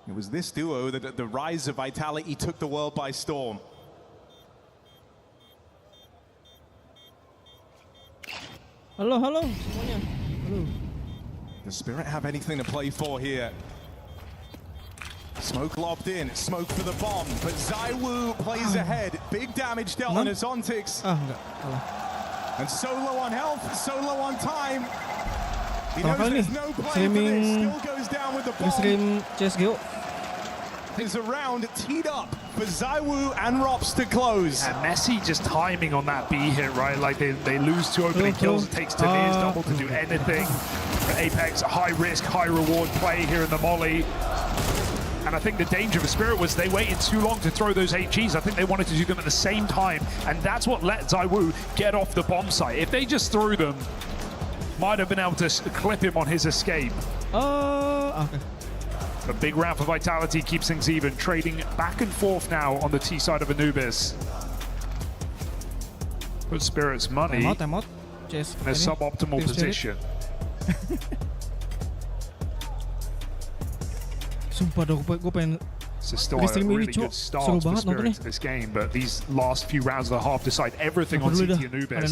It was this duo that at the rise of Vitality took the world by storm. Halo, halo semuanya. Halo. Does Spirit have anything to play for here? Smoke lobbed in, smoke for the bomb, but ZywOo plays ahead. Big damage dealt on his Ontix. Enggak, salah. And so low on health, so low on time. He knows Kali nih, there's no play for this, still goes down with the bomb. Restream CSGO. Is around teed up for ZywOo and Rops to close. And Messi just timing on that B hit, right? Like they lose two opening kills. It takes Tanir's double to do anything. For Apex, a high risk, high reward play here in the Molly. And I think the danger of Spirit was they waited too long to throw those HGs. I think they wanted to do them at the same time. And that's what let ZywOo get off the bomb site. If they just threw them, might have been able to clip him on his escape. Okay. A big round for Vitality keeps things even, trading back and forth now on the T side of Anubis. Put Spirit's money Time out. in a suboptimal position. Sumpah dong, gue pengen. This is still a really good start for Spirit to this game, but these last few rounds of the half decide everything on CT Anubis.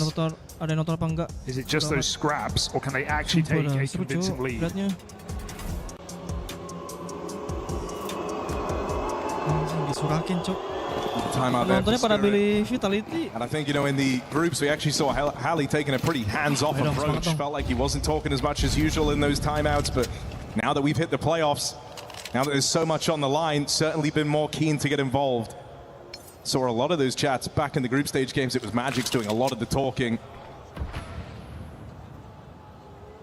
Ada nonton apa enggak? Is it just those scraps, or can they actually take a convincing lead? Disurakin, Cok. Timeout there for Nontonnya pada Spirit. pilih Vitality. And I think, you know, in the groups, we actually saw Hallie taking a pretty hands-off approach. Felt like he wasn't talking as much as usual in those timeouts, but now that we've hit the playoffs, now that there's so much on the line, certainly been more keen to get involved. Saw a lot of those chats back in the group stage games. It was Magic's doing a lot of the talking.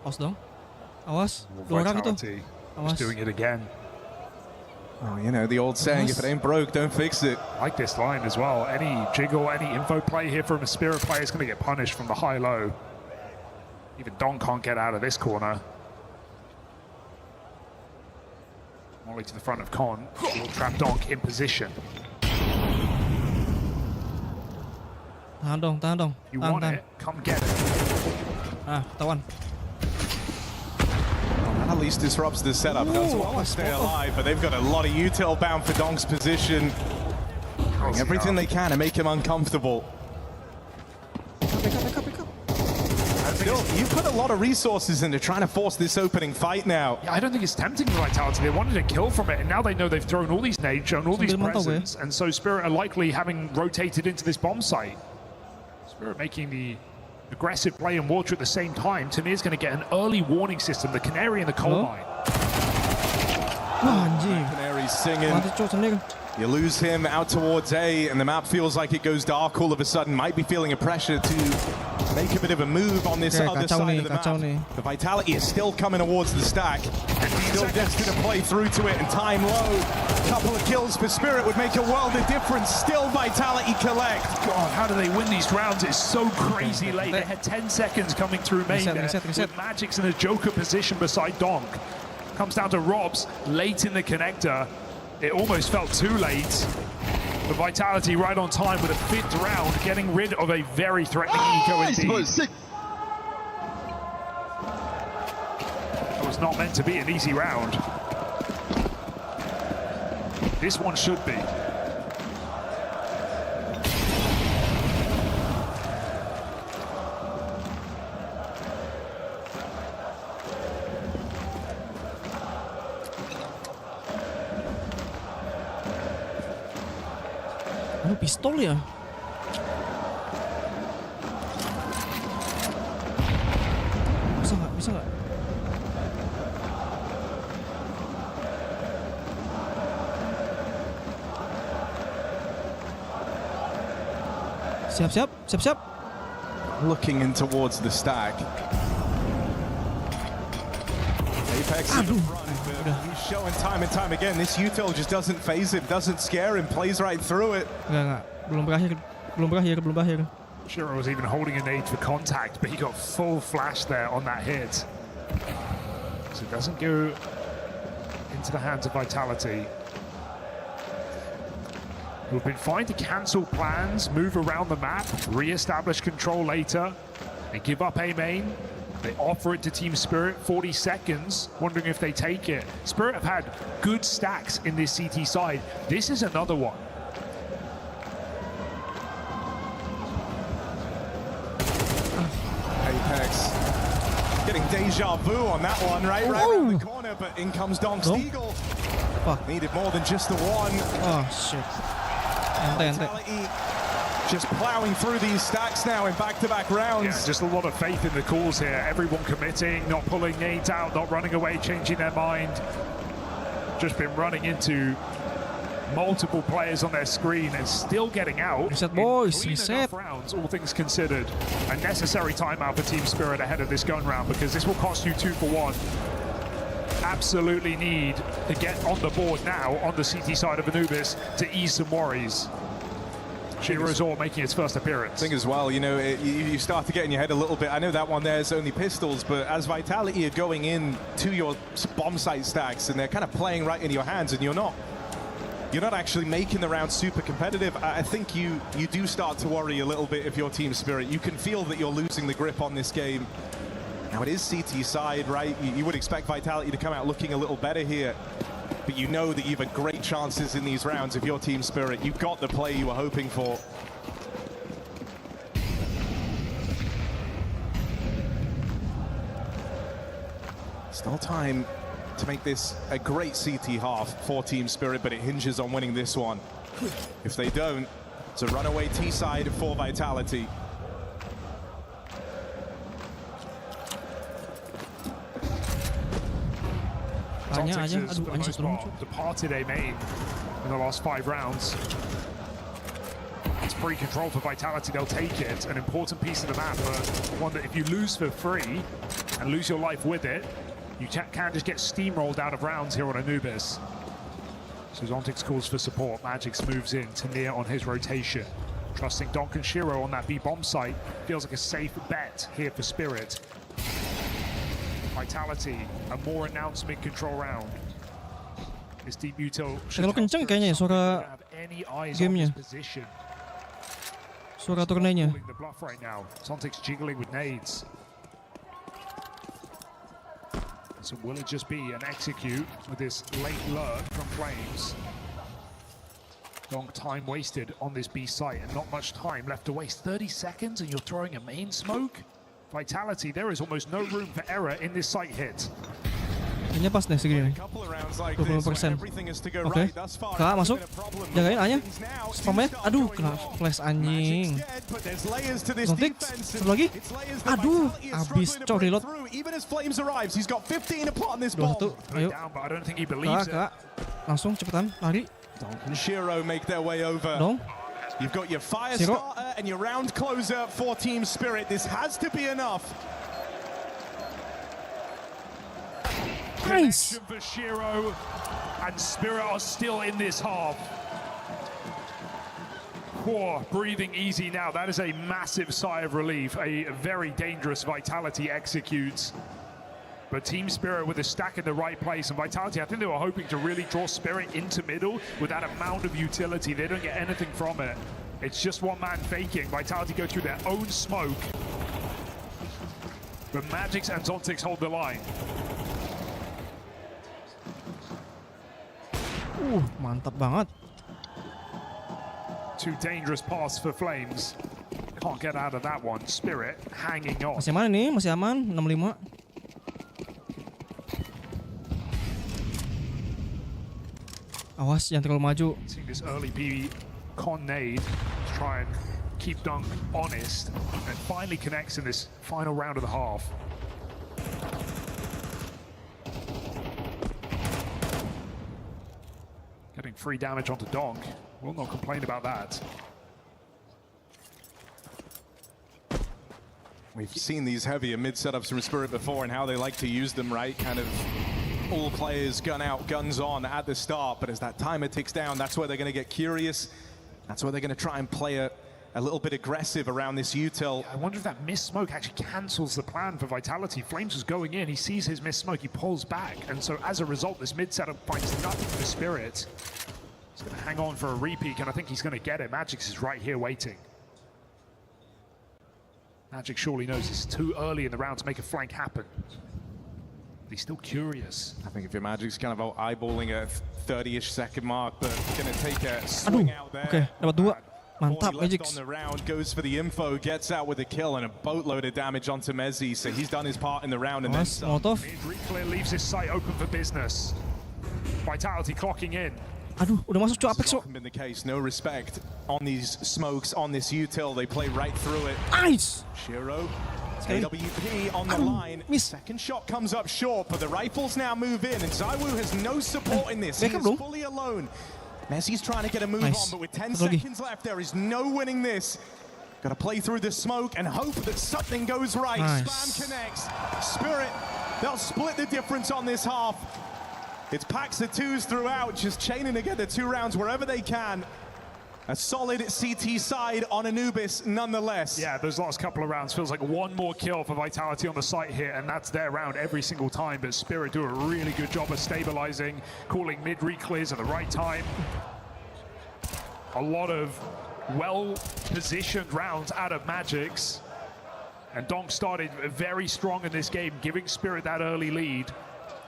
Awas dong. Awas. Dua orang itu. Vitality Awas. is doing it again. Oh, you know, the old saying, if it ain't broke, don't fix it. I like this line as well. Any jiggle, any info play here from a Spirit player is going to get punished from the high-low. Even Don can't get out of this corner. Molly to the front of Con. Will trap Donk in position. Tahan dong. You want it? Come get it. Tawan. At least disrupts the setup. Does well to stay alive, but they've got a lot of util bound for Donk's position. Doing everything they can to make him uncomfortable. Pick up. Still, you put a lot of resources into trying to force this opening fight now. Yeah, I don't think it's tempting the Vitality. They wanted a kill from it, and now they know they've thrown all these nades, shown all these presents, and so Spirit are likely having rotated into this bomb site. Spirit making the aggressive play and water at the same time. Tanir's going to get an early warning system, the canary in the coal mine. Wah, anjing. Canary's singing. Mati, Cok, Tanir. You lose him out towards A, and the map feels like it goes dark all of a sudden. Might be feeling a pressure to make a bit of a move on this other side of the map. The Vitality is still coming towards the stack. Still destined to play through to it, and time low. A couple of kills for Spirit would make a world of difference. Still Vitality collect. God, how do they win these rounds? It's so crazy late. They had 10 seconds coming through main there. With Magic's in a joker position beside Donk. Comes down to Robs late in the connector. It almost felt too late. But Vitality right on time with a 5th round, getting rid of a very threatening eco indeed. That was not meant to be an easy round. This one should be. Pistol ya? Bisa nggak? Siap. Looking in towards the stack. Apex in the front, but he's showing time and time again. This util just doesn't phase him, doesn't scare him, plays right through it. Enggak. Belum berakhir. Shiro was even holding a nade for contact, but he got full flash there on that hit. So it doesn't go into the hands of Vitality. Who've been fine to cancel plans, move around the map, re-establish control later, and give up A main. They offer it to Team Spirit, 40 seconds, wondering if they take it. Spirit have had good stacks in this CT side. This is another one. Apex getting deja vu on that one, right around the corner, but in comes Donk's Eagle. Fuck. Needed more than just the one. Oh shit. Vitality just plowing through these stacks now in back-to-back rounds. Yeah, just a lot of faith in the calls here. Everyone committing, not pulling nades out, not running away, changing their mind. Just been running into multiple players on their screen and still getting out. Reset, boys. In clean enough rounds, all things considered. A necessary timeout for Team Spirit ahead of this gun round, because this will cost you 2 for 1. Absolutely need to get on the board now on the CT side of Anubis to ease some worries. Shirazor making its first appearance. I think as well, you know, you start to get in your head a little bit. I know that one there is only pistols, but as Vitality are going in to your bomb site stacks and they're kind of playing right in your hands, and you're not actually making the round super competitive, I think you do start to worry a little bit if you're Team Spirit. You can feel that you're losing the grip on this game. Now it is CT side, right? You would expect Vitality to come out looking a little better here. But you know that you've had great chances in these rounds if you're Team Spirit. You've got the play you were hoping for. Still time to make this a great CT half for Team Spirit, but it hinges on winning this one. If they don't, it's a runaway T side for Vitality. Departed A main in the last 5 rounds. It's free control for Vitality, they'll take it. An important piece of the map, but one that if you lose for free and lose your life with it, you can just get steamrolled out of rounds here on Anubis. So Zontix calls for support. Magix moves in to near on his rotation. Trusting Donk and Shiro on that B bomb site. Feels like a safe bet here for Spirit. Vitality, a more announced mid-control round. This deep util terlalu kenceng kayaknya ya suara gamenya. Suara turnenya. The bluff right now. Zontix jiggling with nades. So will it just be an execute with this late lurk from Flames? Long time wasted on this B site and not much time left to waste. 30 seconds and you're throwing a main smoke? Vitality, there is almost no room for error in this site hit. Kayaknya pas deh segini. 20%. Oke. Kak masuk. Jagain A-nya. Spam ya. Aduh, kena flash anjing. Zontik. Satu lagi. Aduh, habis. Cok reload. 21. Ayo. Kak. Langsung cepetan lari. Dong. You've got your fire starter and your round closer for Team Spirit. This has to be enough. Nice. Connection for Shiro, and Spirit are still in this half. Whoa, breathing easy now. That is a massive sigh of relief. A very dangerous Vitality executes. But Team Spirit with a stack in the right place, and Vitality, I think they were hoping to really draw Spirit into middle with that amount of utility. They don't get anything from it. It's just one man faking. Vitality go through their own smoke. But Magix and Zontix hold the line. Mantap banget. 2 dangerous paths for Flames. Can't get out of that one. Spirit hanging on. Masih aman nih, masih aman. 65. Awas, jangan terlalu maju. Seeing this early B con nade to try and keep Dunk honest, and finally connects in this final round of the half. Getting free damage onto Donk. Will not complain about that. We've seen these heavier mid setups from Spirit before and how they like to use them, right? Kind of all players gun out, guns on at the start, but as that timer ticks down, that's where they're going to get curious. That's where they're going to try and play a little bit aggressive around this util. I wonder if that missed smoke actually cancels the plan for Vitality. Flames was going in, he sees his missed smoke, he pulls back, and so as a result, this mid setup finds nothing for Spirit. He's going to hang on for a repeat, and I think he's going to get it. Magix is right here waiting. Magic surely knows it's too early in the round to make a flank happen. But he's still curious. I think if your Magic's kind of eyeballing a 30-ish second mark, but going to take a swing out there. Oke, dapat 2. Mantap, 40 left Magic. on the round, goes for the info, gets out with a kill and a boatload of damage onto Mezzi, so he's done his part in the round and then Awas, some. Molotov. Mid-reclear leaves his site open for business. Vitality clocking in. Aduh, udah masuk cok Apex It's cok. often been the case, no respect on these smokes, on this util, they play right through it. Nice. Shiro, Sekali. AWP on the Aduh, line. miss. Second shot comes up short, but the rifles now move in, and Zywoo has no support in this. He backup is dong. fully alone. Messi's trying to get a move Nice. on, but with 10 Satu lagi. seconds left, there is no winning this. Got to play through the smoke and hope that something goes right. Nice. Spam connects. Spirit, they'll split the difference on this half. It's packs of twos throughout, just chaining together 2 rounds wherever they can. A solid CT side on Anubis nonetheless. Yeah, those last couple of rounds feels like one more kill for Vitality on the site here, and that's their round every single time. But Spirit do a really good job of stabilizing, calling mid-reclears at the right time. A lot of well-positioned rounds out of Magics. And Donk started very strong in this game, giving Spirit that early lead.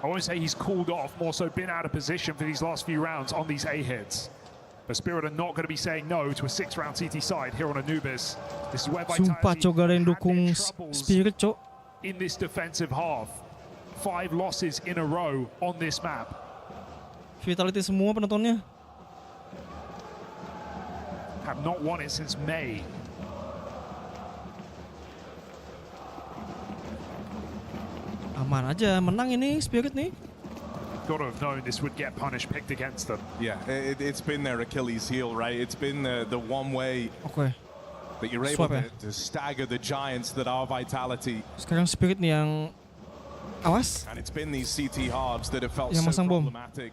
I won't say he's cooled off, more so been out of position for these last few rounds on these A-hits. But Spirit are not going to be saying no to a 6-round CT side here on Anubis. This is where Sumpah Vitality cok, gak ada yang had dukung their troubles Spirit cok. in this defensive half. 5 losses in a row on this map. Vitality semua penontonnya. Have not won it since May. Aman aja, menang ini Spirit nih. Got to have known this would get punish picked against them. Yeah, it's been their Achilles heel, right? It's been the one way Oke, that you're able Swap ya. to stagger the giants that are Vitality. sekarang Spirit nih yang awas. And it's been these CT halves that have felt Yang so masang bom. problematic.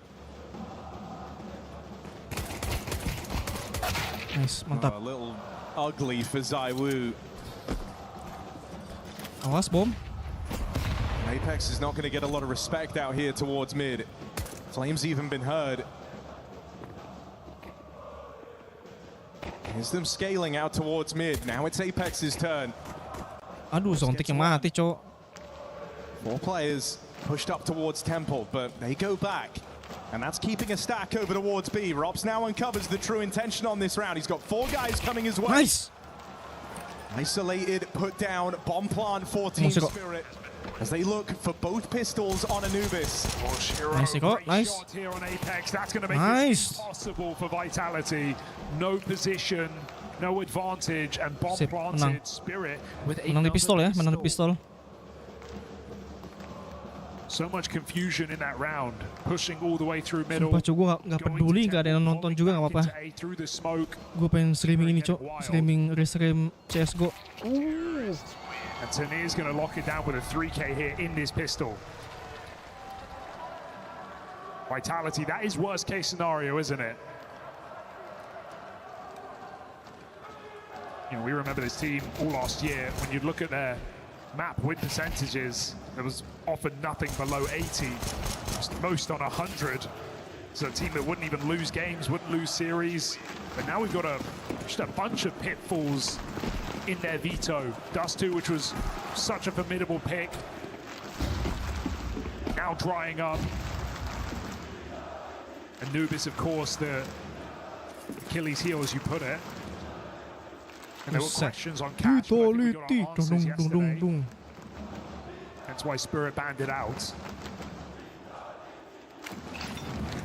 Nice, mantap. A little ugly for Zywoo. Awas bom. Apex is not going to get a lot of respect out here towards mid. Flames even been heard. Here's them scaling out towards mid. Now it's Apex's turn. Aduh, Zontik yang mati cok. 4 players pushed up towards Temple, but they go back. And that's keeping a stack over towards B. Robs now uncovers the true intention on this round. He's got 4 guys coming his way. Nice. Isolated, put down, bomb plant for Team Masuk kok. Spirit. As they look for both pistols on Anubis. Nice, Nico. Nice. Shot here on Apex. That's going to make Nice. this impossible for Vitality. No position, no advantage, and bomb Sip, planted. menang. Spirit with Menang di pistol ya, menang di pistol. So much confusion in that round, pushing all the way through middle. Sumpah cok, gue gak peduli, gak ada yang nonton juga gak apa-apa. Through the smoke. Gue pengen streaming ini cok, streaming Restream CSGO. And Tanir's going to lock it down with a 3K here in this pistol. Vitality, that is worst case scenario, isn't it? You know, we remember this team all last year. When you look at their map win percentages, there was often nothing below 80, most on 100. So a team that wouldn't even lose games, wouldn't lose series. But now we've got just a bunch of pitfalls in their veto. Dust 2, which was such a formidable pick, now drying up. Anubis, of course, the Achilles heel, as you put it. And there were questions on cash, but I think we got our answers yesterday. That's why Spirit banned it out.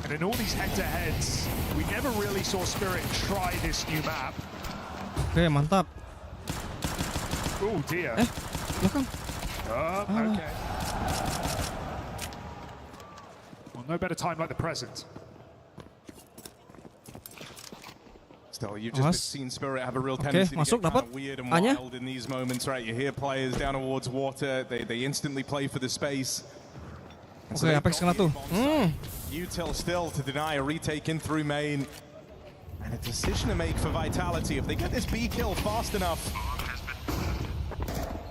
And in all these head-to-heads, we never really saw Spirit try this new map. Oke, mantap. Oh dear. Belakang. Okay. Well, no better time like the present. Still, you've just seen Spirit have a real tendency to masuk, get kind dapat. of weird and A-nya. wild in these moments, right? You hear players down towards water, they instantly play for the space. And Oke, Apex kena tuh. Util still to deny a retake in through main. And a decision to make for Vitality. If they get this B kill fast enough,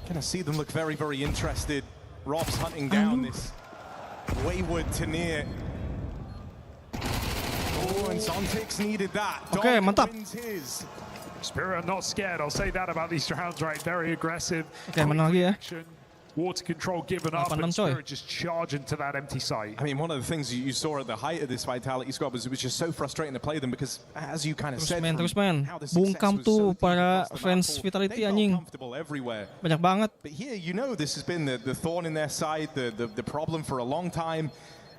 gonna see them look very, very interested. Rob's hunting down this wayward Tanir. Oh, and Zontix needed that. Oke, Donk mantap. wins his. Spirit are not scared. I'll say that about these rounds, right? Very aggressive. Oke, menang lagi ya. Water control given up, and 8-6 coy. Spirit just charge into that empty site. I mean, one of the things you saw at the height of this Vitality squad was it was just so frustrating to play them because, as you kind of said, terus main. Bungkam tuh para fans Vitality anjing. Banyak banget. But here, you know, this has been the thorn in their side, the problem for a long time,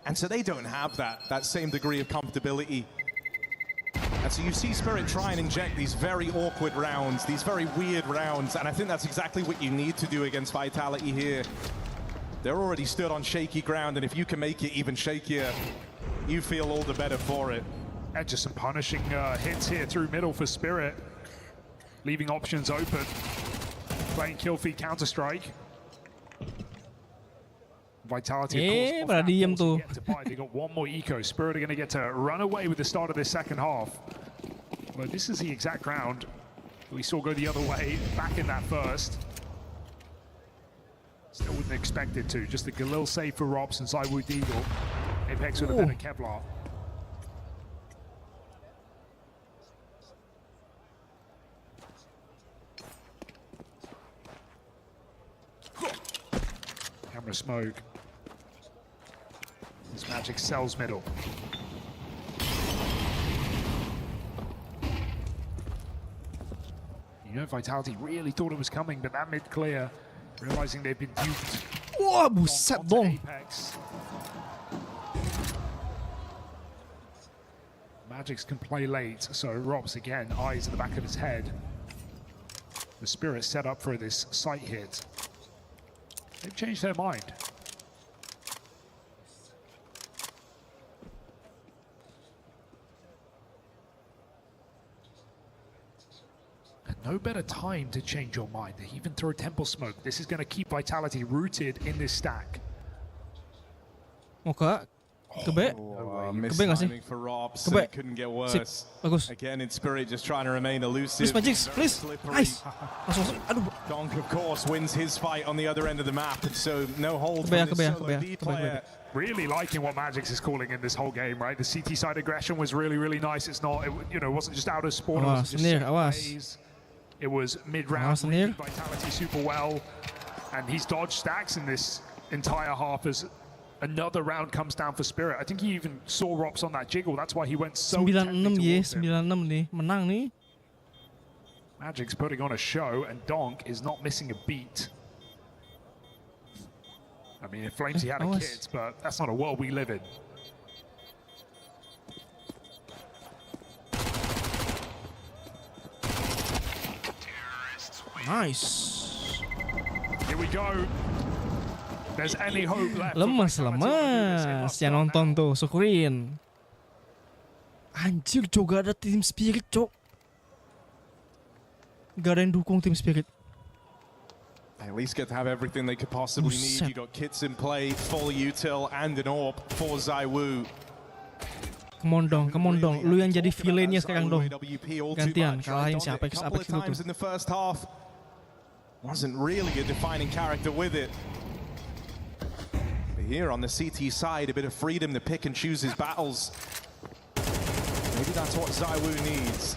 and so they don't have that same degree of comfortability. And so you see Spirit try and inject these very awkward rounds, these very weird rounds, and I think that's exactly what you need to do against Vitality here. They're already stood on shaky ground, and if you can make it even shakier, you feel all the better for it. And just some punishing hits here through middle for Spirit, leaving options open. Playing kill feed Counter-Strike. Vitality, of course, get to buy. They got one more eco. Spirit are going to get to run away with the start of this second half. But this is the exact round we saw go the other way back in that first. Still wouldn't expect it to. Just the Galil save for Robs and Zywoo Deagle. Apex with a bit of Kevlar. Camera smoke. This Magic sells middle. You know, Vitality really thought it was coming, but that mid clear, realizing they've been duped. Wah, buset dong. Magics can play late, so Robs again, eyes at the back of his head. The Spirit set up for this sight hit. They've changed their mind. And no better time to change your mind. They even throw a temple smoke. This is going to keep Vitality rooted in this stack. Oke. Kebe. Kebe nggak sih? For Robs, Kebe. it couldn't get worse. Sip. Bagus. Again, in Spirit, just trying to remain elusive. Please, Magic, please. Nice. Langsung. Aduh. Donk, of course, wins his fight on the other end of the map, so no hold Kebe, from this kebe, solo kebe, lead kebe, player. Really liking what Magix is calling in this whole game, right? The CT side aggression was really, really nice. It's not, you know, it wasn't just out of spawn. Awas, It wasn't Nir, just awas. plays. It was mid-round, Awas, Nir. Vitality super well. And he's dodged stacks in this entire half as another round comes down for Spirit. I think he even saw Robs on that jiggle. That's why he went so 9-6 ye, towards him. 9-6 nih. Menang nih. Magic's putting on a show, and Donk is not missing a beat. I mean, if Flamesy had a kid, but that's not a world we live in. Nice. Here we go. There's any hope left. Lemas. Yang nonton tuh, syukurin. Anjir, Cok, gak ada tim Spirit, Cok. Gak ada yang dukung tim Spirit. They at least get to have everything they could possibly need. You got kits in play, full util, and an AWP for Zywoo. Come on dong. Lu yang jadi villainnya sekarang dong. Gantian, kalahin si Apex itu tuh. In the first half, wasn't really a defining character with it. But here on the CT side, a bit of freedom to pick and choose his battles. Maybe that's what Zywoo needs.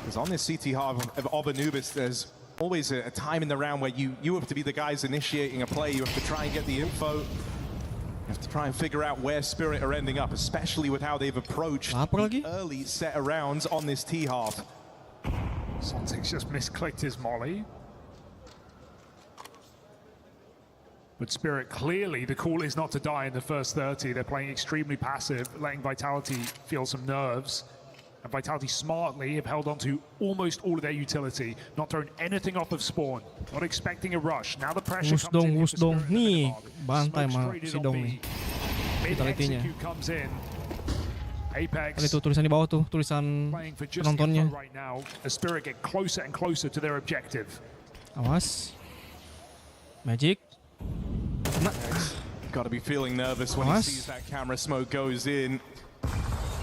Because on this CT half of Anubis, there's always a time in the round where you have to be the guys initiating a play. You have to try and get the info. You have to try and figure out where Spirit are ending up, especially with how they've approached the early set of rounds on this T half. Sontik's just misclicked his molly. But Spirit, clearly the call is not to die in the first 30. They're playing extremely passive, letting Vitality feel some nerves. And Vitality smartly have held on to almost all of their utility, not throwing anything off of spawn, not expecting a rush. Now the pressure comes in. Wus dong. Nih, bantai mah si dong nih. Vitality comes in. Apex. Ada tuh tulisan di bawah tuh, tulisan penontonnya. Right now, as Spirit get closer and closer to their objective. Awas. Magic. Kena. Got to be feeling nervous when he sees that camera smoke goes in.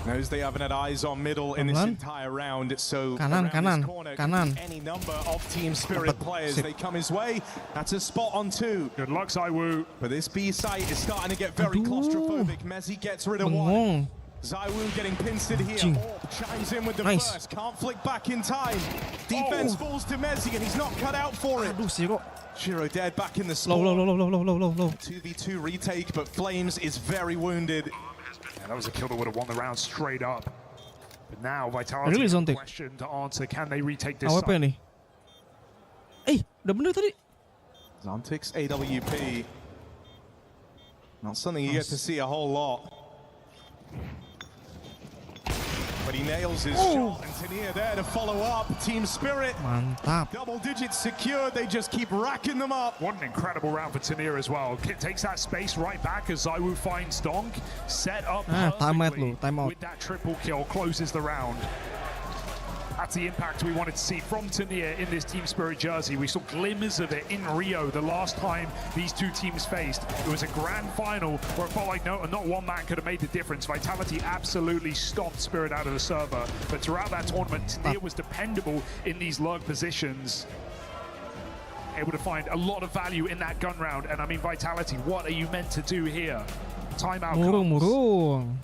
Knows they haven't had eyes on middle in this entire round, so kanan. Any number of Team Spirit players, they come his way. That's a spot on 2. Good luck, Zywoo. But this B site is starting to get very claustrophobic. Mezzy gets rid of one. Zywoo getting pinsted here. Ching. Orb chimes in with the Nice. first. Can't flick back in time. Defense falls to Mezzi and he's not cut out for it. Aduh, Zero. Shiro dead back in the Low, low, spawn. low. 2v2 retake, but Flames is very wounded. Yeah, that was a kill that would have won the round straight up. But now Vitality Really has a Zontic. question to answer. Can they retake this AWP side? nih. Udah bener tadi. Zontic's AWP. Not something you get to see a whole lot. But he nails his shot, and Tania there to follow up. Team Spirit, Mantap. double digits secured. They just keep racking them up. What an incredible round for Tania as well. Kit takes that space right back as Zywoo finds Donk. Set up time out perfectly lu, time out. with that triple kill, closes the round. That's the impact we wanted to see from Tania in this Team Spirit jersey. We saw glimmers of it in Rio the last time these two teams faced. It was a grand final where it felt like not one man could have made the difference. Vitality absolutely stomped Spirit out of the server. But throughout that tournament, Tania was dependable in these lurk positions. Able to find a lot of value in that gun round. And I mean, Vitality, what are you meant to do here? Timeout comes. Murung.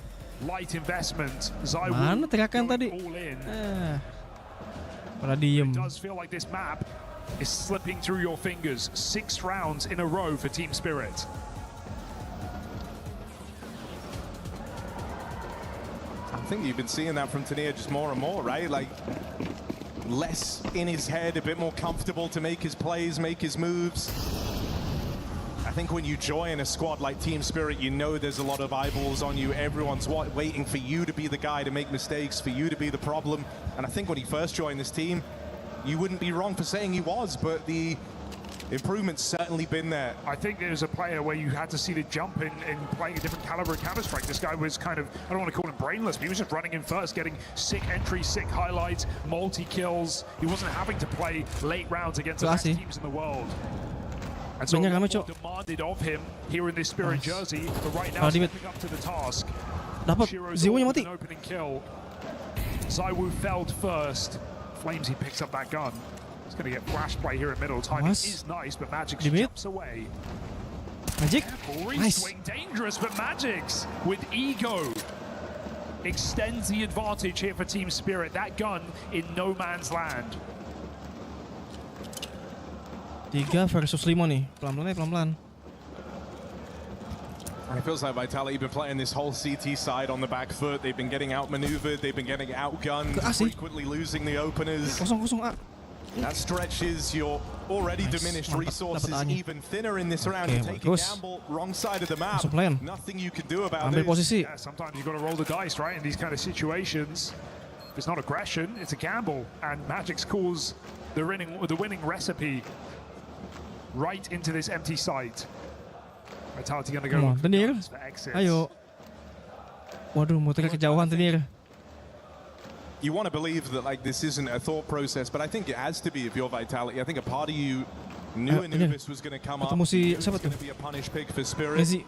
Light investment. Mana terakan tadi? All in. Pada diem. It does feel like this map is slipping through your fingers. 6 rounds in a row for Team Spirit. I think you've been seeing that from Tania just more and more, right? Like, less in his head, a bit more comfortable to make his plays, make his moves. I think when you join a squad like Team Spirit, you know there's a lot of eyeballs on you. Everyone's waiting for you to be the guy to make mistakes, for you to be the problem. And I think when he first joined this team, you wouldn't be wrong for saying he was, but the improvement's certainly been there. I think there's a player where you had to see the jump in playing a different caliber of Counter-Strike. This guy was kind of, I don't want to call him brainless, but he was just running in first, getting sick entries, sick highlights, multi-kills. He wasn't having to play late rounds against the best teams in the world. And so Banyak what ramai, Cok. demanded of him here in this Spirit jersey, but right now Kalau di mid. stepping up to the task. Dapat. Shiro's Zero-nya with mati. an opening kill. Zywoo felled first. Flames, he picks up that gun. He's going to get flash play here in middle. Timing Mas. is nice, but Magix Di mid. jumps away. Magic. Careful, Nice. swing dangerous, but Magix with ego extends the advantage here for Team Spirit. That gun in no man's land. 3 versus 5 nih. Pelan-pelan. And it feels like Vitality been playing this whole CT side on the back foot. They've been getting outmaneuvered. They've been getting outgunned, frequently losing the openers. Kosong A. That stretches your already Nice. diminished Mantap. resources Dapat A-nya. even thinner in this round. Oke, You're taking bagus. gamble, wrong side of the map. Masuk plan. Nothing you can do about Ambil this. posisi. Yeah, sometimes you've got to roll the dice, right, in these kind of situations. If it's not aggression, it's a gamble. And Magix calls the winning recipe right into this empty site. Vitality gonna go Come on, Tania. for exits. Ayo. Waduh, muter kejauhan Tania. You want to believe that like this isn't a thought process, but I think it has to be if you're Vitality. I think a part of you knew Anubis was going to come up. Ketemu si It was siapa going tuh? to be a punish pick for Spirit. Mezzi.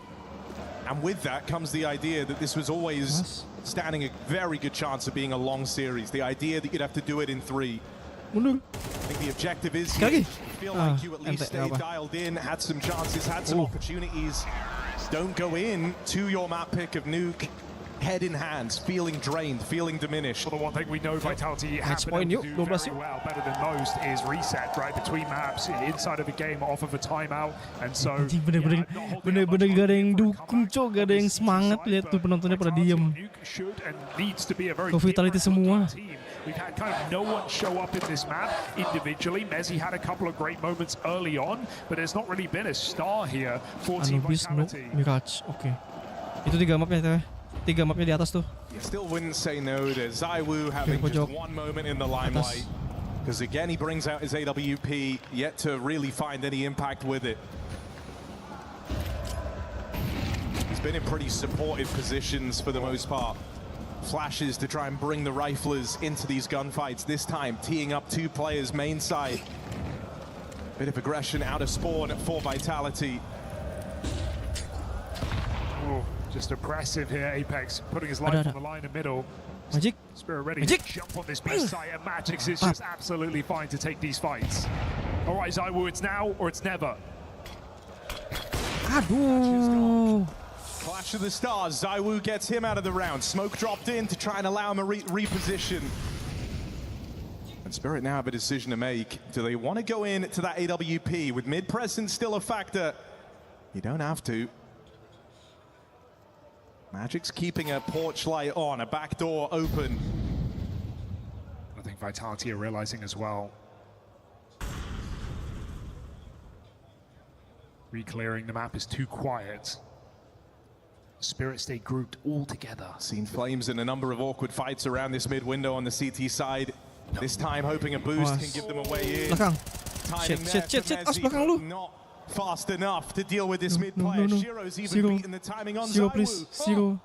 And with that comes the idea that this was always Mas. standing a very good chance of being a long series. The idea that you'd have to do it in 3. Mundur. I think the objective is Sekali you lagi. feel Ah, like you at least ente, stayed apa? dialed in, had some chances, had some opportunities. Don't go in to your map pick of Nuke head in hands, feeling drained, feeling diminished. Well, the one thing we know Vitality have Match been point able yuk, to do 12 very yuk. well, better than most, is reset, right, between maps, inside of a game, off of a timeout, and so... Anjing bener-bener gak ada yang dukung, Cok. Gak ada yang semangat. Lihat tuh penontonnya pada diem. Should and needs to be a very Ke Vitality semua. team. We've had kind of no one show up in this map individually. Mezzi had a couple of great moments early on, but there's not really been a star here for Team Anubis, Nuke, Vitality. Mirage. Oke. Itu 3 mapnya, Teh. 3 mapnya di atas tuh. You still wouldn't say no to Zywoo having just pojok. one moment in the limelight. Because again, he brings out his AWP, yet to really find any impact with it. He's been in pretty supportive positions for the most part. Flashes to try and bring the riflers into these gunfights. This time, teeing up 2 players main side. Bit of aggression out of spawn for Vitality. Oh, just aggressive here, Apex, putting his life Ada. on the line in middle. Magic. Spirit ready Magic. to jump on this B site, and Magix is just absolutely fine to take these fights. All right, Zywoo, it's now or it's never. Aduh. Clash of the Stars. ZywOo gets him out of the round. Smoke dropped in to try and allow him a reposition. And Spirit now have a decision to make. Do they want to go in to that AWP with mid presence still a factor? You don't have to. Magic's keeping a porch light on, a back door open. I think Vitality are realizing as well. Re-clearing the map is too quiet. Spirit stay grouped all together. Seen Flames in a number of awkward fights around this mid window on the CT side. This time hoping a boost can give them a way in. Shit. As belakang lu. Not fast enough to deal with this mid player. Shiro's even beaten the timing on Zero, ZywOo. please. Zero.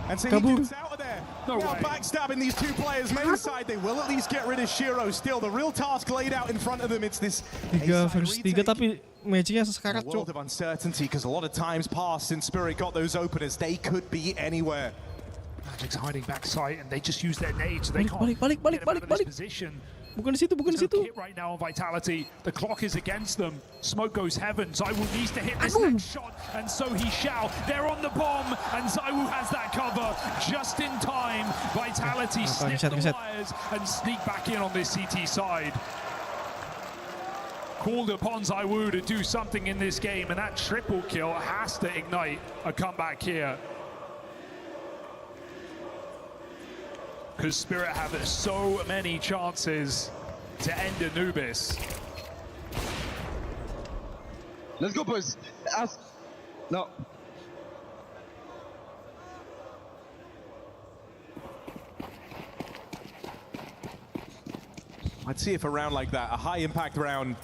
And so Kabul. he gets out of there. No now way. backstabbing these two players main side. They will at least get rid of Shiro. Still, the real task laid out in front of them. It's this 3 versus 3 tapi Magicnya sekarat, a world cok. of uncertainty because a lot of times passed since Spirit got those openers. They could be anywhere. Magic's hiding backside and they just use their nades. So they Balik, can't balik. get him out of this position. Bukan di situ, bukan di There's no situ. kit right now on Vitality. The clock is against them. Smoke goes heaven. ZywOo needs to hit this Aduh. next shot, and so he shall. They're on the bomb, and ZywOo has that cover just in time. Vitality snip the reset. wires and sneak back in on this CT side. Called upon ZywOo to do something in this game, and that triple kill has to ignite a comeback here. Because Spirit have so many chances to end Anubis. Let's go, boys. No. Let's see if a round like that, a high impact round.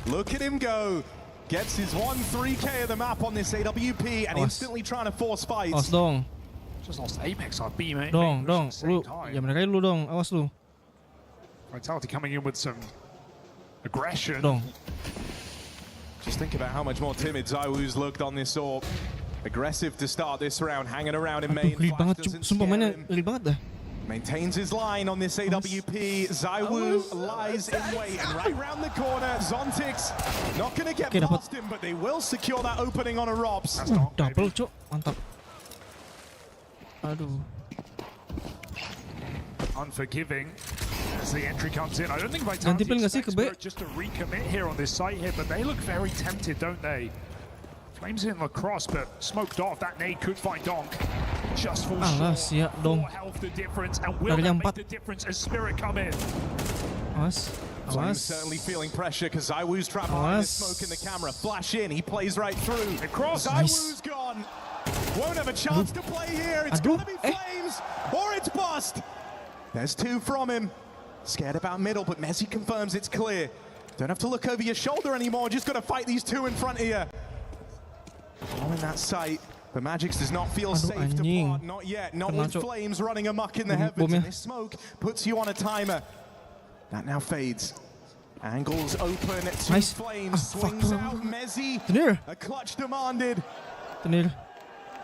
Look at him go. Gets his 1-3K of the map on this AWP and Awas. instantly trying to force fights. Awas dong. Just lost Apex on B, mate. Dong. At the same Lu. time. Ya mereka lu dong. Awas lu. Vitality coming in with some aggression. Dong. Just think about how much more timid ZywOo's looked on this AWP. Aggressive to start this round, hanging around in main. Geli Flash banget, doesn't cuk. Sumpah scare mainnya him. geli banget dah. Maintains his line on this AWP. ZywOo lies in wait, and right round the corner, Zontix not going to get Oke, dapat. past him, but they will secure that opening on a Robs. That's not Double, cuk. Mantap. Aduh. unforgiving as the entry comes in. I don't think Ganti Vitality pin nggak sih expects ke B? Spirit just to recommit here on this site here, but they look very tempted, don't they? Flames in the cross, but smoked off. That nade could find Donk. Just falls Alah, short. siap dong. 4 health the difference, and will Dari that empat. make the difference as Spirit come in? Awas. Flames Awas. certainly feeling pressure because ZywOo's trapped behind the smoke in the camera. Flash in, he plays right through. Across. ZywOo's gone. Won't have a chance to play here. It's Aduh, going to be Flames or it's bust. There's 2 from him. Scared about middle, but Messi confirms it's clear. Don't have to look over your shoulder anymore. Just got to fight these 2 in front of you. All in that sight. But Magix does not feel Aduh, safe to anjing. part. Not yet. Not Kena, with Cok. Flames running amok in the Bom- heavens. bomnya. And this smoke puts you on a timer. That now fades. Angles open. 2 Nice. Flames. Ah, fuck. Swings out. Messi. Tenir. A clutch demanded. Tenir.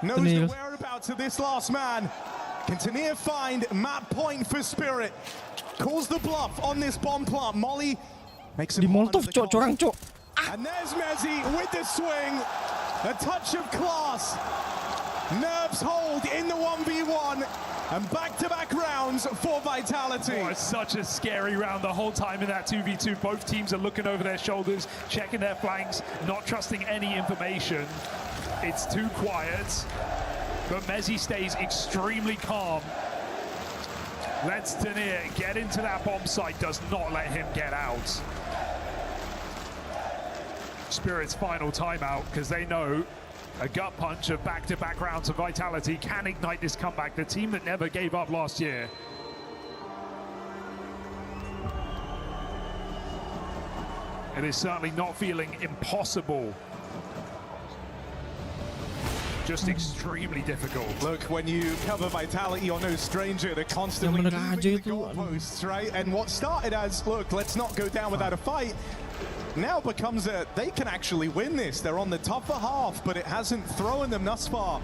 Knows Tenir. the whereabouts of this last man. Can Tenir find map point for Spirit? Calls the bluff on this bomb plant. Molly makes him Di hot Molotov, under the cok. collar. Corang, cok. And there's Messi with the swing. A touch of class. Nerves hold in the 1v1. And back-to-back rounds for Vitality. Oh, it's such a scary round the whole time in that 2v2. Both teams are looking over their shoulders, checking their flanks, not trusting any information. It's too quiet, but Messi stays extremely calm. Lets Tenir get into that bomb site, does not let him get out. Spirit's final timeout, because they know a gut punch of back-to-back rounds of Vitality can ignite this comeback. The team that never gave up last year. It is certainly not feeling impossible. Just extremely difficult. Look, when you cover Vitality, you're no stranger to constantly Yang bener moving aja the itu. goalposts, right? And what started as, look, let's not go down without a fight, now becomes a, they can actually win this. They're on the tougher half, but it hasn't thrown them thus far.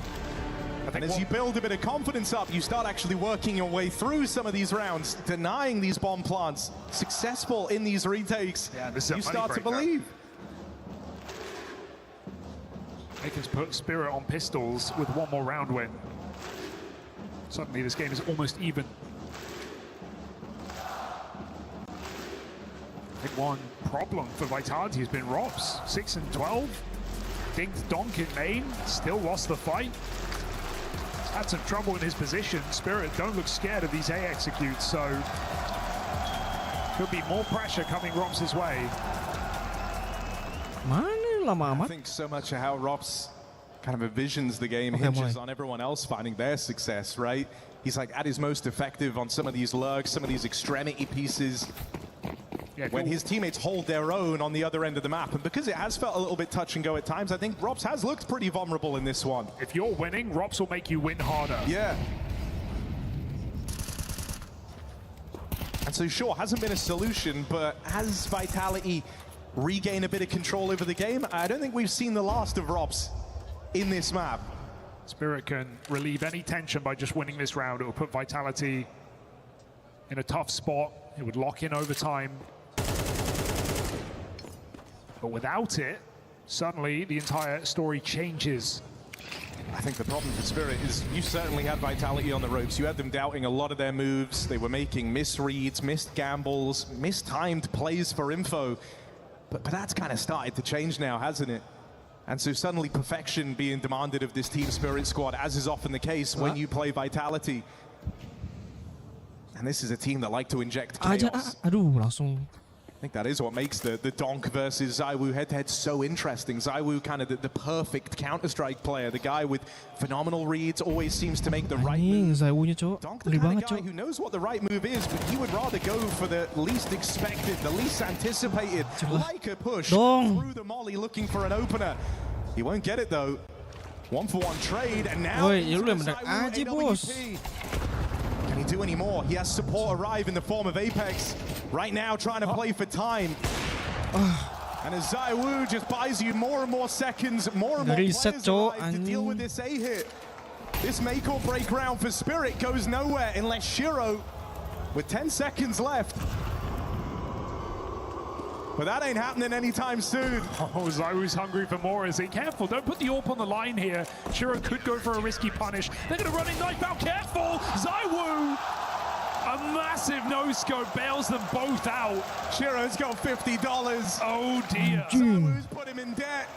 And as you build a bit of confidence up, you start actually working your way through some of these rounds, denying these bomb plants, successful in these retakes. Yeah, this is a you money start to breaker. believe. Making put Spirit on pistols with one more round win. Suddenly this game is almost even. I think one problem for Vitality has been Robs. 6 and 12. Dinked Donk in main, still lost the fight. Had some trouble in his position. Spirit don't look scared of these A executes, so could be more pressure coming Robs' way. Mana lama I amat. think so much of how Rops kind of envisions the game hinges on everyone else finding their success, right? He's like at his most effective on some of these lurks, some of these extremity pieces. Yeah, When his teammates hold their own on the other end of the map. And because it has felt a little bit touch and go at times, I think Robs has looked pretty vulnerable in this one. if you're winning, Robs will make you win harder. Yeah. And so sure, hasn't been a solution, but has Vitality regained a bit of control over the game? I don't think we've seen the last of Robs in this map. Spirit can relieve any tension by just winning this round. It will put Vitality in a tough spot. It would lock in overtime. But without it, suddenly the entire story changes. I think the problem for Spirit is you certainly had Vitality on the ropes. You had them doubting a lot of their moves. They were making misreads, missed gambles, mistimed plays for info. But that's kind of started to change now, hasn't it? And so suddenly perfection being demanded of this Team Spirit squad, as is often the case when you play Vitality. And this is a team that like to inject chaos. Aduh, langsung. I think that is what makes the Donk versus ZywOo head-to-head so interesting. ZywOo kind of the perfect Counter-Strike player, the guy with phenomenal reads, always seems to make the right Anjing, move. ZywOo-nya, cok. Donk, the Geli kind banget, of guy cok. who knows what the right move is, but he would rather go for the least expected, the least anticipated, like a push Dong. through the molly looking for an opener. He won't get it though. 1-for-1 trade, and now Woi, into ya lu yang the mendak ZywOo aja, bos. AWP. Can he do any more? He has support arrive in the form of Apex. Right now trying to play for time. And as ZywOo just buys you more and more seconds, more and more Dari players set, cok, arrive to deal with this A-hit. This make or break round for Spirit goes nowhere unless Shiro, with 10 seconds left. But that ain't happening anytime soon. Oh, ZywOo's hungry for more. Is he careful? Don't put the AWP on the line here. Shiro could go for a risky punish. They're going to run in knife out. Careful! ZywOo! A massive no-scope bails them both out. Shiro's got $50. Oh dear. ZywOo's put him in debt.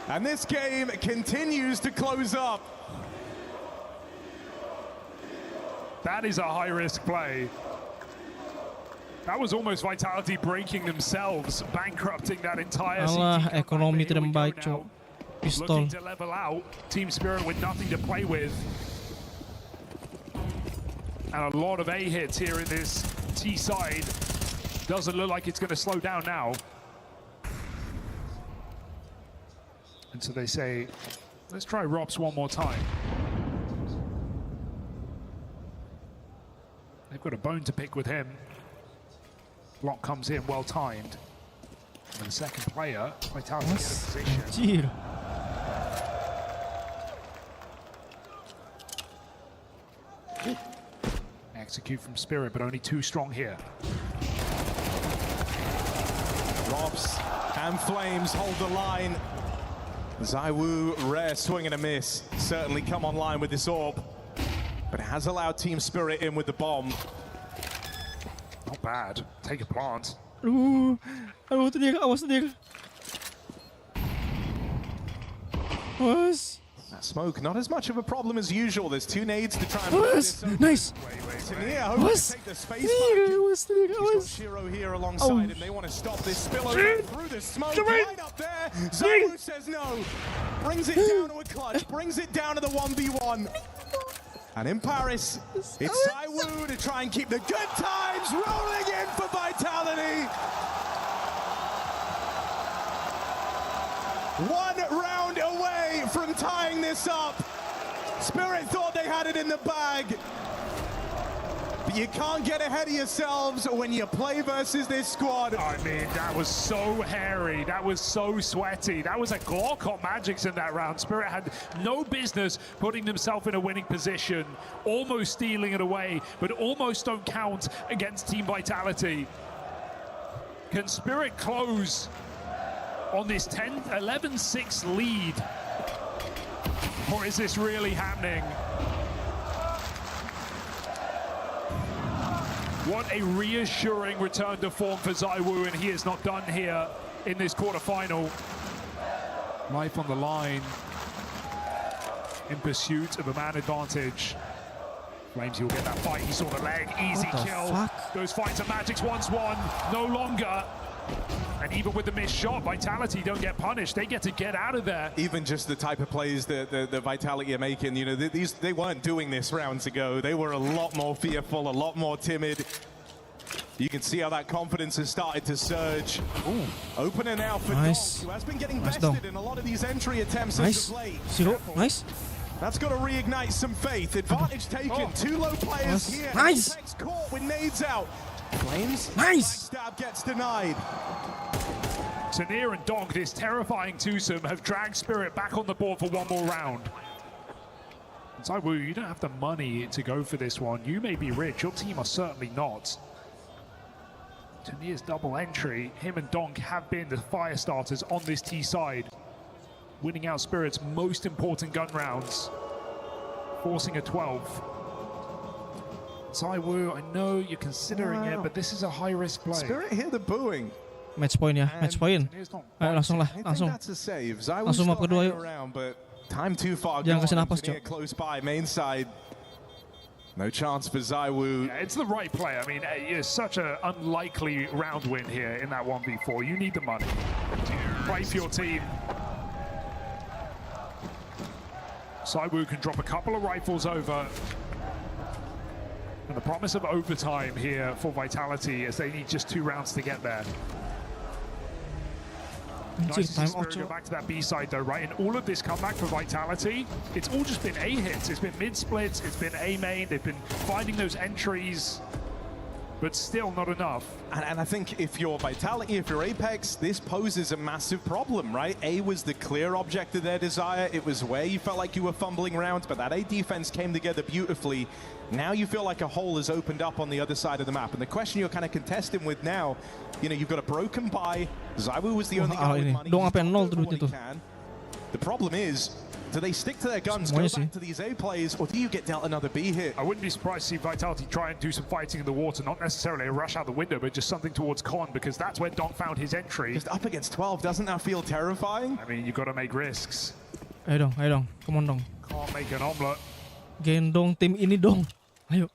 And this game continues to close up. That is a high-risk play. That was almost Vitality breaking themselves, bankrupting that entire Alah, CT ekonomi comeback. Here tidak we go baik, now. cok. Pistol. Looking to level out. Team Spirit with nothing to play with. And a lot of A hits here in this T side. Doesn't look like it's going to slow down now. And so they say, let's try Robs one more time. They've got a bone to pick with him. Block comes in, well timed. And the second player, Vitality in a position. Anjir. Execute from Spirit, but only too strong here. Robs and Flames hold the line. ZywOo, rare swing and a miss. Certainly come online with this AWP. But it has allowed Team Spirit in with the bomb. Not bad. Take a plant. Aduh, aduh, itu dia, awas dia. Awas, That smoke, not as much of a problem as usual. There's 2 nades to try and awas, nice. Tania hoping Awas, to take the space dia, back. awas dia, He's got awas. Shiro here alongside him. They want to stop this spillover through the smoke. Right up there. ZywOo says no. Brings it down to a clutch. Brings it down to the 1v1. And in Paris, it's ZywOo to try and keep the good times rolling in for Vitality. 1 round away from tying this up. Spirit thought they had it in the bag. But you can't get ahead of yourselves when you play versus this squad. I mean, that was so hairy. That was so sweaty. That was a Glock on Magics in that round. Spirit had no business putting themselves in a winning position, almost stealing it away, but almost don't count against Team Vitality. Can Spirit close on this 11-6 lead? Or is this really happening? What a reassuring return to form for ZywOo, and he is not done here in this quarterfinal. Life on the line in pursuit of a man advantage. Flames, he'll get that fight. He saw the leg, easy kill. Fuck? Those fights are Magic's once won, no longer. And even with the missed shot, Vitality don't get punished. They get to get out of there. Even just the type of plays that the Vitality are making, you know, they weren't doing this rounds ago. They were a lot more fearful, a lot more timid. You can see how that confidence has started to surge. Ooh. Opener now for Nice. Donk, who has been getting Nice bested Donk. in a lot of these entry attempts Nice. as of late. Zero. Nice. That's got to reignite some faith. Advantage taken. Two low players Nice. here. Nice. Apex caught with nades out. Flames. Nice. Backstab gets denied. Tanir and Donk, this terrifying twosome, have dragged Spirit back on the board for one more round. ZywOo, you don't have the money to go for this one. You may be rich, your team are certainly not. Tanir's double entry, him and Donk have been the fire starters on this T side, winning out Spirit's most important gun rounds, forcing a 12. ZywOo, I know you're considering it, but this is a high-risk play. Spirit hear the booing. Match point ya, match point. Ayo langsung lah, I think langsung. that's a save. ZywOo Langsung still map kedua, hanging yuk. around, but time too far Jangan gone. kasih napas, Tanir Cok. close by, main side. No chance for ZywOo. Yeah, it's the right play. I mean, it's such an unlikely round win here in that 1v4. You need the money. Play for your team. ZywOo can drop a couple of rifles over. And the promise of overtime here for Vitality as they need just 2 rounds to get there. Nice to see time Spirit go back to that B side though, right? And all of this comeback for Vitality, it's all just been A hits. It's been mid splits, it's been A main, they've been finding those entries, but still not enough. And I think if you're Vitality, if you're Apex, this poses a massive problem, right? A was the clear object of their desire. It was where you felt like you were fumbling around, but that A defense came together beautifully. Now you feel like a hole has opened up on the other side of the map. And the question you're kind of contesting with now, you know, you've got a broken buy. ZywOo was the only guy with money. Dong He's apa yang nol done tuh what he duitnya tuh. can. The problem is, do they stick to their guns, Semuanya go back sih. to these A plays, or do you get dealt another B hit? I wouldn't be surprised to see Vitality try and do some fighting in the water, not necessarily a rush out the window, but just something towards Con, because that's where Donk found his entry. Just up against 12, doesn't that feel terrifying? I mean, you've got to make risks. Ayo dong, come on dong. Can't make an omelet. Gendong tim ini dong. Ayo.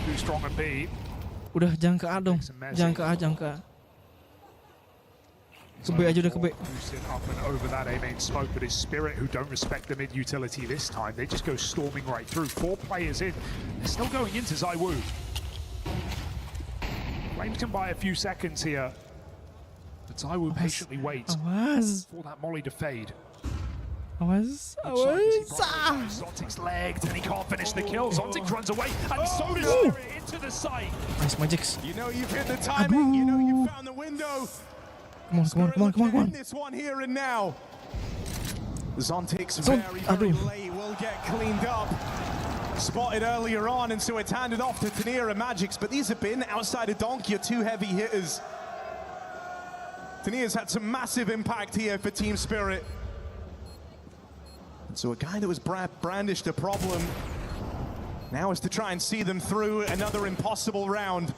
Too strong a B. Udah jangan ke A dong. Jangan ke A, jangan ke A. Ke B aja udah ke B. Boosted up and over that A main smoke, but it's Spirit who don't respect the mid utility this time. They just go storming right through. 4 players in. They're still going into ZywOo. Flames can buy a few seconds here. But ZywOo patiently waits Awas. for that molly to fade. Awas. Zontic's legged and he can't finish the kill. Zontic runs away and so does Spirit into the site. Nice Magix. You know you've hit the timing, you know you found the window. Come on. This one here and now. Zontic's Zon- very aduh. late, will get cleaned up. Spotted earlier on, and so it's handed off to Tanir and Magix, but these have been, outside of Donk, your 2 heavy hitters. Tanir's had some massive impact here for Team Spirit. And so a guy that was brandished a problem now is to try and see them through another impossible round.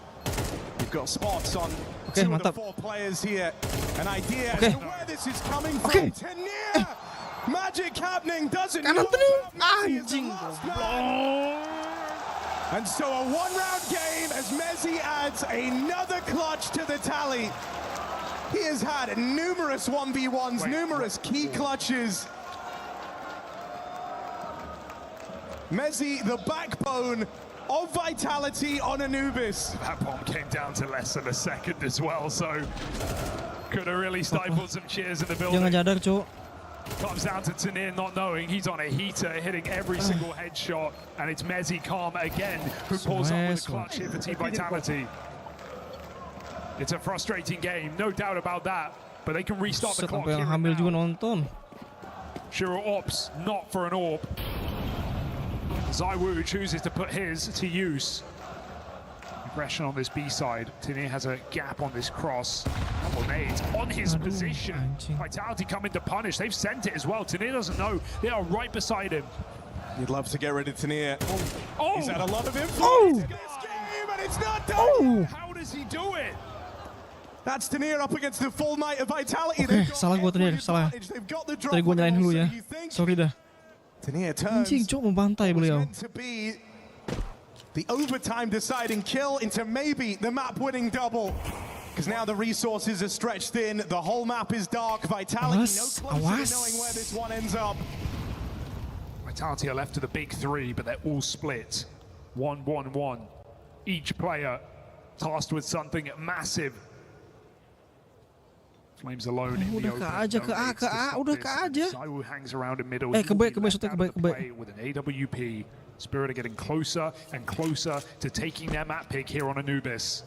You've got spots on 2 of the 4 players here. An idea as to where this is coming from. Tanir! Magic happening, doesn't know about Messi as the last man. And so a 1-round game as Messi adds another clutch to the tally. He has had numerous 1v1s, numerous key clutches. Messi, the backbone of Vitality on Anubis. That bomb came down to less than a second as well, so could have really stifled some cheers in the building. Jangan jadar, Cuk. Comes down to Tanir not knowing he's on a heater, hitting every single headshot, and it's Messi Calm again who pulls up with a clutch here for Team Vitality. It's a frustrating game, no doubt about that, but they can restart the clock Sampai here yang and hamil juga now. nonton. Shiro Ops, not for an AWP. ZywOo chooses to put his to use. Aggression on this B side. Tinier has a gap on this cross. Double nades on his position. Vitality coming to punish. They've sent it as well. Tinier doesn't know. They are right beside him. You'd love to get rid of Tinier. Oh! He's had a lot of influence Oh! in this game, and it's not done. Oh! How does he do it? That's Tinier up against the full might of Vitality. Oke, salah gua Tinier, salah. They've got the drop. Tadi gua nyalain dulu ya. Sorry dah. Tinier turns. Anjing, cok membantai beliau. Meant to be the overtime deciding kill into maybe the map-winning double. Because now the resources are stretched thin. The whole map is dark. Vitality no closer to knowing where this one ends up. Vitality are left to the big three, but they're all split. 1-1-1. Each player tasked with something massive. Flames alone in the open. Udah ke A, udah ke A aja. Saiwu hangs around in middle. Ke B, shootnya ke B. With an AWP. Spirit are getting closer and closer to taking their map pick here on Anubis.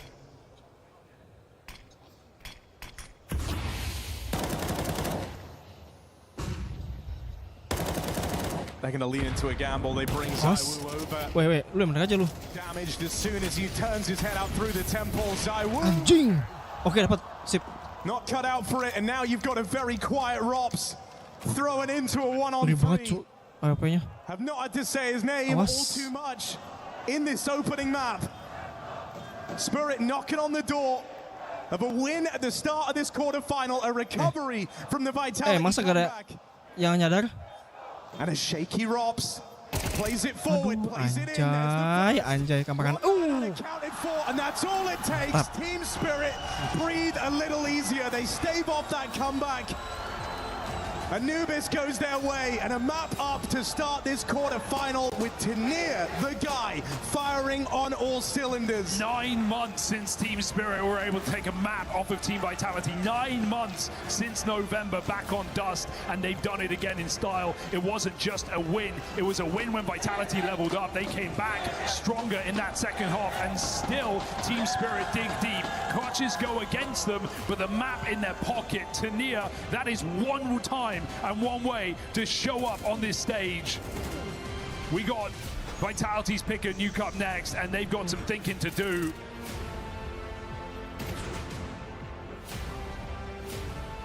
They're going to lean into a gamble. They bring Saiwu over. Wait, lu yang bener aja lu. Damaged as soon as he turns his head out through the temple. Saiwu. Anjing. Oke, dapat. Sip. Not cut out for it, and now you've got a very quiet Rops throwing into a one-on-three. AWP-nya. Have not had to say his name all too much in this opening map. Spirit knocking on the door of a win at the start of this quarterfinal, a recovery from the Vitality masa gak ada comeback. yang nyadar? And a shaky Rops plays it forward, plays it in. Anjay, kampakan. Accounted for, and that's all it takes. Team Spirit breathe a little easier. They stave off that comeback. Anubis goes their way, and a map up to start this quarterfinal with Tinier, the guy, firing on all cylinders. 9 months since Team Spirit were able to take a map off of Team Vitality. 9 months since November back on Dust, and they've done it again in style. It wasn't just a win, it was a win when Vitality leveled up. They came back stronger in that second half, and still Team Spirit dig deep. Clutches go against them, but the map in their pocket, Tinier, that is one time and one way to show up on this stage. We got Vitality's pick a nuke up next, and they've got some thinking to do.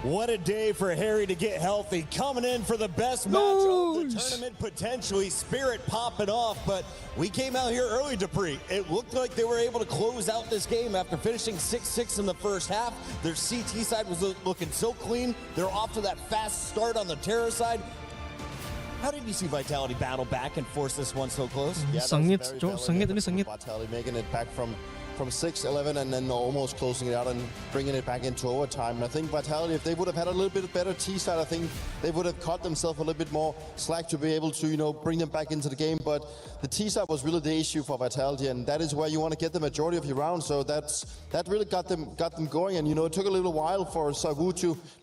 What a day for Harry to get healthy. Coming in for the best match of the tournament, potentially. Spirit popping off, but we came out here early, Dupree. It looked like they were able to close out this game after finishing 6-6 in the first half. Their CT side was looking so clean. They're off to that fast start on the Terror side. How did you see Vitality battle back and force this one so close? Sengit, ini sengit. Vitality making it back from 6-11 and then almost closing it out and bringing it back into overtime. And I think Vitality, if they would have had a little bit better T-side, I think they would have caught themselves a little bit more slack to be able to, bring them back into the game. But the T-side was really the issue for Vitality, and that is where you want to get the majority of your rounds. So that really got them going. And it took a little while for Saiwu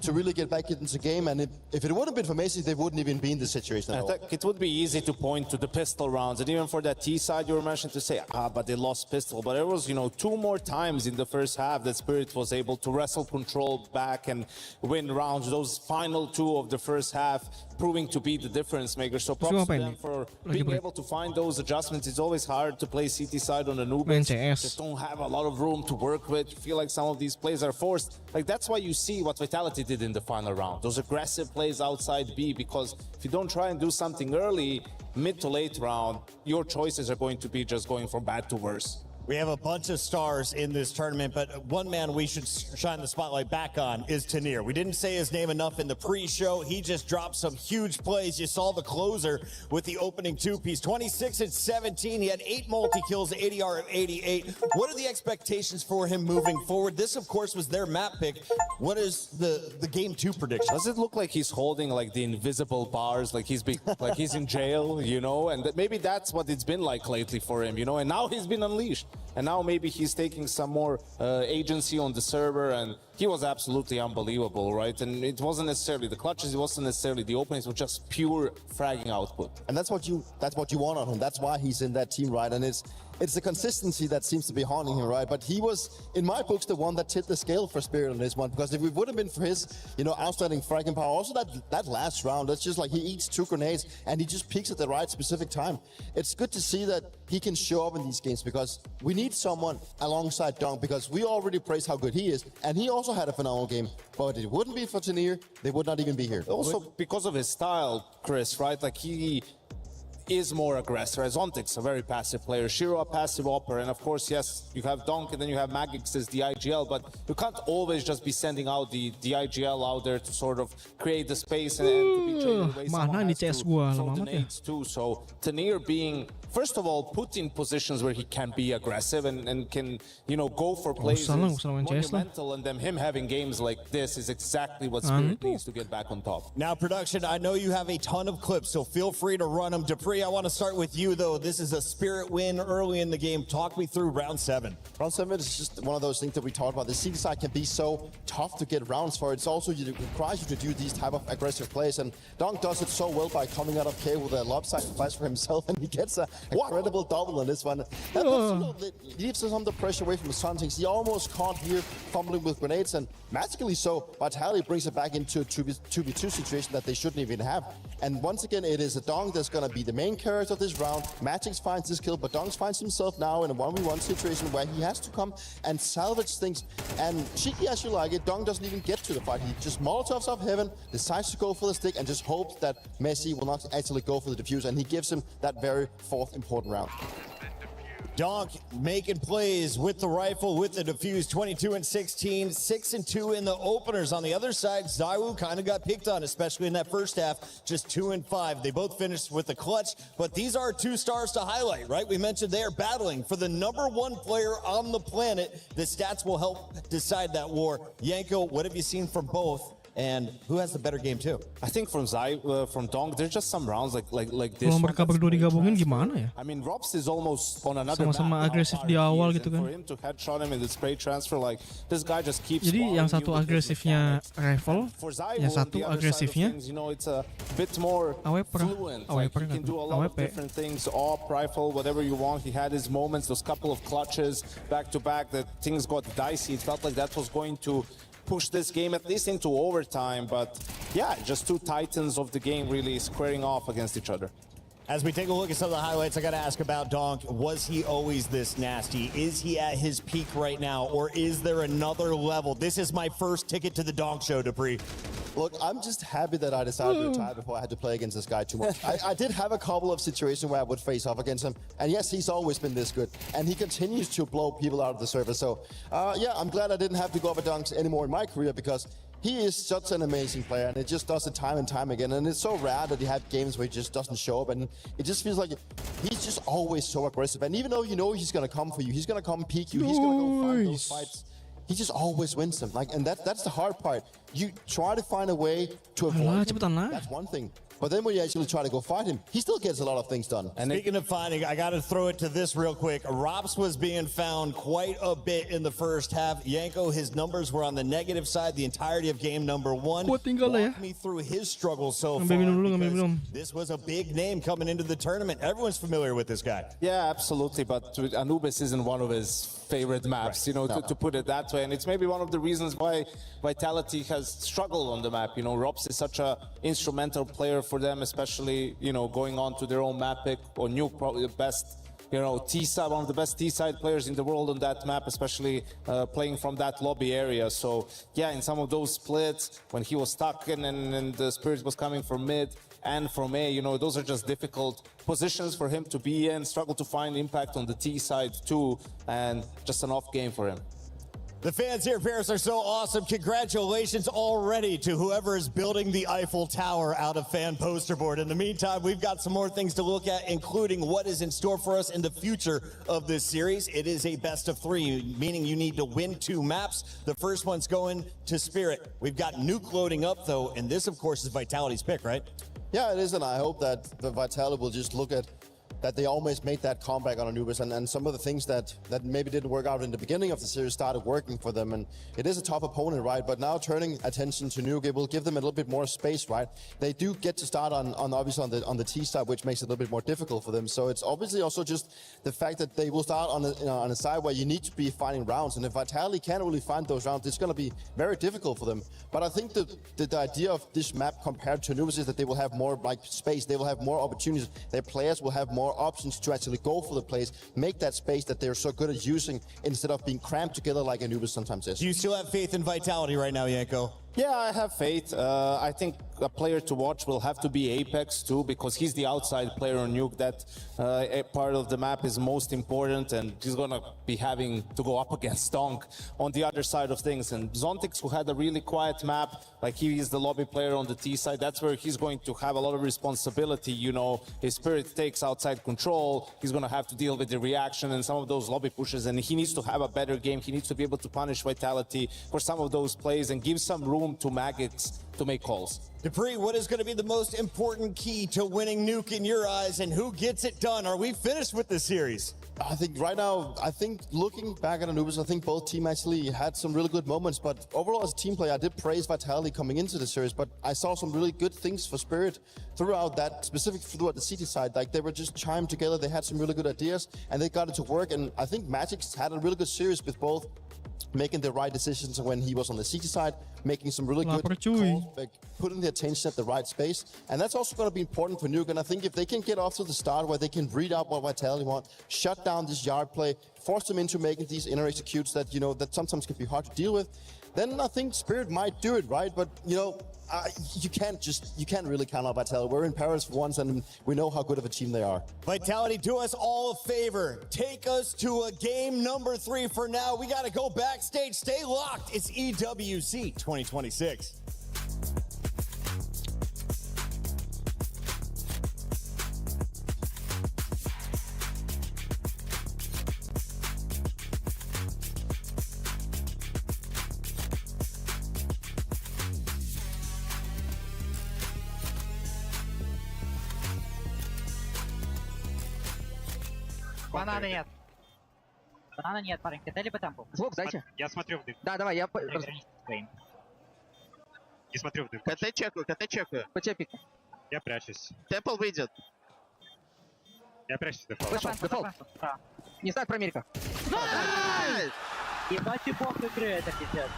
to really get back into the game. And if it wouldn't have been for Messi, they wouldn't even be in this situation at all. I think it would be easy to point to the pistol rounds, and even for that T-side you were mentioned to say, but they lost pistol. But it was, 2 more times in the first half that Spirit was able to wrestle control back and win rounds. Those final 2 of the first half proving to be the difference maker. So props to them for being able to find those adjustments. It's always hard to play CT side on a Anubis. Just don't have a lot of room to work with. You feel like some of these plays are forced. That's why you see what Vitality did in the final round. Those aggressive plays outside B, because if you don't try and do something early, mid to late round, your choices are going to be just going from bad to worse. We have a bunch of stars in this tournament, but one man we should shine the spotlight back on is Tinier. We didn't say his name enough in the pre-show. He just dropped some huge plays. You saw the closer with the opening 2-piece. 26 and 17. He had 8 multi-kills, ADR of 88. What are the expectations for him moving forward? This, of course, was their map pick. What is the game 2 prediction? Does it look like he's holding the invisible bars, like he's in jail, and maybe that's what it's been like lately for him, and now he's been unleashed. And now maybe he's taking some more agency on the server, and he was absolutely unbelievable, right? And it wasn't necessarily the clutches, it wasn't necessarily the openings, it was just pure fragging output. And that's what you want on him. That's why he's in that team, right? And it's the consistency that seems to be haunting him, right? But he was, in my books, the one that tipped the scale for Spirit on this one, because if it would have been for his, outstanding fragging power, also that last round, that's just like he eats 2 grenades and he just peaks at the right specific time. It's good to see that he can show up in these games, because we need need someone alongside Donk, because we already praised how good he is, and he also had a phenomenal game. But it wouldn't be for Tanir, they would not even be here. Also, because of his style, Chris, right? Like, he is more aggressive. As Ontix, a very passive player. Shiro, a passive opera. And of course, yes, you have Donk and then you have Magix as the IGL, but you can't always just be sending out the IGL out there to sort of create the space and to be traded away. Mana ni CS gua lama amat ya. Too. So Tanir being, first of all, put in positions where he can be aggressive and can, you know, go for plays is monumental, and then him having games like this is exactly what Spirit needs to get back on top. Now, production, I know you have a ton of clips, so feel free to run them. Dupree, I want to start with you, though. This is a Spirit win early in the game. Talk me through round 7. Round 7 is just one of those things that we talked about. The C side can be so tough to get rounds for. It's also, it requires you to do these type of aggressive plays, and Donk does it so well by coming out of K with a lopsided flash for himself, and he gets a incredible double on this one. That leaves some of the pressure away from Suntings. He almost caught here fumbling with grenades, and magically so, Vitality brings it back into a 2v2 situation that they shouldn't even have. And once again, it is a Donk that's going to be the main character of this round. Magix finds this kill, but Donk finds himself now in a 1v1 situation where he has to come and salvage things. And cheeky as you like it, Donk doesn't even get to the fight. He just molotovs off heaven, decides to go for the stick, and just hopes that Messi will not actually go for the defuse, and he gives him that very fourth important round. Donk making plays with the rifle, with the defuse, 22-16, 6-2 in the openers. On the other side, ZywOo kind of got picked on, especially in that first half, just 2-5. They both finished with the clutch, but these are 2 stars to highlight, right? We mentioned they are battling for the #1 player on the planet. The stats will help decide that war. Yanko, what have you seen from both? And who has the better game too? I think from Donk, there's just some rounds like this. Kalau mereka berdua digabungin gimana ya? I mean, Robs is almost on another Sama-sama map agresif now. di awal gitu kan. For him to headshot him in the spray transfer, like this guy just keeps. Jadi yang satu agresifnya rifle, yang satu agresifnya you know, it's a bit more fluent. Like, he can do a lot of different things. Op, rifle, whatever you want. He had his moments, those couple of clutches back to back that things got dicey. It felt like that was going to push this game at least into overtime, but yeah, just 2 titans of the game really squaring off against each other. As we take a look at some of the highlights, I got to ask about Donk. Was he always this nasty? Is he at his peak right now, or is there another level? This is my first ticket to the Donk show, Dupree. Look, I'm just happy that I decided to retire before I had to play against this guy too much. I did have a couple of situations where I would face off against him, and yes, he's always been this good, and he continues to blow people out of the server. So, yeah, I'm glad I didn't have to go over Donks anymore in my career, because he is such an amazing player, and it just does it time and time again. And it's so rare that he have games where he just doesn't show up, and it just feels like he's just always so aggressive. And even though you know he's gonna come for you, he's gonna come peek you, he's gonna go find those fights, he just always wins them. Like, and that's the hard part. You try to find a way to avoid him, that's one thing. But then when you actually try to go fight him, he still gets a lot of things done. And speaking of finding, I got to throw it to this real quick. Rops was being found quite a bit in the first half. Yanko, his numbers were on the negative side the entirety of game #1. Walk me through his struggles so far. This was a big name coming into the tournament. Everyone's familiar with this guy. Yeah, absolutely. But Anubis isn't one of his favorite maps, you know, to put it that way. And it's maybe one of the reasons why Vitality has struggled on the map. You know, Rops is such a instrumental player for them, especially, you know, going on to their own map pick. Or Nuke, probably the best, you know, T-side, one of the best T-side players in the world on that map, especially playing from that lobby area. So, yeah, in some of those splits, when he was stuck and the Spirit was coming from mid and from A, you know, those are just difficult positions for him to be in, struggle to find impact on the T side too, and just an off game for him. The fans here in Paris are so awesome. Congratulations already to whoever is building the Eiffel Tower out of fan poster board. In the meantime, we've got some more things to look at, including what is in store for us in the future of this series. It is a best of 3, meaning you need to win 2 maps. The first one's going to Spirit. We've got Nuke loading up, though, and this, of course, is Vitality's pick, right? Yeah, it is, and I hope that the Vitality will just look at that they almost made that comeback on Anubis, and some of the things that maybe didn't work out in the beginning of the series started working for them. And it is a tough opponent, right? But now turning attention to Nuke, it will give them a little bit more space, right? They do get to start on obviously on the T side, which makes it a little bit more difficult for them. So it's obviously also just the fact that they will start on a side where you need to be finding rounds, and if Vitality can't really find those rounds, it's going to be very difficult for them. But I think the idea of this map compared to Anubis is that they will have more like space, they will have more opportunities, their players will have more more options to actually go for the plays, make that space that they're so good at using instead of being cramped together like Anubis sometimes is. Do you still have faith in Vitality right now, Yanko? Yeah, I have faith. I think a player to watch will have to be Apex too, because he's the outside player on Nuke. That part of the map is most important, and he's gonna be having to go up against Donk on the other side of things. And Zontix, who had a really quiet map, like he is the lobby player on the T side, that's where he's going to have a lot of responsibility. You know, his Spirit takes outside control, he's gonna have to deal with the reaction and some of those lobby pushes, and he needs to have a better game. He needs to be able to punish Vitality for some of those plays and give some room to Maggots to make calls. Dupree, what is going to be the most important key to winning Nuke in your eyes, and who gets it done? Are we finished with this series? I think right now, looking back at Anubis, I think both teams actually had some really good moments, but overall as a team player, I did praise Vitality coming into the series, but I saw some really good things for Spirit throughout that, specifically throughout the CT side. Like they were just chimed together, they had some really good ideas, and they got it to work, and I think Magic's had a really good series with both making the right decisions when he was on the CT side, making some really good calls, like putting the attention at the right space. And that's also going to be important for Nuke. And I think if they can get off to the start where they can read out what Vitality want, shut down this yard play, force them into making these inner executes that, you know, that sometimes can be hard to deal with, then I think Spirit might do it, right? But, you know, you can't really count out Vitality. We're in Paris for once, and we know how good of a team they are. Vitality, do us all a favor. Take us to a game number 3 for now. We got to go backstage. Stay locked. It's EWC 2026. Банана нет. Банана нет, парень. Хотели бы темпу? Звук дайте. Я смотрю в дым. Да, давай, я... Не смотрю в дым. КТ чекаю. По тебе пик. Я прячусь. Темпл выйдет. Я прячусь в дефолт. Вышел, дефолт. Не ставь про Мирика. Ебать и бог игры, это пиздец.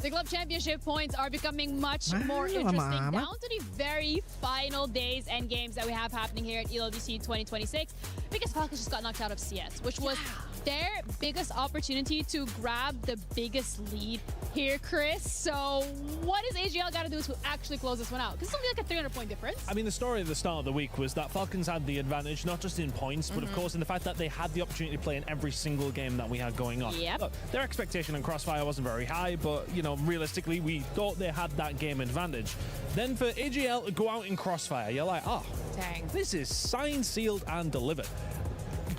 The Club Championship points are becoming much more interesting down to the very final days and games that we have happening here at ELDC 2026, because Falcons just got knocked out of CS, which was their biggest opportunity to grab the biggest lead here, Chris. So what does AGL got to do to actually close this one out? Because it's only like a 300-point difference. I mean, the story at the start of the week was that Falcons had the advantage, not just in points, but of course in the fact that they had the opportunity to play in every single game that we had going on. Look, their expectation in Crossfire wasn't very high, but, you know, realistically, we thought they had that game advantage. Then for AGL to go out in Crossfire, you're like, oh, dang, this is signed, sealed, and delivered.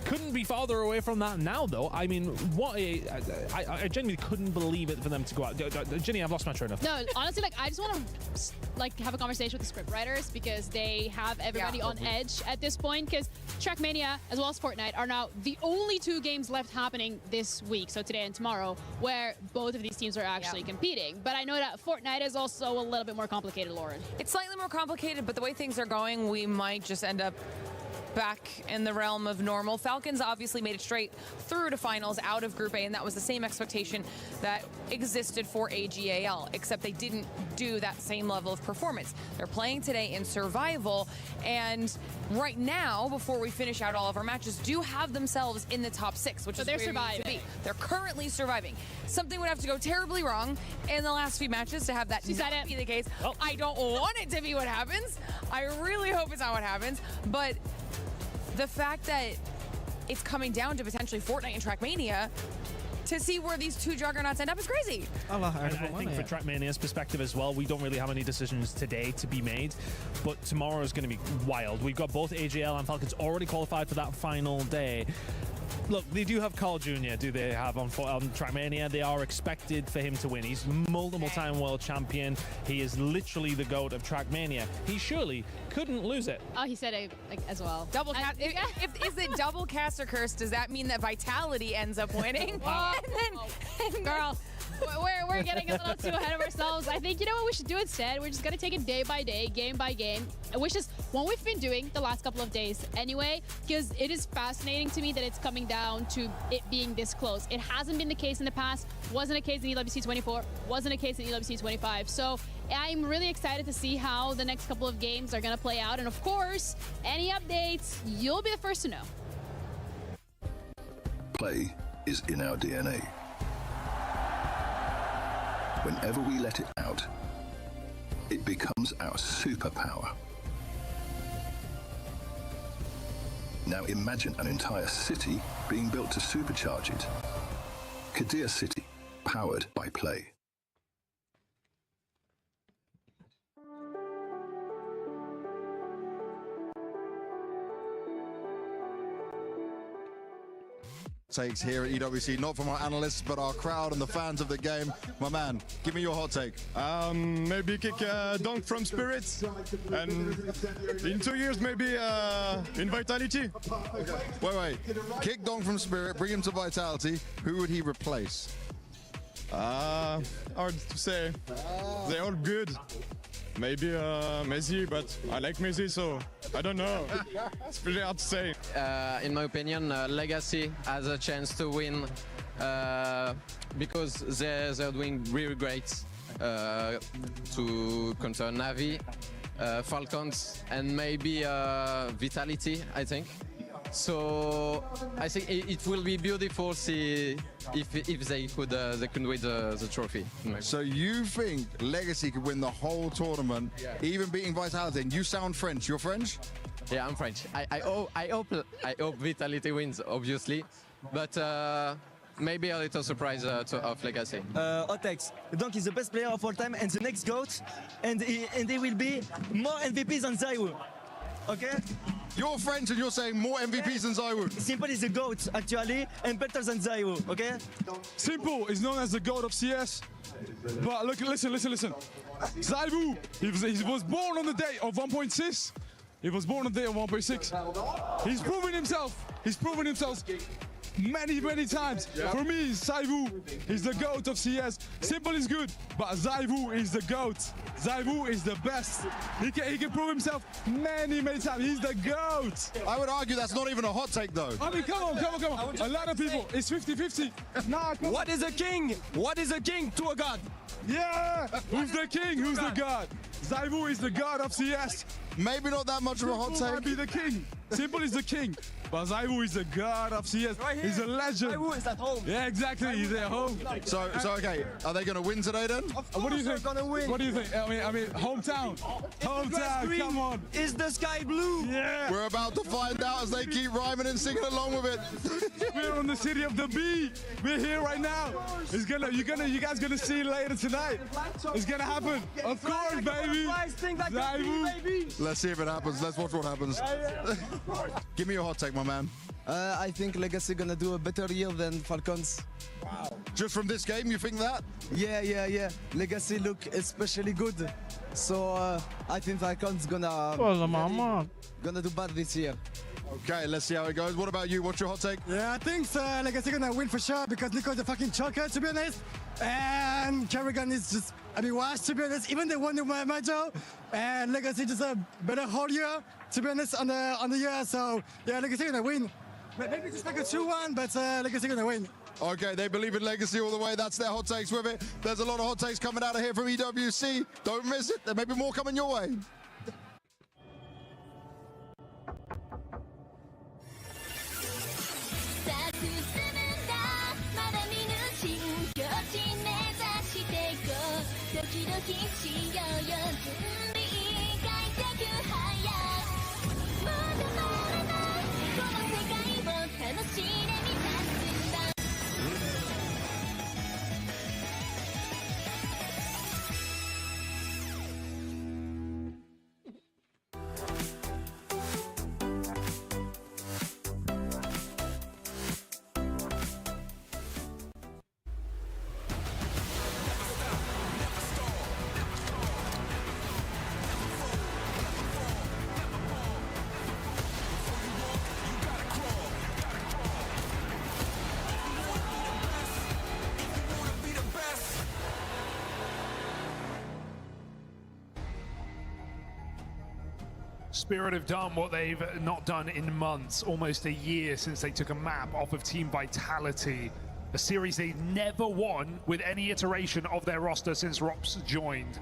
Couldn't be farther away from that now, though. I mean, what I genuinely couldn't believe it for them to go out. Jenny, I've lost my train of thought. No, honestly, like, I just want to like have a conversation with the script writers, because they have everybody on edge at this point, because Trackmania as well as Fortnite are now the only 2 games left happening this week, so today and tomorrow, where both of these teams are actually competing. But I know that Fortnite is also a little bit more complicated, Lauren. It's slightly more complicated, but the way things are going, we might just end up back in the realm of normal. Falcons obviously made it straight through to finals out of Group A, and that was the same expectation that existed for AGAL, except they didn't do that same level of performance. They're playing today in survival, and right now, before we finish out all of our matches, do have themselves in the top 6, which is they're where you need to surviving. be. They're currently surviving. Something would have to go terribly wrong in the last few matches to have that not be the case. I don't want it to be what happens. I really hope it's not what happens, but the fact that it's coming down to potentially Fortnite and Trackmania to see where these 2 juggernauts end up is crazy. And I think for Trackmania's perspective as well, we don't really have any decisions today to be made, but tomorrow is going to be wild. We've got both AGL and Falcons already qualified for that final day. Look, they do have Carl Jr., do they have on Trackmania? They are expected for him to win. He's multiple-time world champion. He is literally the GOAT of Trackmania. He surely couldn't lose it. Oh, he said it like, as well. Double cast. Is it double cast or curse? Does that mean that Vitality ends up winning? Girl, we're getting a little too ahead of ourselves. I think, you know what we should do instead? We're just going to take it day by day, game by game. which is what we've been doing the last couple of days anyway, because it is fascinating to me that it's coming down to it being this close. It hasn't been the case in the past, wasn't a case in EWC 24, wasn't a case in EWC 25. So I'm really excited to see how the next couple of games are going to play out. And of course, any updates, you'll be the first to know. Play is in our DNA. Whenever we let it out, it becomes our superpower. Now imagine an entire city being built to supercharge it. Kadir City, powered by Play. Takes here at EWC, not from our analysts, but our crowd and the fans of the game. My man, give me your hot take. Maybe kick Donk from Spirit, and in 2 years maybe in Vitality. Wait. Kick Donk from Spirit, bring him to Vitality. Who would he replace? Hard to say. They're all good. Maybe Messi, but I like Messi, so I don't know. It's pretty hard to say. In my opinion, Legacy has a chance to win because they're doing really great to counter Navi, Falcons, and maybe Vitality, I think. So I think it will be beautiful see if they could win the trophy. So you think Legacy could win the whole tournament, even beating Vitality? And you sound French. You're French? Yeah, I'm French. I hope Vitality wins, obviously, but maybe a little surprise of Legacy. Otex, Donk is the best player of all time and the next GOAT, and he will be more MVPs than Zaiwu. Okay? You're French and you're saying more MVPs than Zaiwu. Simple is the GOAT, actually, and better than Zaiwu, okay? Simple is known as the god of CS. But look, listen. Zaiwu, he was born on the day of 1.6. He was born on the day of 1.6. He's proven himself many times. For me, Zaiwu is the GOAT of CS. Simple is good, but Zaiwu is the GOAT. Zaiwu is the best. He can prove himself many times. He's the GOAT. I would argue that's not even a hot take, though. I mean, come on. A lot of people, it's 50-50. Nah, what is a king? What is a king to a god? Yeah! Who's the king? Who's the god? Zaiwu is the god of CS. Maybe not that much of a hot take. Simple might be the king. Simple is the king. But Zaiwu is the god of CS. Right, he's a legend. Zaiwu is at home. Yeah, exactly. He's at home. So okay. Are they going to win today then? What do you think? Gonna win. What do you think? I mean, hometown. Come on. Is the sky blue? Yeah. We're about to find out as they keep rhyming and singing along with it. We're on the city of the bee. We're here right now. You guys gonna see it later tonight. It's gonna happen. Of course, baby. Zaiwu. Let's see if it happens. Let's watch what happens. Give me your hot take, my man. I think Legacy gonna do a better year than Falcons. Wow. Just from this game, you think that? Yeah. Legacy look especially good. So I think Falcons gonna do bad this year. Okay, let's see how it goes. What about you? What's your hot take? Yeah, I think Legacy gonna win for sure because Nico's a fucking choker, to be honest. And Kerrigan is just, washed, to be honest. Even they won the major, and Legacy just a better whole year, to be honest, on the year. So yeah, Legacy gonna win. Maybe just like a 2-1, but Legacy gonna win. Okay, they believe in Legacy all the way. That's their hot takes with it. There's a lot of hot takes coming out of here from EWC. Don't miss it. There may be more coming your way. Spirit have done what they've not done in months, almost a year since they took a map off of Team Vitality, a series they've never won with any iteration of their roster since Rops joined.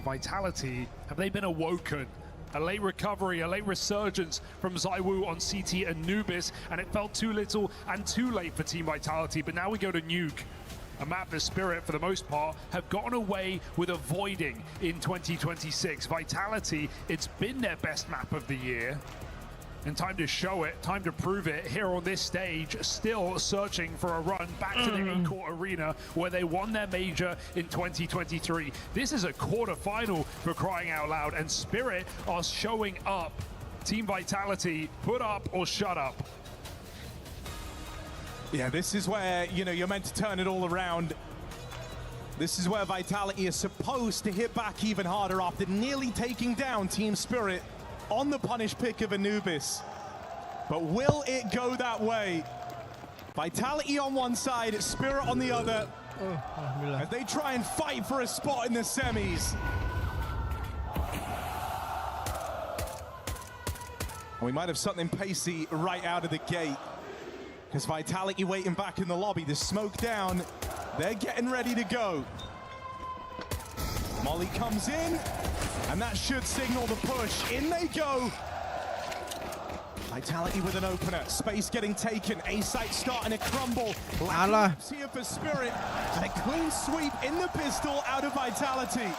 Vitality, have they been awoken? A late recovery, a late resurgence from ZywOo on CT Anubis, and it felt too little and too late for Team Vitality, but now we go to Nuke. A map the Spirit, for the most part, have gotten away with avoiding in 2026. Vitality, it's been their best map of the year. And time to show it, time to prove it here on this stage, still searching for a run back to the A-Court Arena where they won their major in 2023. This is a quarterfinal for crying out loud, and Spirit are showing up. Team Vitality, put up or shut up. Yeah, this is where, you know, you're meant to turn it all around. This is where Vitality is supposed to hit back even harder after nearly taking down Team Spirit on the punish pick of Anubis. But will it go that way? Vitality on one side, Spirit on the other, as they try and fight for a spot in the semis. We might have something pacey right out of the gate, because Vitality waiting back in the lobby. The smoke down, they're getting ready to go. Molly comes in, and that should signal the push. In they go. Vitality with an opener. Space getting taken. A site starting to crumble. Laps here for Spirit. And a clean sweep in the pistol out of Vitality.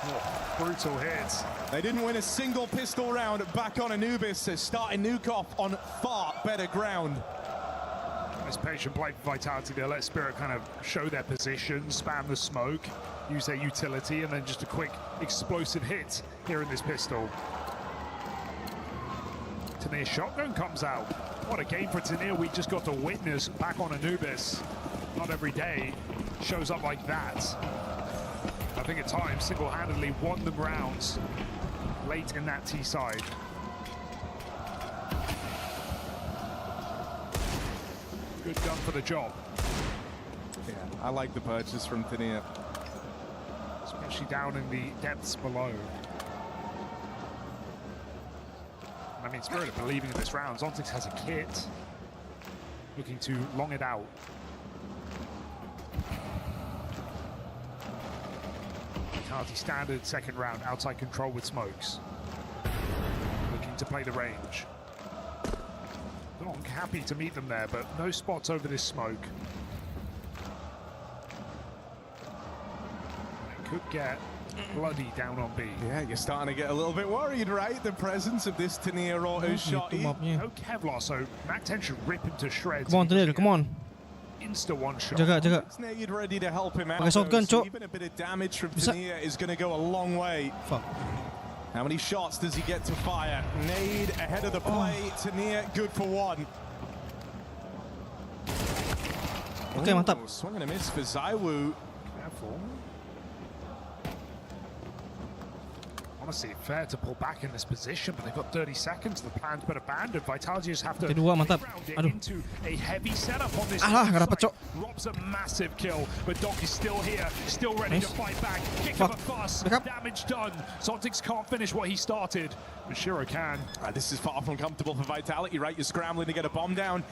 Brutal hits. They didn't win a single pistol round back on Anubis, so starting Nuke off on far better ground. Nice patient play for Vitality. They'll let Spirit kind of show their position, spam the smoke, use their utility, and then just a quick explosive hit here in this pistol. Tanir shotgun comes out. What a game for Tanir we just got to witness back on Anubis. Not every day shows up like that. I think at times single-handedly won the rounds late in that T side. Good gun for the job. Yeah, I like the purchase from Tanir. Especially down in the depths below. I mean, Spirit are believing in this round. Zontix has a kit, looking to long it out. Vitality standard second round, outside control with smokes. Looking to play the range. Donk happy to meet them there, but no spots over this smoke. They could get bloody down on B. Yeah, you're starting to get a little bit worried, right? The presence of this Tanir auto shot. No Kevlar, so Mac 10 should rip him to shreds. Come on, Tanir, come on. Insta one shot. Jaga. Snade ready to help him out. Pakai shotgun, so cok. even a bit of damage from Tanir is going to go a long way. Fuck. How many shots does he get to fire? Nade ahead of the play. Tanir good for one. Okay, mantap. Swing and a miss for ZywOo. Careful. Honestly, fair to pull back in this position, but they've got 30 seconds. The plan's been abandoned. Vitality just have to Kedua, mantap. round it Aduh. into a heavy setup on this. Alah, nggak dapat, cok. Rob's a massive kill, but Donk is still here, still ready to fight back. Kick of a fuss, damage done. Zontix can't finish what he started, but Shiro can. This is far from comfortable for Vitality, right? You're scrambling to get a bomb down.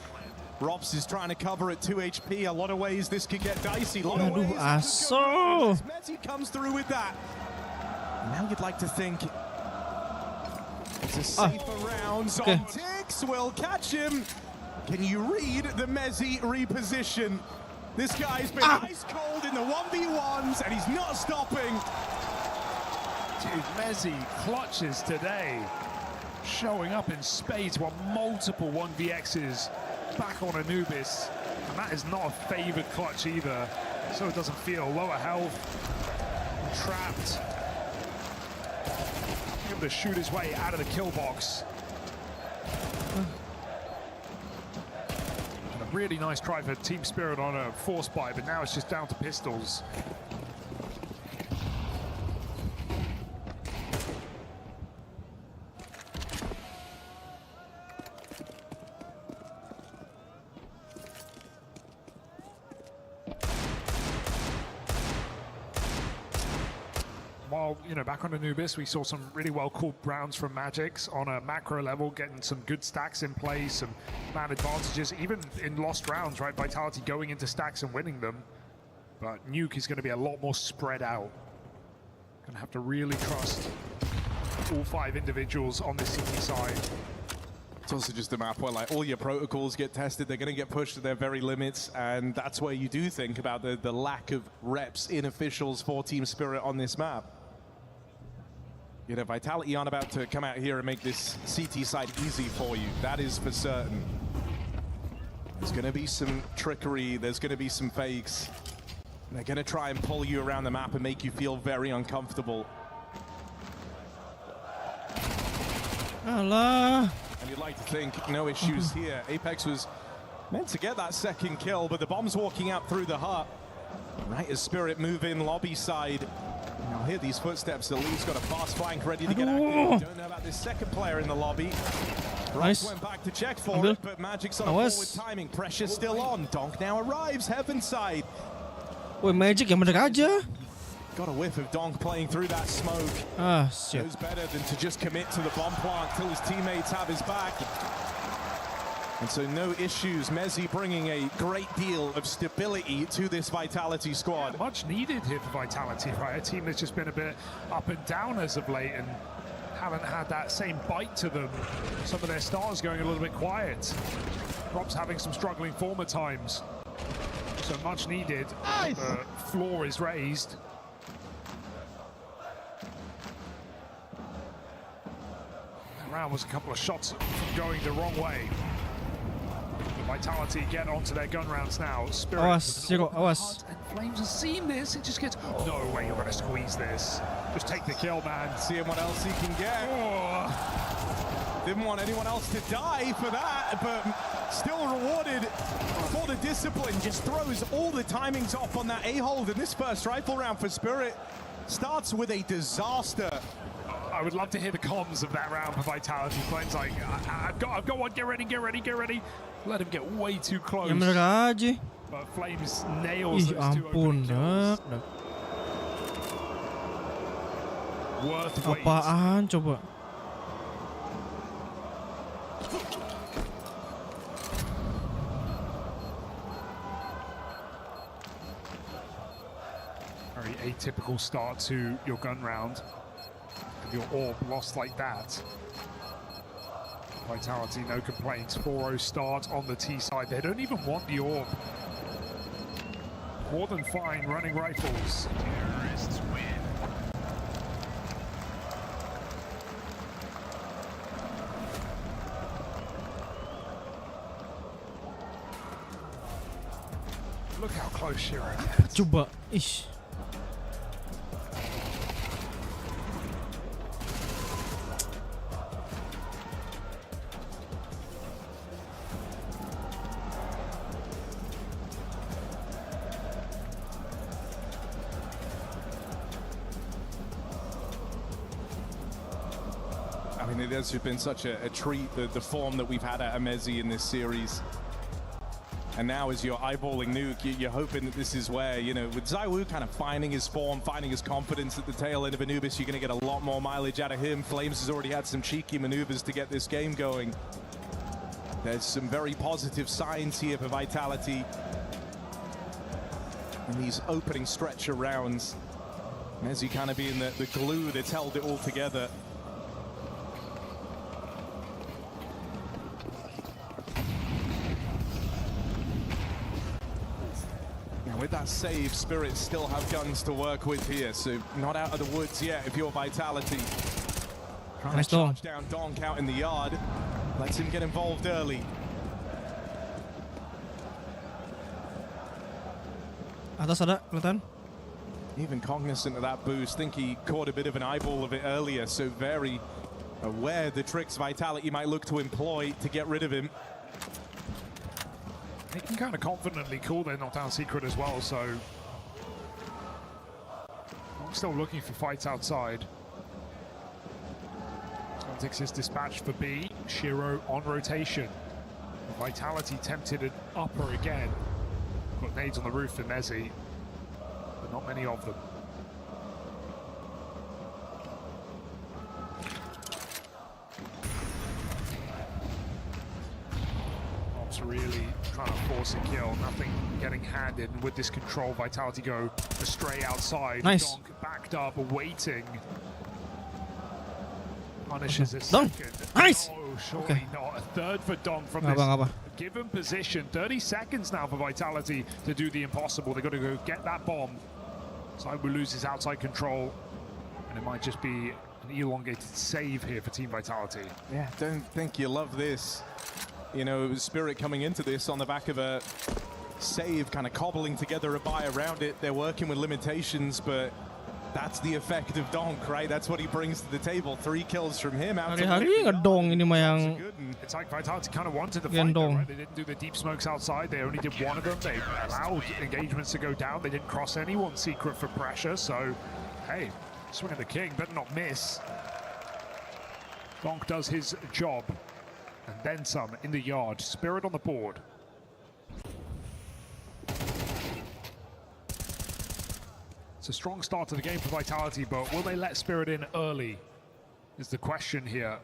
Rops is trying to cover at 2 HP. A lot of ways this could get dicey. A lot of ways aso. Messi comes through with that. Now you'd like to think it's a safer round. Zontix will catch him. Can you read the Mezzi reposition? This guy's been ice cold in the 1v1s and he's not stopping. Dude, Mezzi clutches today. Showing up in spades while multiple 1vx's back on Anubis. And that is not a favored clutch either. So it doesn't feel. Lower health. Trapped. Able to shoot his way out of the kill box. And a really nice try for Team Spirit on a force buy, but now it's just down to pistols. while, you know, back on Anubis, we saw some really well-called rounds from Magix on a macro level, getting some good stacks in place, some man advantages, even in lost rounds, right? Vitality going into stacks and winning them. But Nuke is going to be a lot more spread out. Going to have to really trust all 5 individuals on the CT side. It's also just a map where like all your protocols get tested, they're going to get pushed to their very limits, and that's where you do think about the lack of reps in officials for Team Spirit on this map. You know, Vitality aren't about to come out here and make this CT side easy for you. That is for certain. There's going to be some trickery, there's going to be some fakes. They're going to try and pull you around the map and make you feel very uncomfortable. Allah. And you'd like to think no issues here. Apex was meant to get that second kill, but the bomb's walking out through the hut. Right as Spirit move in lobby side. Now hear these footsteps. The lead's got a fast flank ready to get active. Don't know about this second player in the lobby. Nice. Went back to check for it, but Magic's on a forward timing. Pressure still on. Donk now arrives heaven side. Wait, Magic yang bener aja. Got a whiff of Donk playing through that smoke. Ah, shit. Knows better than to just commit to the bomb plant till his teammates have his back. And so no issues. Mezzi bringing a great deal of stability to this Vitality squad. Yeah, much needed here for Vitality, right? A team that's just been a bit up and down as of late and haven't had that same bite to them. Some of their stars going a little bit quiet. Rob's having some struggling form at times. So much needed. Nice. The floor is raised. Round was a couple of shots from going the wrong way. The Vitality get onto their gun rounds now. Spirit Awas. and Flames have seen this. It just gets, no way you're going to squeeze this. Just take the kill, man. Seeing what else he can get. Oh. Didn't want anyone else to die for that, but still rewarded for the discipline. Just throws all the timings off on that A-hold. And this first rifle round for Spirit starts with a disaster. I would love to hear the comms of that round for Vitality. Flames like, I've got one, get ready. Let him get way too close. Yang bener aja. But Flames nails Ih, those two opening kills. Worth wait. Apaan coba? Very atypical start to your gun round. Your orb lost like that. Vitality, no complaints. 4-0 start on the T side. They don't even want the orb. More than fine running rifles. Terrorists win. Look how close Shiro gets. Coba, ish. I mean, it has been such a treat, the form that we've had at Amezi in this series. And now as you're eyeballing Nuke, you're hoping that this is where, you know, with Zaiwu kind of finding his form, finding his confidence at the tail end of Anubis, you're going to get a lot more mileage out of him. Flames has already had some cheeky maneuvers to get this game going. There's some very positive signs here for Vitality in these opening stretch of rounds. Mezzi kind of being the glue that's held it all together. With that save, Spirit still have guns to work with here, so not out of the woods yet if you're Vitality. Trying to charge down Donk out in the yard. Lets him get involved early. Atas ada, kelihatan. Even cognizant of that boost, think he caught a bit of an eyeball of it earlier, so very aware the tricks Vitality might look to employ to get rid of him. They can kind of confidently call their knockdown secret as well, so I'm still looking for fights outside. Context is dispatched for B. Shiro on rotation. Vitality tempted an upper again. Got nades on the roof for Mezzi, but not many of them. Caps really trying to force a kill. Nothing getting handed. And with this control, Vitality go astray outside. Nice. Donk backed up, waiting. Punishes a Donk. second. Nice. Oh, surely not. A third for Donk from this given position. 30 seconds now for Vitality to do the impossible. They've got to go get that bomb. Zaiwu loses outside control. And it might just be an elongated save here for Team Vitality. Yeah, don't think you love this. You know, it was Spirit coming into this on the back of a save, kind of cobbling together a buy around it. They're working with limitations, but that's the effect of Donk, right? That's what he brings to the table. 3 kills from him out to Hari-hari ngedong ini mah yang It's like Vitality kind of wanted the fight, though, right? They didn't do the deep smokes outside. They only did one of them. They allowed engagements to go down. They didn't cross anyone's secret for pressure. So, hey, swing of the king, better not miss. Donk does his job, and then some in the yard. Spirit on the board. It's a strong start to the game for Vitality, but will they let Spirit in early is the question here.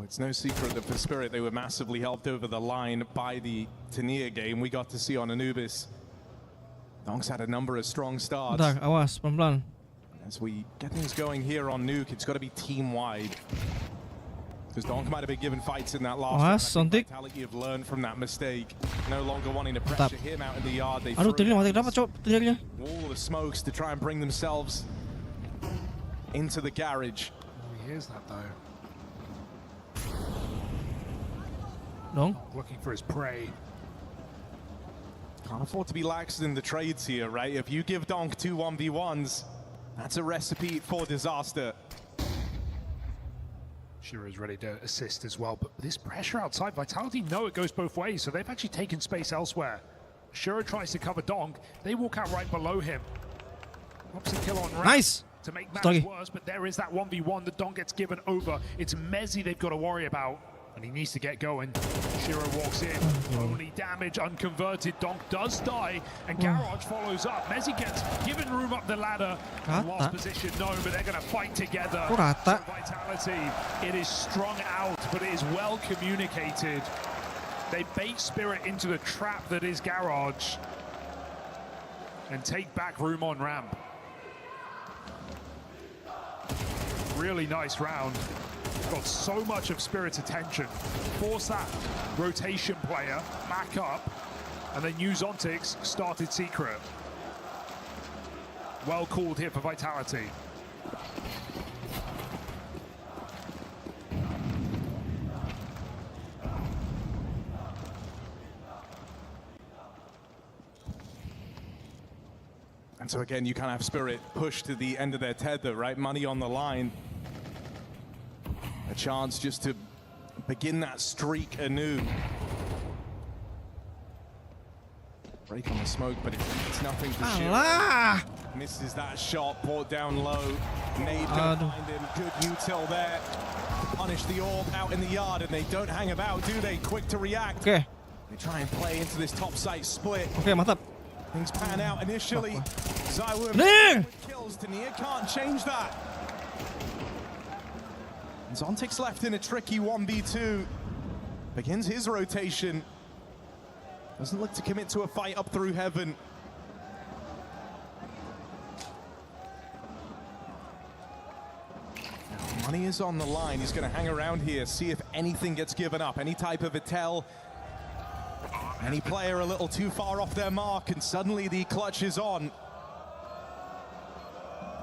It's no secret that for Spirit they were massively helped over the line by the Tania game. We got to see on Anubis. Donk's had a number of strong starts. Bentar, awas, pelan-pelan. As we get things going here on Nuke, it's got to be team-wide. Because Donk might have been given fights in that last round. Vitality have learned from that mistake. No longer wanting to pressure him out in the yard. They Aduh, tadi mati dapat cok teriaknya. all the smokes to try and bring themselves into the garage. He hears that though. Donk looking for his prey. Can't afford to be lax in the trades here, right? If you give Donk 2 1v1s, that's a recipe for disaster. Shira is ready to assist as well, but this pressure outside, Vitality know it goes both ways, so they've actually taken space elsewhere. Shira tries to cover Donk, they walk out right below him. Opposite kill on ramp nice to make matters worse, but there is that 1v1 that Donk gets given over. It's Mezzi they've got to worry about, and he needs to get going. Shira walks in, only damage unconverted. Donk does die, and Garage follows up. Mezzi gets given room up the ladder. Lost position, no, but they're going to fight together. So Vitality, it is strung out, but it is well communicated. They bait Spirit into the trap that is Garage and take back room on ramp. Really nice round. Got so much of Spirit's attention. Force that rotation player back up, and then use Zontix started secret. Well called here for Vitality. And so again, you kind of have Spirit pushed to the end of their tether, right? Money on the line. A chance just to begin that streak anew. Break on the smoke, but it's nothing for Shira. Misses that shot, brought down low. Nade behind him, good util there to punish the orb out in the yard, and they don't hang about, do they? Quick to react. Okay. They try and play into this top site split. Okay, mantap. Things pan out initially. Zaiwu with kills. Tania can't change that. Zontix left in a tricky 1v2. Begins his rotation. Doesn't look to commit to a fight up through heaven. Now, money is on the line. He's going to hang around here, see if anything gets given up. Any type of a tell. Any player a little too far off their mark, and suddenly the clutch is on.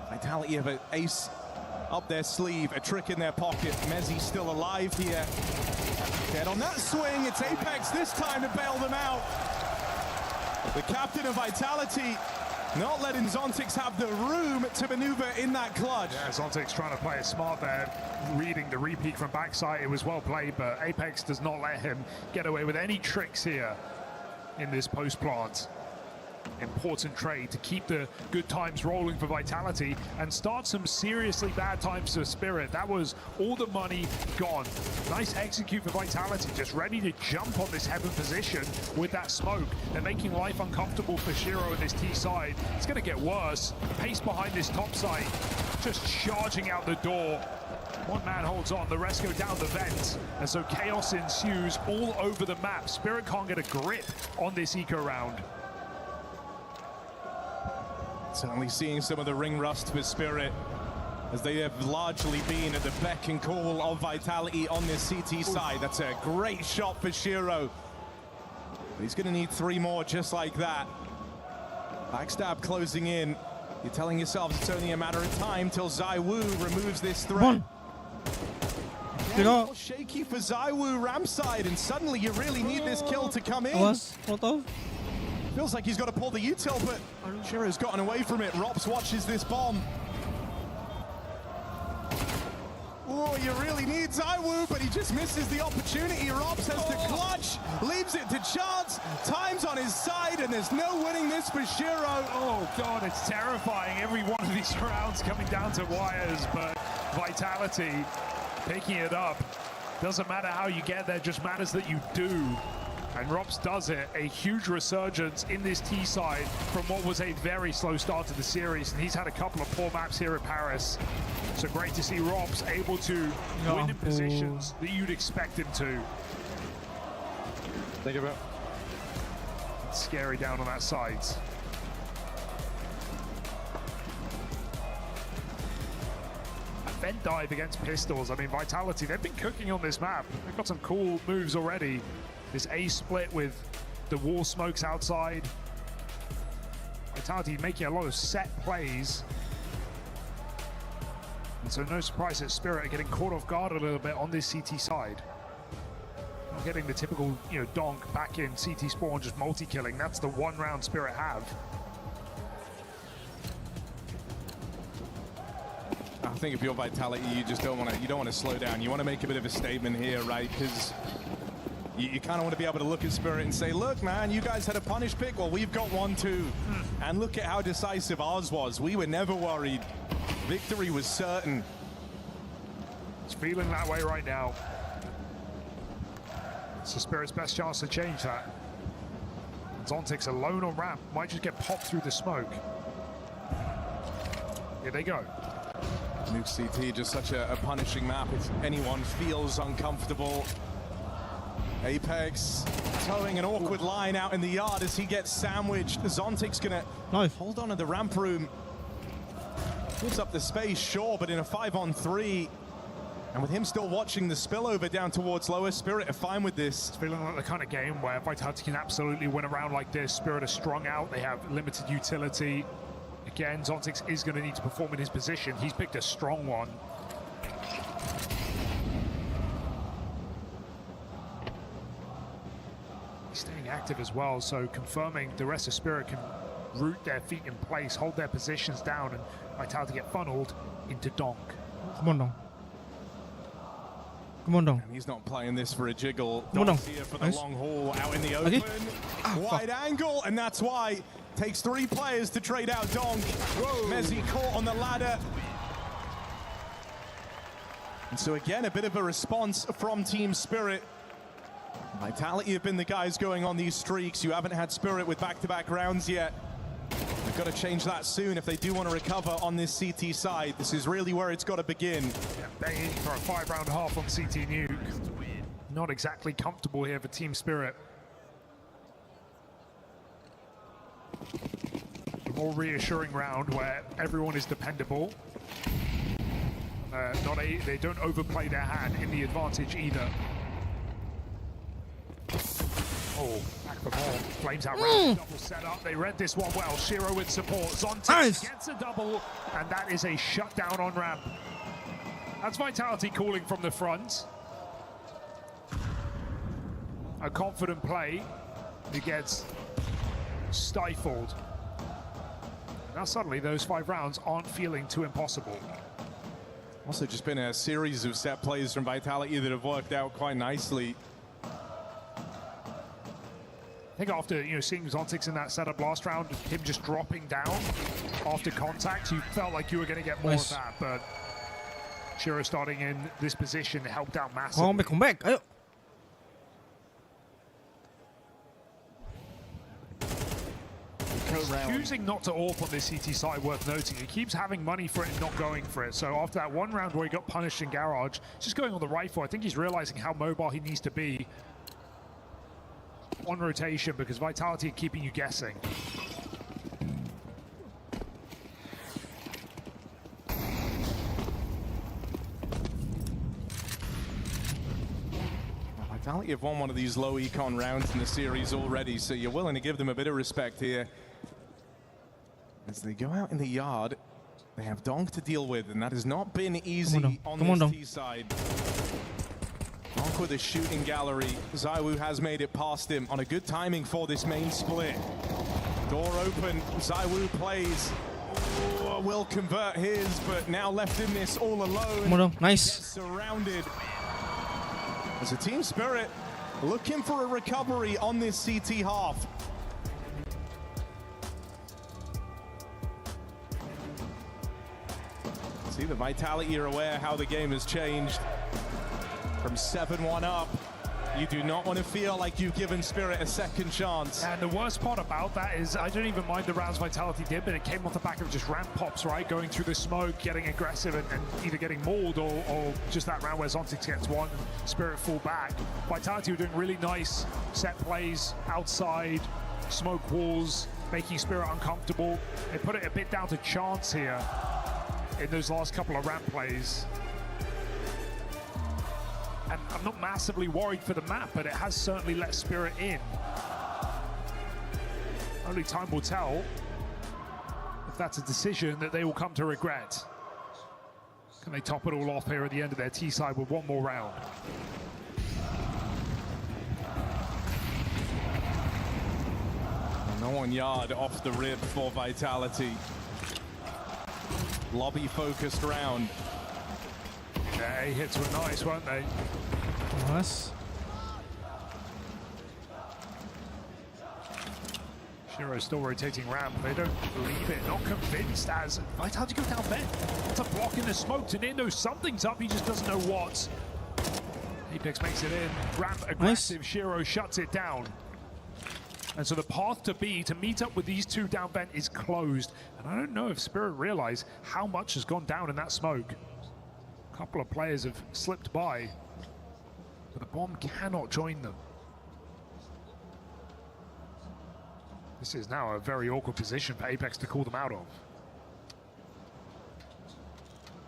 Vitality have an ace up their sleeve, a trick in their pocket. Mezzi still alive here. Get on that swing, it's Apex this time to bail them out. The captain of Vitality not letting Zontix have the room to maneuver in that clutch. Yeah, Zontix trying to play it smart there, reading the repeat from backside. It was well played, but Apex does not let him get away with any tricks here in this post plant. Important trade to keep the good times rolling for Vitality and start some seriously bad times for Spirit. That was all the money gone. Nice execute for Vitality, just ready to jump on this heaven position with that smoke. They're making life uncomfortable for Shiro in this T side. It's going to get worse. Pace behind this top side, just charging out the door. One man holds on, the rest go down the vent, and so chaos ensues all over the map. Spirit can't get a grip on this eco round. Certainly seeing some of the ring rust for Spirit, as they have largely been at the beck and call of Vitality on this CT side. That's a great shot for Shiro. He's going to need 3 more just like that. Backstab closing in. You're telling yourselves it's only a matter of time till ZywOo removes this threat. You know, little shaky for ZywOo ramp side, and suddenly you really need this kill to come in. Feels like he's got to pull the util, but Shiro's gotten away from it. Rops watches this bomb. Oh, you really need ZywOo, but he just misses the opportunity. Rops has to clutch, leaves it to chance. Time's on his side, and there's no winning this for Shiro. Oh God, it's terrifying. Every one of these rounds coming down to wires, but Vitality picking it up. Doesn't matter how you get there, just matters that you do. And Rops does it. A huge resurgence in this T side from what was a very slow start to the series. And he's had a couple of poor maps here in Paris. So great to see Rops able to win in positions that you'd expect him to. Thank you, bro. It's scary down on that side. Vent dive against pistols. I mean, Vitality, they've been cooking on this map. They've got some cool moves already. This A split with the wall smokes outside. Vitality making a lot of set plays. And so no surprise that Spirit are getting caught off guard a little bit on this CT side. Not getting the typical, donk back in CT spawn, just multi-killing. That's the one round Spirit have. I think if you're Vitality, you just don't want to slow down. You want to make a bit of a statement here, right? Because you kind of want to be able to look at Spirit and say, look, man, you guys had a punish pick. Well, we've got one too. And look at how decisive ours was. We were never worried. Victory was certain. It's feeling that way right now. It's the Spirit's best chance to change that. Zontic's alone on ramp. Might just get popped through the smoke. Here they go. Nuke CT, just such a punishing map. If anyone feels uncomfortable. Apex towing an awkward line out in the yard as he gets sandwiched. Zontic's gonna hold on to the ramp room. Gives up the space, sure, but in a 5-on-3. And with him still watching the spillover down towards lower, Spirit are fine with this. It's feeling like the kind of game where Vitality can absolutely win a round like this. Spirit are strung out, they have limited utility. Again, Zontix is going to need to perform in his position. He's picked a strong one. He's staying active as well, so confirming the rest of Spirit can root their feet in place, hold their positions down, and Vitality get funneled into Donk. Come on, Donk. Come on, Donk. And he's not playing this for a jiggle. Come on, Donk. Here for the long haul out in the open. Okay. Wide angle, and that's why. Takes 3 players to trade out Donk. Mezzi caught on the ladder. And so again, a bit of a response from Team Spirit. Vitality have been the guys going on these streaks. You haven't had Spirit with back-to-back rounds yet. They've got to change that soon if they do want to recover on this CT side. This is really where it's got to begin. Yeah, banging for a 5-round half on CT Nuke. Not exactly comfortable here for Team Spirit. A more reassuring round where everyone is dependable. They don't overplay their hand in the advantage either. Oh, back for more. Flames out round, double set up. They read this one well. Shiro with support. Zontic gets a double, and that is a shutdown on ramp. That's Vitality calling from the front. A confident play. He gets stifled. Now suddenly those 5 rounds aren't feeling too impossible. Also just been a series of set plays from Vitality that have worked out quite nicely. think after seeing Zontix in that setup last round, him just dropping down after contact, you felt like you were going to get more of that. But Shiro starting in this position helped out massively. Come back. Ayo. Choosing not to AWP on this CT side worth noting. He keeps having money for it and not going for it. So after that one round where he got punished in Garage, just going on the rifle, I think he's realizing how mobile he needs to be on rotation because Vitality are keeping you guessing. Vitality have won one of these low econ rounds in the series already, so you're willing to give them a bit of respect here. As they go out in the yard, they have Donk to deal with, and that has not been easy on this T side. Donk with a shooting gallery. ZywOo has made it past him on a good timing for this main split. Door open, ZywOo plays. Ooh, will convert his, but now left in this all alone. Nice. Surrounded. As a team Spirit looking for a recovery on this CT half. See, the Vitality are aware how the game has changed. From 7-1 up, you do not want to feel like you've given Spirit a second chance. And the worst part about that is I don't even mind the rounds Vitality did, but it came off the back of just ramp pops, right? Going through the smoke, getting aggressive, and either getting mauled or just that round where Zontix gets one and Spirit fall back. Vitality were doing really nice set plays outside, smoke walls, making Spirit uncomfortable. They put it a bit down to chance here in those last couple of ramp plays. And I'm not massively worried for the map, but it has certainly let Spirit in. Only time will tell if that's a decision that they will come to regret. Can they top it all off here at the end of their T side with one more round? No one yard off the rib for Vitality. Lobby focused round. Yeah, A hits were nice, weren't they? Nice. Shiro still rotating ramp. They don't believe it, not convinced as Vitality go down Ben. It's a block in the smoke. Tanir knows something's up, he just doesn't know what. Apex makes it in. Ramp aggressive, nice. Shiro shuts it down. And so the path to B, to meet up with these two down vent, is closed. And I don't know if Spirit realize how much has gone down in that smoke. A couple of players have slipped by, but the bomb cannot join them. This is now a very awkward position for Apex to call them out of.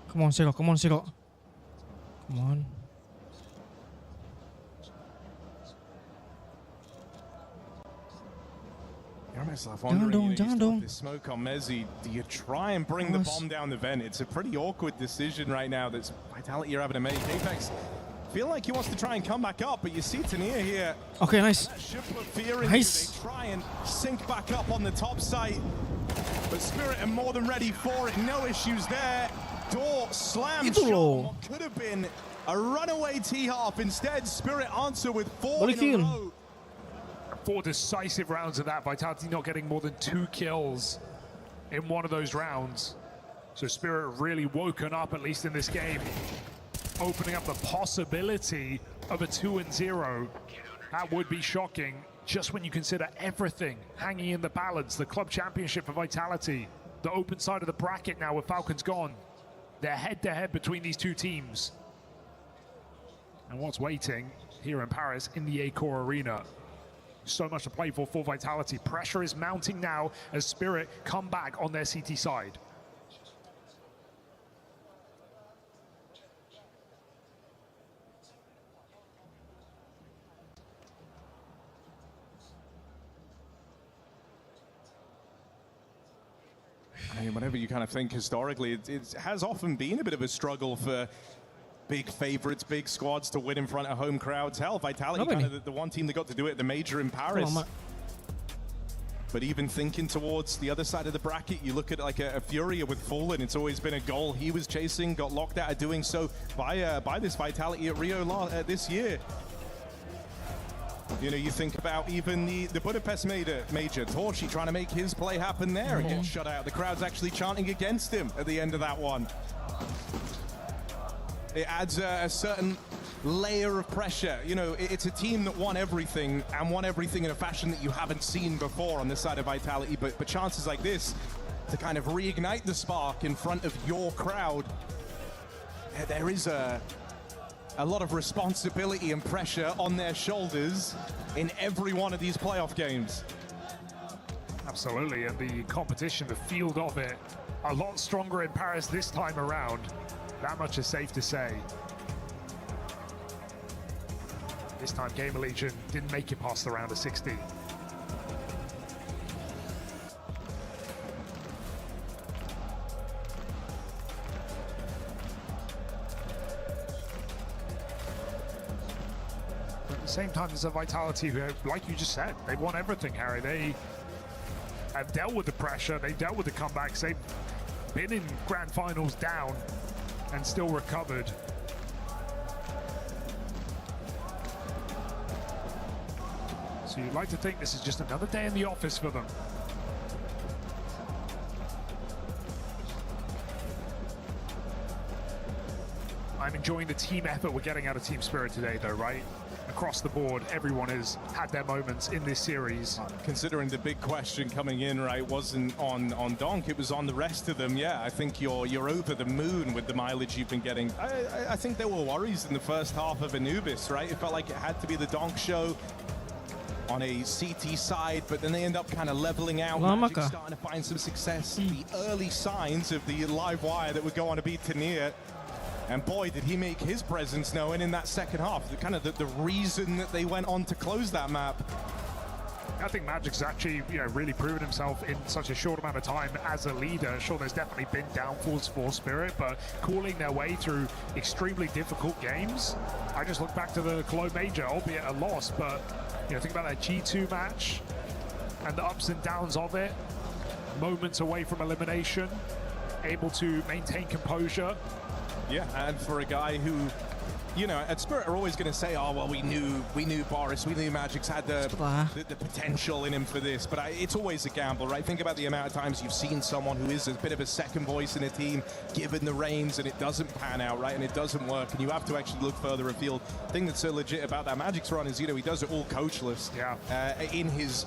Come on, Zero. Come on, Zero. Come on. Jangan dong. This smoke on Mezzi. Do you try and bring the bomb down the vent? It's a pretty awkward decision right now that Vitality are having to make. Apex feel like he wants to try and come back up, but you see Tanir here. Okay, nice. Nice. They try and sink back up on the top site, but Spirit are more than ready for it. No issues there. Door slammed shot on what could have been a runaway T-half. Instead, Spirit answer with 4 in a row. 4 decisive rounds of that. Vitality not getting more than 2 kills in one of those rounds. So Spirit really woken up, at least in this game, opening up the possibility of a 2-0. That would be shocking, just when you consider everything hanging in the balance. The club championship for Vitality, the open side of the bracket now with Falcons gone. They're head-to-head between these two teams. And what's waiting here in Paris in the Accor Arena? So much to play for Vitality. Pressure is mounting now as Spirit come back on their CT side. I mean, whenever you kind of think historically, it has often been a bit of a struggle for big favorites, big squads to win in front of home crowds. Hell, Vitality, kind of the one team that got to do it at the major in Paris. But even thinking towards the other side of the bracket, you look at like a Furia with Fallen, it's always been a goal he was chasing, got locked out of doing so by this Vitality at Rio this year. You know, you think about even the Budapest major, Torshi trying to make his play happen there and get shut out. The crowd's actually chanting against him at the end of that one. It adds a certain layer of pressure. You know, it's a team that won everything and won everything in a fashion that you haven't seen before on this side of Vitality, but chances like this to kind of reignite the spark in front of your crowd, there is a lot of responsibility and pressure on their shoulders in every one of these playoff games. Absolutely, and the competition, the field of it, a lot stronger in Paris this time around. That much is safe to say. This time Gamer Legion didn't make it past the round of 16. At the same time, there's a Vitality who, like you just said, they won everything, Harry. They have dealt with the pressure, they've dealt with the comebacks, they've been in grand finals down and still recovered. So you'd like to think this is just another day in the office for them. I'm enjoying the team effort we're getting out of Team Spirit today, though, right? Across the board, everyone has had their moments in this series. Considering the big question coming in, right, wasn't on Donk, it was on the rest of them. Yeah, I think you're over the moon with the mileage you've been getting. I think there were worries in the first half of Anubis, right? It felt like it had to be the Donk show on a CT side, but then they end up kind of leveling out. Magic starting to find some success. The early signs of the live wire that would go on to beat Tanir. And boy, did he make his presence known in that second half. Kind of the reason that they went on to close that map. I think Magic's actually, really proven himself in such a short amount of time as a leader. Sure, there's definitely been downfalls for Spirit, but calling their way through extremely difficult games. I just look back to the Cologne Major, albeit a loss, but think about that G2 match and the ups and downs of it. Moments away from elimination, able to maintain composure. Yeah, and for a guy who, at Spirit are always going to say, oh, well, we knew Boris, we knew Magic's had the potential in him for this, but it's always a gamble, right? Think about the amount of times you've seen someone who is a bit of a second voice in a team given the reins and it doesn't pan out, right? And it doesn't work, and you have to actually look further afield. The thing that's so legit about that Magic's run is, he does it all coachless. Yeah. In his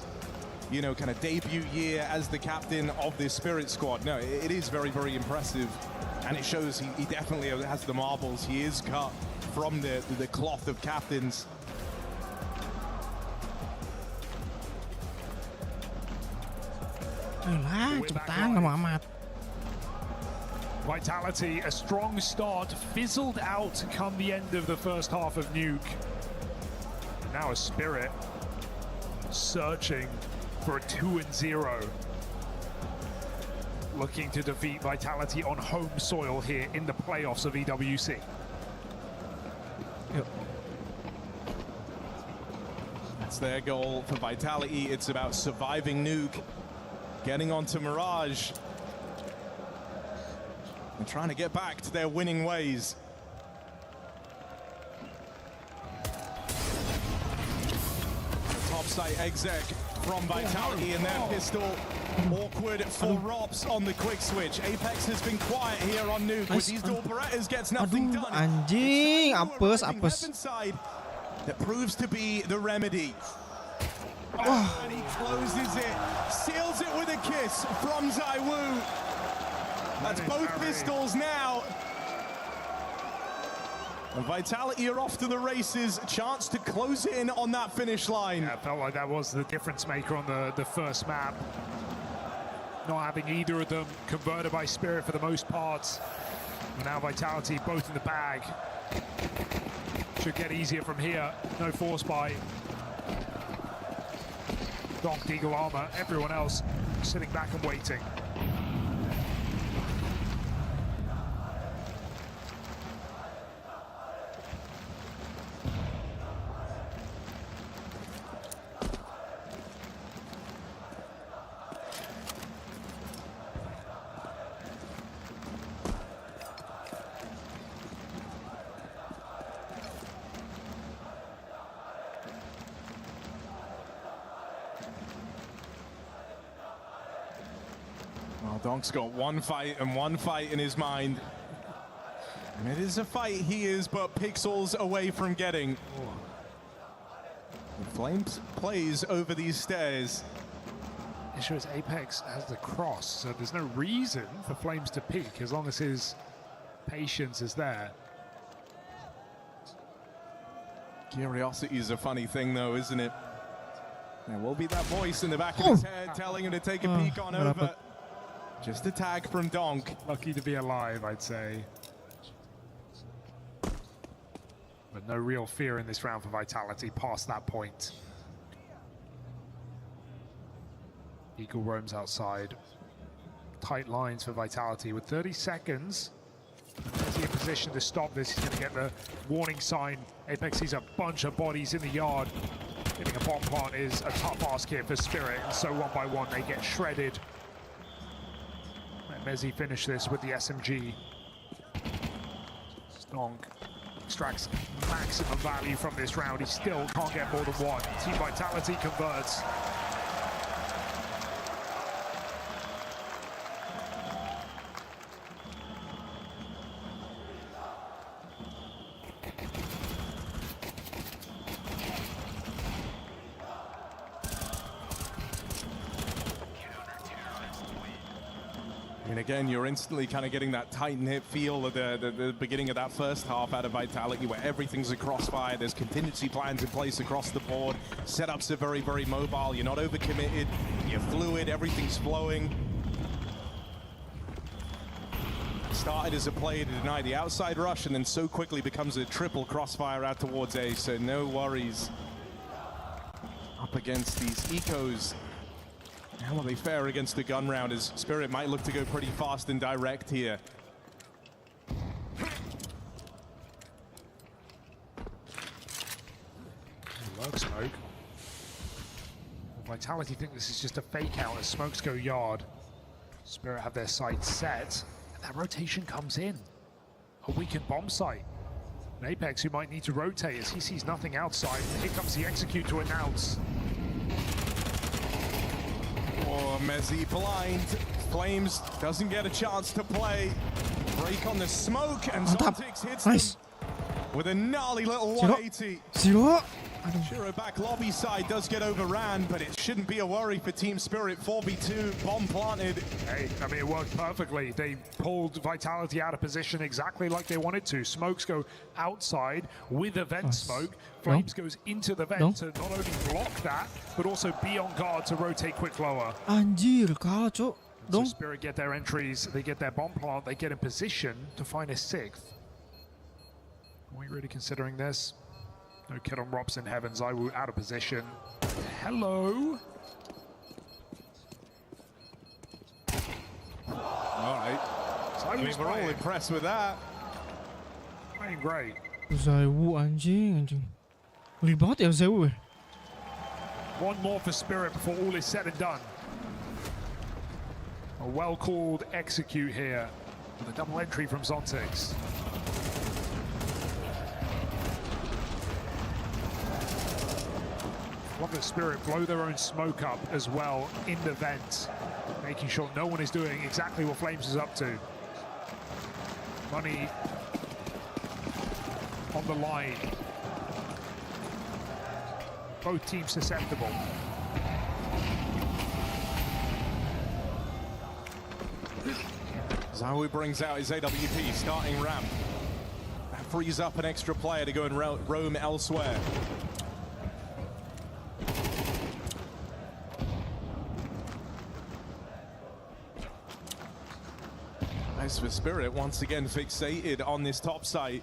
kind of debut year as the captain of this Spirit squad. No, it is very, very impressive. And it shows he definitely has the marbles. He is cut from the cloth of captains. Vitality, a strong start, fizzled out come the end of the first half of Nuke. Now a Spirit searching for a 2-0. Looking to defeat Vitality on home soil here in the playoffs of EWC. Yep. That's their goal for Vitality. It's about surviving Nuke, getting onto Mirage, and trying to get back to their winning ways. The top site exec from Vitality in their pistol. Awkward for Robs on the quick switch. Apex has been quiet here on Nuke. With these dual Berettas gets nothing done. Anjing, apes. That proves to be the remedy. Oh, and he closes it, seals it with a kiss from Zaiwu. That's both pistols now. And Vitality are off to the races. A chance to close in on that finish line. Yeah, it felt like that was the difference maker on the first map. Not having either of them converted by Spirit for the most part. And now Vitality both in the bag. Should get easier from here. No force buy. Donk, Eagle Armor, everyone else sitting back and waiting. Well, Donk's got one fight in his mind. And it is a fight he is but pixels away from getting. Flames plays over these stairs. It shows Apex has the cross, so there's no reason for Flames to peek as long as his patience is there. Curiosity is a funny thing though, isn't it? There will be that voice in the back of his head telling him to take a peek on over. Just a tag from Donk. Lucky to be alive, I'd say. But no real fear in this round for Vitality past that point. Eagle roams outside. Tight lines for Vitality with 30 seconds. Is he in position to stop this? He's going to get the warning sign. Apex sees a bunch of bodies in the yard. Getting a bomb plant is a tough ask here for Spirit, and so one by one they get shredded. Let Mezzi finish this with the SMG. Donk extracts maximum value from this round. He still can't get more than one. Team Vitality converts. I mean, again, you're instantly kind of getting that tight-knit feel of the beginning of that first half out of Vitality, where everything's a crossfire. There's contingency plans in place across the board. Setups are very, very mobile. You're not overcommitted. You're fluid. Everything's flowing. Started as a play to deny the outside rush, and then so quickly becomes a triple crossfire out towards A, so no worries. Up against these ecos. How will they fare against the gun round, as Spirit might look to go pretty fast and direct here. Lurk smoke. Vitality think this is just a fake out as smokes go yard. Spirit have their sights set, and that rotation comes in. A weakened bomb site. And Apex, who might need to rotate as he sees nothing outside. Here comes the execute to announce. Oh, Mezzi blind. Flames doesn't get a chance to play. Break on the smoke, and Zontix hits them with a gnarly little 180. Shiro back lobby side does get overran, but it shouldn't be a worry for Team Spirit. 4v2, bomb planted. Hey, I mean, it worked perfectly. They pulled Vitality out of position exactly like they wanted to. Smokes go outside with a vent smoke. Flames goes into the vent to not only block that, but also be on guard to rotate quick lower. Anjir, kalah, cok. So Spirit get their entries, they get their bomb plant, they get in position to find a sixth. Are we really considering this? No kid on Robson Heavens, I will out of position. Hello. All right. So I mean, we're all impressed with that. Playing great. Zaiwu anjing. Ngeri banget ya Zaiwu. One more for Spirit before all is said and done. A well-called execute here with a double entry from Zontix. Love that Spirit blow their own smoke up as well in the vent, making sure no one is doing exactly what Flames is up to. Money on the line. Both teams susceptible. Zawu brings out his AWP, starting ramp. That frees up an extra player to go and roam elsewhere. Nice for Spirit, once again fixated on this top site.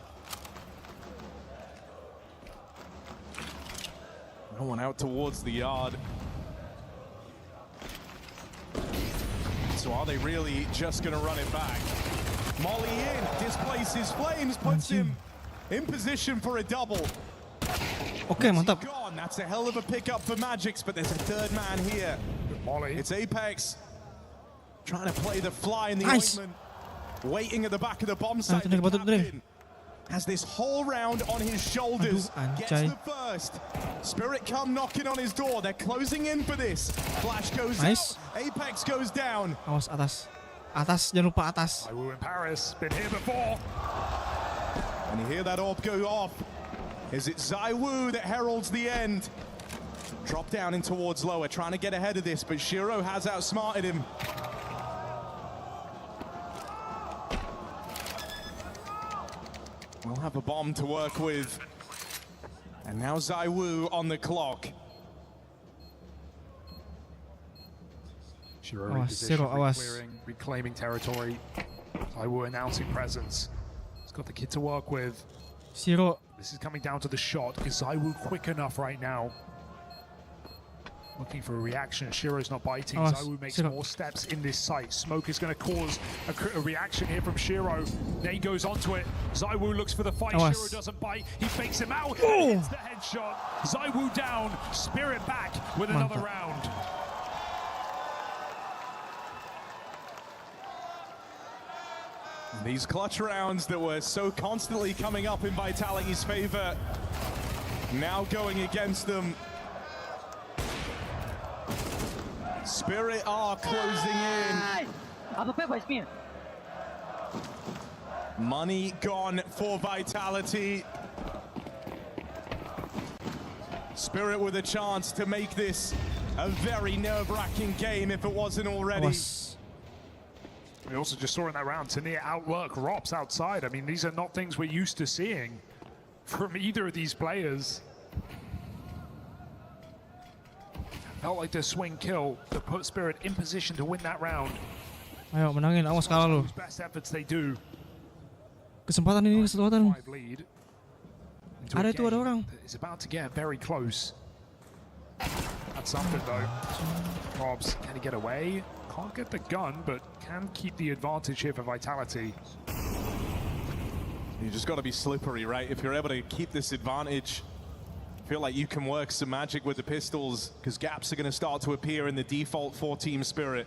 No one out towards the yard. So are they really just going to run it back? Molly in, displaces Flames, puts him in position for a double. Okay, mantap. Gone. That's a hell of a pickup for Magix, but there's a third man here. Molly. It's Apex trying to play the fly in the ointment. Waiting at the back of the bomb site. The captain has this whole round on his shoulders. Gets the first. Spirit come knocking on his door. They're closing in for this. Flash goes out. Apex goes down. Awas atas. Atas, jangan lupa atas. ZywOo in Paris, been here before. And you hear that orb go off. Is it ZywOo that heralds the end? Drop down in towards lower, trying to get ahead of this, but Shiro has outsmarted him. We'll have a bomb to work with. And now ZywOo on the clock. Shiro in position, reclaiming territory. ZywOo announcing presence. He's got the kid to work with. Shiro. This is coming down to the shot. Is ZywOo quick enough right now? Looking for a reaction. Shiro's not biting. ZywOo makes more steps in this site. Smoke is going to cause a reaction here from Shiro. Nate goes onto it. ZywOo looks for the fight. Shiro doesn't bite. He fakes him out. Hits the headshot. ZywOo down. Spirit back with another round. These clutch rounds that were so constantly coming up in Vitality's favor, now going against them. Spirit are closing in. Money gone for Vitality. Spirit with a chance to make this a very nerve-wracking game if it wasn't already. We also just saw in that round, Tanir outwork Rops outside. I mean, these are not things we're used to seeing from either of these players. Felt like the swing kill that put Spirit in position to win that round. Ayo, menangin, awas kalah lu. Best efforts they do. Kesempatan ini, kesempatan. Ada itu, ada orang. It's about to get very close. That's something though. Robs, can he get away? Can't get the gun, but can keep the advantage here for Vitality. You just got to be slippery, right? If you're able to keep this advantage, feel like you can work some magic with the pistols, because gaps are going to start to appear in the default for Team Spirit.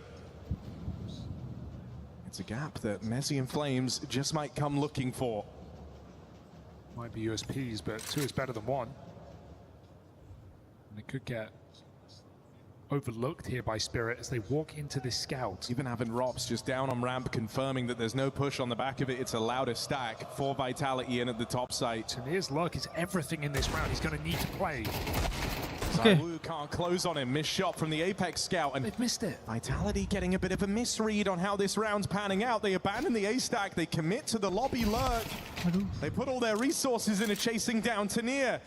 It's a gap that Messi and Flames just might come looking for. Might be USPs, but 2 is better than 1. And it could get overlooked here by Spirit as they walk into this scout. Even having Rops just down on ramp, confirming that there's no push on the back of it. It's allowed a stack for Vitality in at the top site. Tanir's luck is everything in this round. He's going to need to play. ZywOo can't close on him. Missed shot from the Apex scout, and they've missed it. Vitality getting a bit of a misread on how this round's panning out. They abandon the A stack. They commit to the lobby lurk. They put all their resources into chasing down Tanir.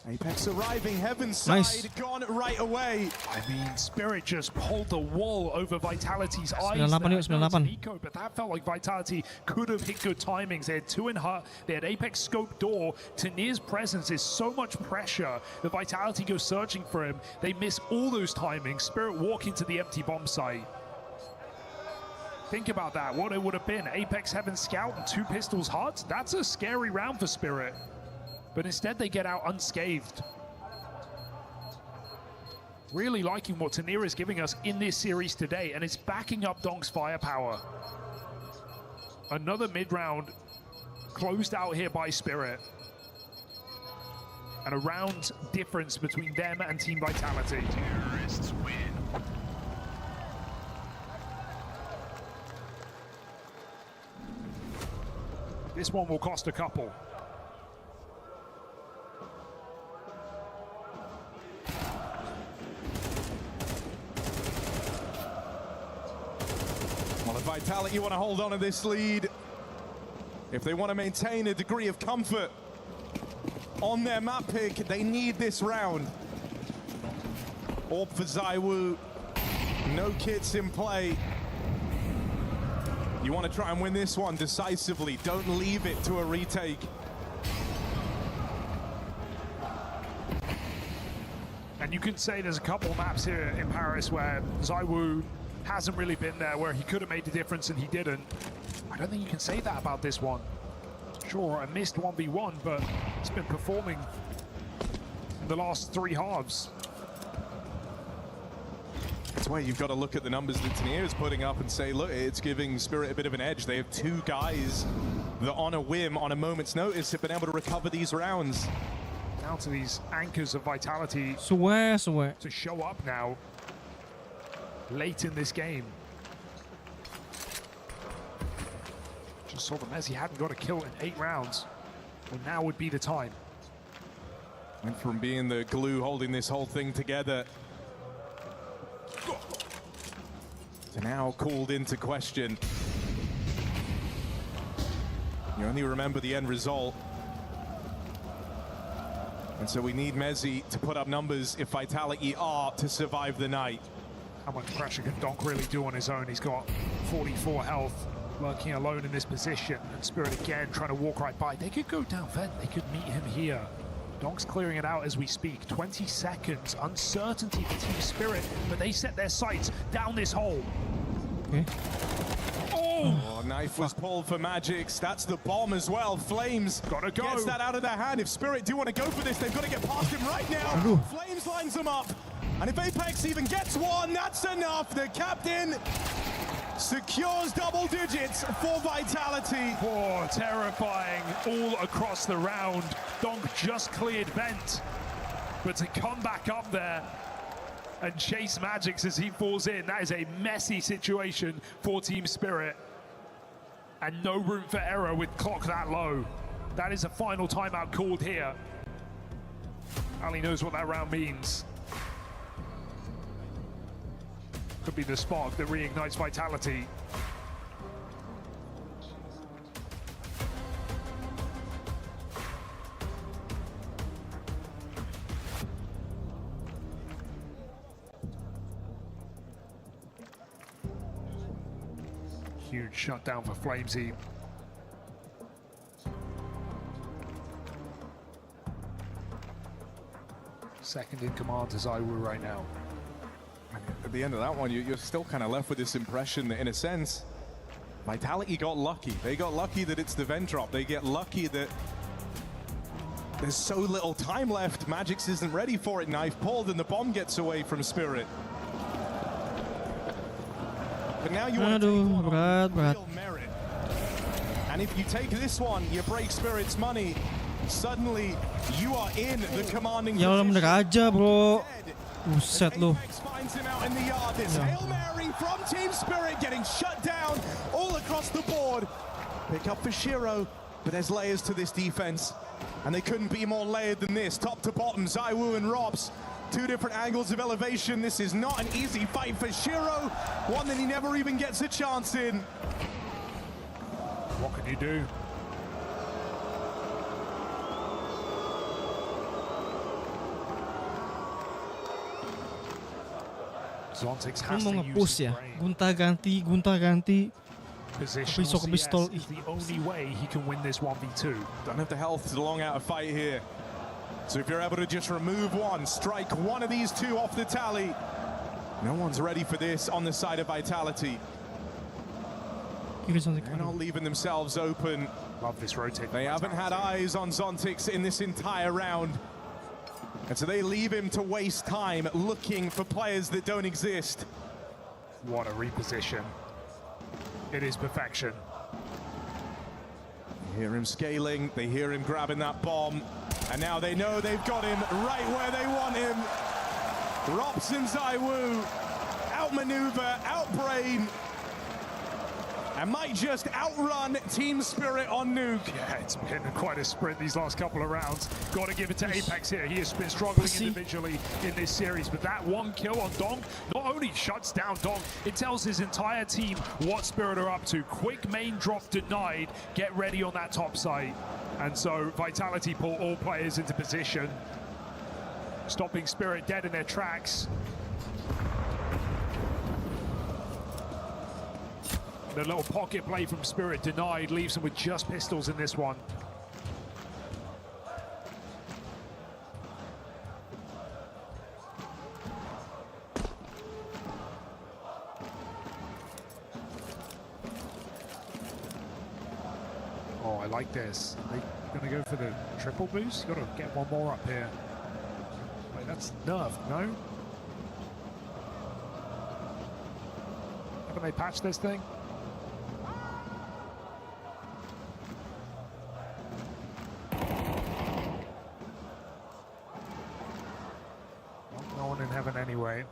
Apex arriving, Heaven's side, gone right away. I mean, Spirit just pulled the wall over Vitality's eyes. 98. Nico, but that felt like Vitality could have hit good timings. They had 2 in hut, they had Apex scope door. Tanir's presence is so much pressure that Vitality goes searching for him. They miss all those timings. Spirit walk into the empty bomb site. Think about that, what it would have been. Apex Heaven Scout and 2 pistols hut. That's a scary round for Spirit. But instead they get out unscathed. Really liking what Tanir is giving us in this series today, and it's backing up Donk's firepower. Another mid-round closed out here by Spirit. And a round difference between them and Team Vitality. Terrorists win. This one will cost a couple. Vitality want to hold on to this lead. If they want to maintain a degree of comfort on their map pick, they need this round. Orb for ZywOo. No kits in play. You want to try and win this one decisively. Don't leave it to a retake. And you can say there's a couple maps here in Paris where ZywOo hasn't really been there, where he could have made the difference and he didn't. I don't think you can say that about this one. Sure, a missed 1v1, but it's been performing in the last 3 halves. That's why you've got to look at the numbers that Tanir is putting up and say, look, it's giving Spirit a bit of an edge. They have 2 guys that on a whim, on a moment's notice, have been able to recover these rounds. Down to these anchors of Vitality to show up now late in this game. Just saw the Messi hadn't got a kill in 8 rounds. Well, now would be the time. Went from being the glue holding this whole thing together to now called into question. You only remember the end result. And so we need Messi to put up numbers if Vitality are to survive the night. How much pressure can Donk really do on his own? He's got 44 health, lurking alone in this position. And Spirit again trying to walk right by. They could go down vent, they could meet him here. Donk's clearing it out as we speak. 20 seconds, uncertainty for Team Spirit, but they set their sights down this hole. Okay. Oh, knife was pulled for Magix. That's the bomb as well. Flames gotta go. Gets that out of their hand. If Spirit do want to go for this, they've got to get past him right now. Flames lines them up. And if Apex even gets one, that's enough. The captain secures double digits for Vitality. Oh, terrifying all across the round. Donk just cleared vent. But to come back up there and chase Magix as he falls in, that is a messy situation for Team Spirit. And no room for error with clock that low. That is a final timeout called here. Ali knows what that round means. Could be the spark that reignites Vitality. Huge shutdown for Flamesy. Second in command to Zaiwu right now. At the end of that one, you're still kind of left with this impression that, in a sense, Vitality got lucky. They got lucky that it's the vent drop. They get lucky that there's so little time left. Magix isn't ready for it. Knife pulled, and the bomb gets away from Spirit. But now you want to take one on real merit. And if you take this one, you break Spirit's money. Suddenly, you are in the commanding position. Bener aja, bro. Buset lu. Finds him out in the yard. This Hail Mary from Team Spirit getting shut down all across the board. Pick up for Shiro, but there's layers to this defense. And they couldn't be more layered than this. Top to bottom, Zaiwu and Robs. 2 different angles of elevation. This is not an easy fight for Shiro. One that he never even gets a chance in. What can you do? Zontix has to use his brain. Gunta-ganti. Positional CS is the only way he can win this 1v2. Don't have the health to long out a fight here. So if you're able to just remove one, strike one of these 2 off the tally, no one's ready for this on the side of Vitality. They're not leaving themselves open. Love this rotate. They haven't had eyes on Zontix in this entire round. And so they leave him to waste time looking for players that don't exist. What a reposition. It is perfection. They hear him scaling, they hear him grabbing that bomb, and now they know they've got him right where they want him. Robson Zaiwu, outmaneuver, outbrain, and might just outrun Team Spirit on Nuke. Yeah, it's been quite a sprint these last couple of rounds. Got to give it to Apex here. He has been struggling individually in this series, but that one kill on Donk not only shuts down Donk, it tells his entire team what Spirit are up to. Quick main drop denied. Get ready on that top side. And so Vitality pull all players into position, stopping Spirit dead in their tracks. The little pocket play from Spirit denied, leaves them with just pistols in this one. Oh, I like this. Are they gonna go for the triple boost? Gotta get one more up here. Wait, that's nerfed, no? Haven't they patched this thing? No one in heaven anyway.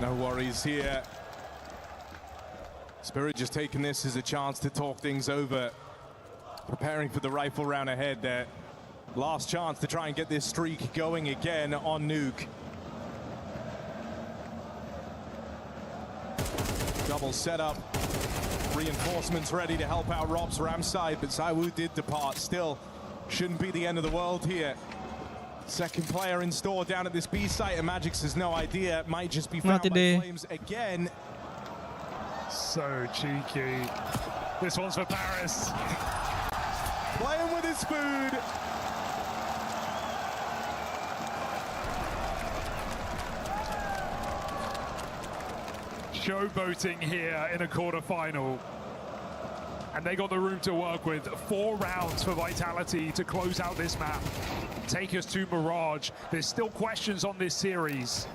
No worries here. Spirit just taking this as a chance to talk things over. Preparing for the rifle round ahead there. Last chance to try and get this streak going again on Nuke. Double setup. Reinforcements ready to help out Rob's ram side, but ZywOo did depart. Still, shouldn't be the end of the world here. Second player in store down at this B site, and Magix has no idea. It might just be found by Flames again. So cheeky. This one's for Paris. Playing with his food. Showboating here in a quarterfinal. And they got the room to work with. 4 rounds for Vitality to close out this map. Take us to Mirage. There's still questions on this series.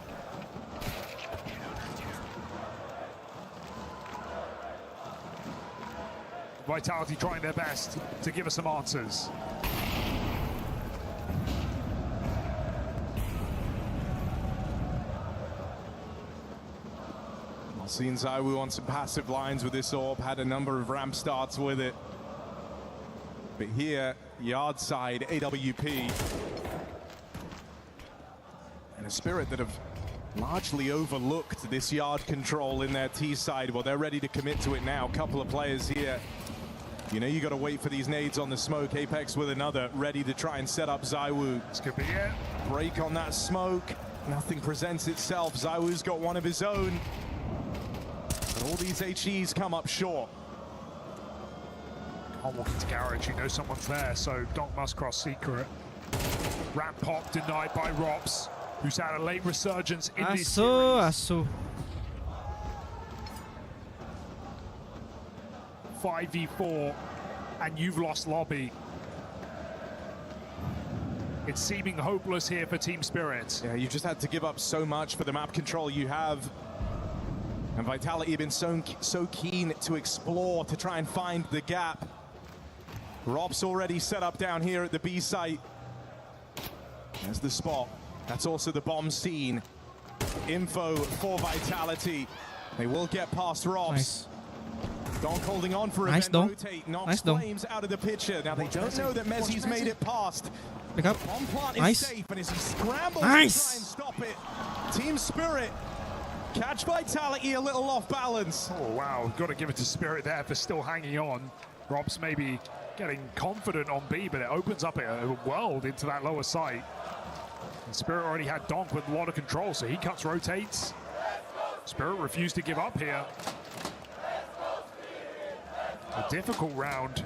Vitality trying their best to give us some answers. Seen ZywOo on some passive lines with this orb, had a number of ramp starts with it. But here, yard side, AWP. And a Spirit that have largely overlooked this yard control in their T side. Well, they're ready to commit to it now. A couple of players here. You know you got to wait for these nades on the smoke. Apex with another, ready to try and set up ZywOo. This could be it. Break on that smoke. Nothing presents itself. ZywOo's got one of his own. All these HEs come up short. Can't walk into garage, you know someone's there, so Donk must cross secret. Ramp pop denied by Rops, who's had a late resurgence in this series. 5v4, and you've lost lobby. It's seeming hopeless here for Team Spirit. Yeah, you just had to give up so much for the map control you have. And Vitality have been so keen to explore, to try and find the gap. Rob's already set up down here at the B site. There's the spot. That's also the bomb scene. Info for Vitality. They will get past Rob's. Nice. Donk holding on for a nice rotate. Knocks Flames out of the picture. Now they don't know that Messi's made it past. Pick up. Bomb plant Nice. is safe, and as he scrambles Nice. to try and stop it, Team Spirit catch Vitality a little off balance. Oh wow, got to give it to Spirit there for still hanging on. Rob's maybe getting confident on B, but it opens up a world into that lower site. And Spirit already had Donk with a lot of control, so he cuts rotates. Spirit refused to give up here. A difficult round,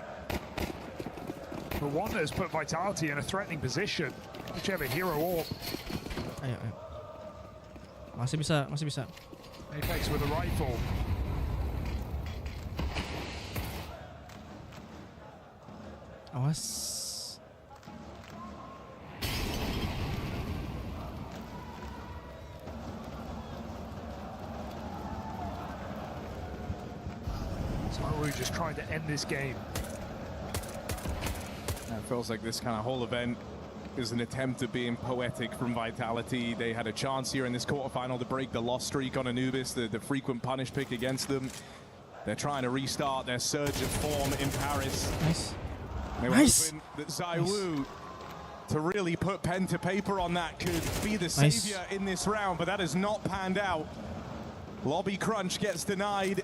but one that has put Vitality in a threatening position. Whichever hero orb. Ayo. Masih bisa. Apex with a rifle. Awas. ZywOo just trying to end this game. It feels like this kind of whole event is an attempt at being poetic from Vitality. They had a chance here in this quarterfinal to break the loss streak on Anubis, the frequent punish pick against them. They're trying to restart their surge of form in Paris. Nice. They were hoping that ZywOo to really put pen to paper on that could be the savior in this round, but that has not panned out. Lobby crunch gets denied.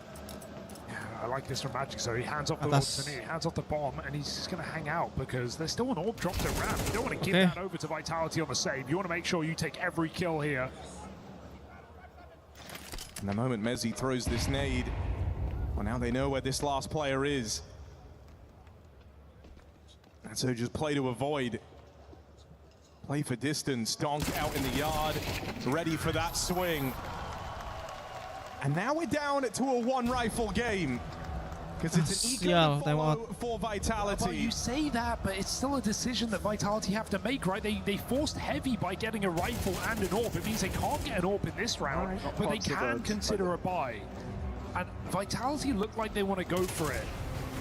I like this from Magic, so he hands off the Tanir, hands off the bomb, and he's just going to hang out because there's still an orb dropped around. You don't want to give that over to Vitality on the save. You want to make sure you take every kill here. And the moment Mezzi throws this nade, well, now they know where this last player is. And so just play to avoid. Play for distance. Donk out in the yard, ready for that swing. And now we're down to a one rifle game. Because it's an eco follow for Vitality. Well, you say that, but it's still a decision that Vitality have to make, right? They forced heavy by getting a rifle and an orb. It means they can't get an orb in this round, but they can consider a buy. And Vitality look like they want to go for it.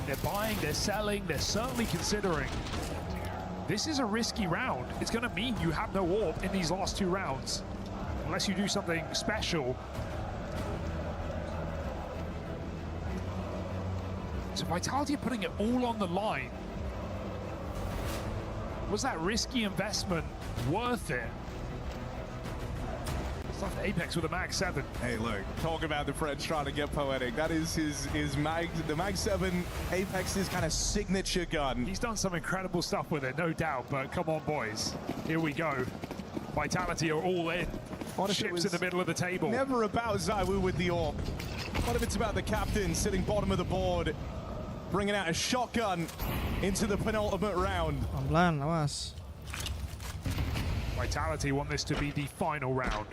They're buying, they're selling, they're certainly considering. This is a risky round. It's going to mean you have no orb in these last 2 rounds. Unless you do something special. So Vitality are putting it all on the line. Was that risky investment worth it? It's left Apex with a Mag 7. Hey, look, talk about the French trying to get poetic. That is his Mag, the Mag 7, Apex's kind of signature gun. He's done some incredible stuff with it, no doubt, but come on, boys. Here we go. Vitality are all in. Ships in the middle of the table. Never about ZywOo with the AWP. What if it's about the captain sitting bottom of the board, bringing out a shotgun into the penultimate round? Pelan-pelan, awas. Vitality want this to be the final round.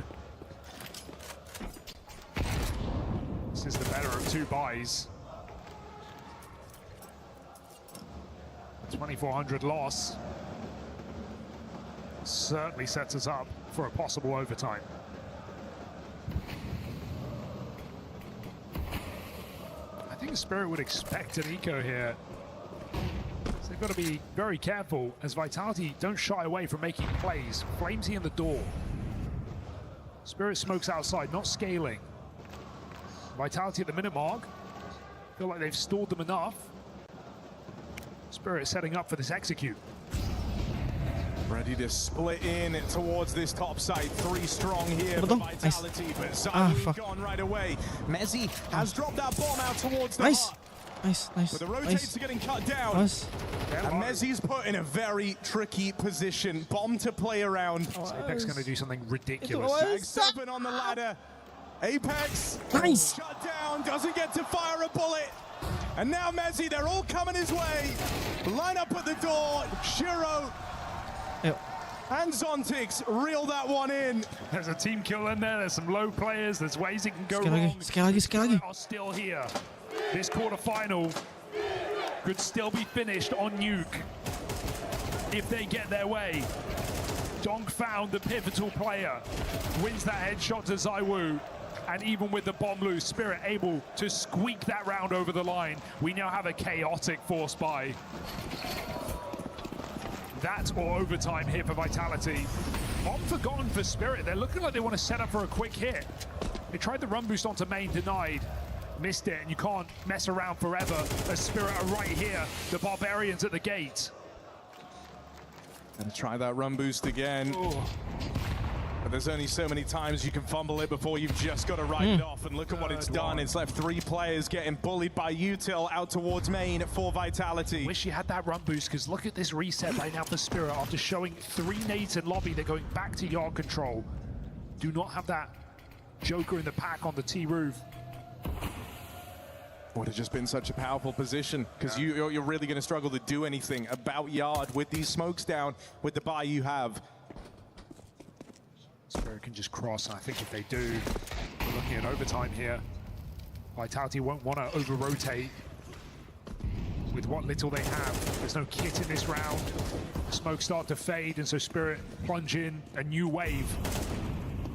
This is the better of two buys. 2,400 loss certainly sets us up for a possible overtime. I think Spirit would expect an eco here. So they've got to be very careful as Vitality don't shy away from making plays. Flamesy in the door. Spirit smokes outside, not scaling. Vitality at the minute mark. Feel like they've stalled them enough. Spirit setting up for this execute. Ready to split in towards this top side. 3 strong here for Vitality, but ZywOo gone right away. Mezzi has dropped that bomb out towards the heart. Nice. But the rotates are getting cut down. And Mezzi's put in a very tricky position. Bomb to play around. Apex going to do something ridiculous. Mag 7 on the ladder. Apex shut down, doesn't get to fire a bullet. And now Mezzi, they're all coming his way. Line up at the door. Shiro and Zontix reel that one in. There's a team kill in there. There's some low players. There's ways it can go wrong. Sekali lagi. Are still here. This quarterfinal could still be finished on Nuke if they get their way. Donk found the pivotal player, wins that headshot to ZywOo, and even with the bomb loose, Spirit able to squeak that round over the line. We now have a chaotic force buy. That or overtime here for Vitality. Bomb forgotten for Spirit. They're looking like they want to set up for a quick hit. They tried the run boost onto main, denied. Missed it, and you can't mess around forever as Spirit are right here. The Barbarians at the gate. And try that run boost again. But there's only so many times you can fumble it before you've just got to write it off. And look at what it's done. It's left 3 players getting bullied by Util out towards main for Vitality. Wish you had that run boost, because look at this reset right now for Spirit. After showing 3 nades in lobby, they're going back to yard control. Do not have that Joker in the pack on the T roof. Would have just been such a powerful position, because you're really going to struggle to do anything about yard with these smokes down with the buy you have. Spirit can just cross, and I think if they do, we're looking at overtime here. Vitality won't want to over-rotate with what little they have. There's no kit in this round. Smokes start to fade, and so Spirit plunge in a new wave.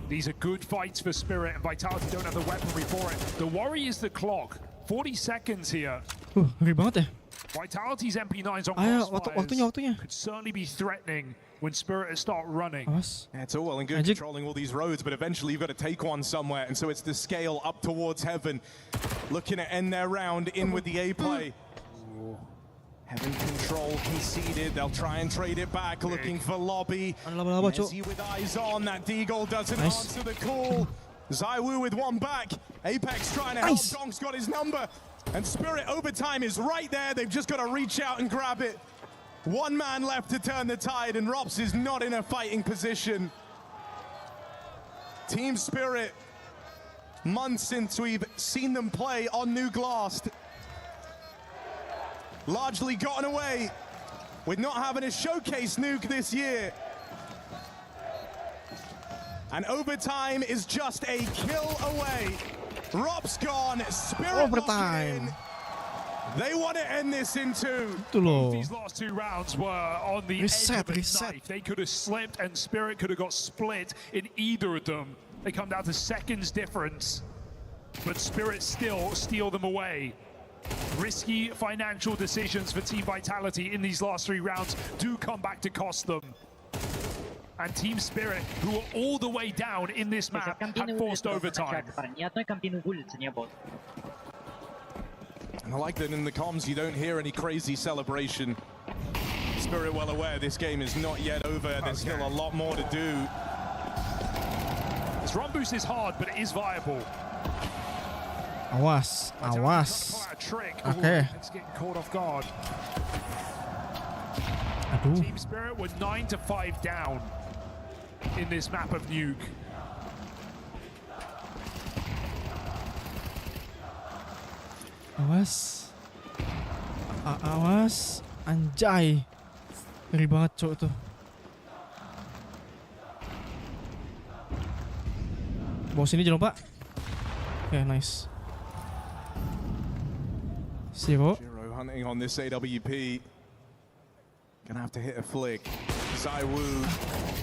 These are good fights for Spirit, and Vitality don't have the weaponry for it. The worry is the clock. 40 seconds here. Ngeri banget ya. Vitality's MP9s on waktunya. could certainly be threatening when Spirit start running. Yeah, it's all well and good controlling all these roads, but eventually you've got to take one somewhere, and so it's the scale up towards Heaven. Looking to end their round in with the A play. Heaven control conceded. They'll try and trade it back, looking for lobby. Messi with eyes on. That Deagle doesn't answer the call. ZywOo with one back. Apex trying to help. Donk's got his number. And Spirit overtime is right there. They've just got to reach out and grab it. 1 man left to turn the tide, and Rops is not in a fighting position. Team Spirit, months since we've seen them play on new glass, largely gotten away with not having a showcase nuke this year. And overtime is just a kill away. Rops gone, Spirit overtime. They want to end this in 2. These last 2 rounds were on the edge of a knife. They could have slipped, and Spirit could have got split in either of them. They come down to seconds difference, but Spirit still steal them away. Risky financial decisions for Team Vitality in these last 3 rounds do come back to cost them. And Team Spirit, who are all the way down in this map, have forced overtime. I like that in the comms you don't hear any crazy celebration. Spirit well aware this game is not yet over. There's still a lot more to do. This run boost is hard, but it is viable. Awas, awas. Oke. It's getting caught off guard. Aduh. Team Spirit were 9-5 down in this map of Nuke. Awas. Awas. Anjay. Ngeri banget cok tuh. Bawa sini jangan lupa. Oke, nice. Zero hunting on this AWP. Gonna have to hit a flick. Zaiwu,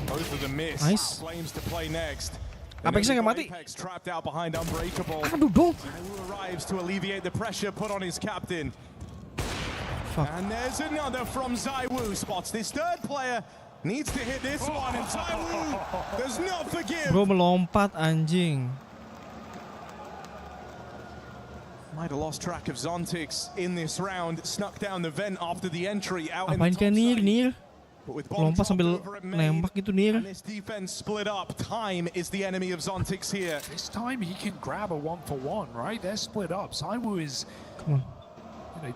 both of them miss. Nice. Flames to play next. Apexnya nggak mati. Apex trapped out behind Unbreakable. Aduh, dong. Zaiwu arrives to alleviate the pressure put on his captain. Fuck. And there's another from Zaiwu. Spots this third player. Needs to hit this one, and Zaiwu does not forgive. Bro melompat anjing. Might have lost track of Zontix in this round. Snuck down the vent after the entry out in Apain the top kayak Nir? side. Lompat sambil nembak gitu Nir. This defense split up. Time is the enemy of Zontix here. This time he can grab a 1-for-1, right? They're split up. Zaiwu is Come on.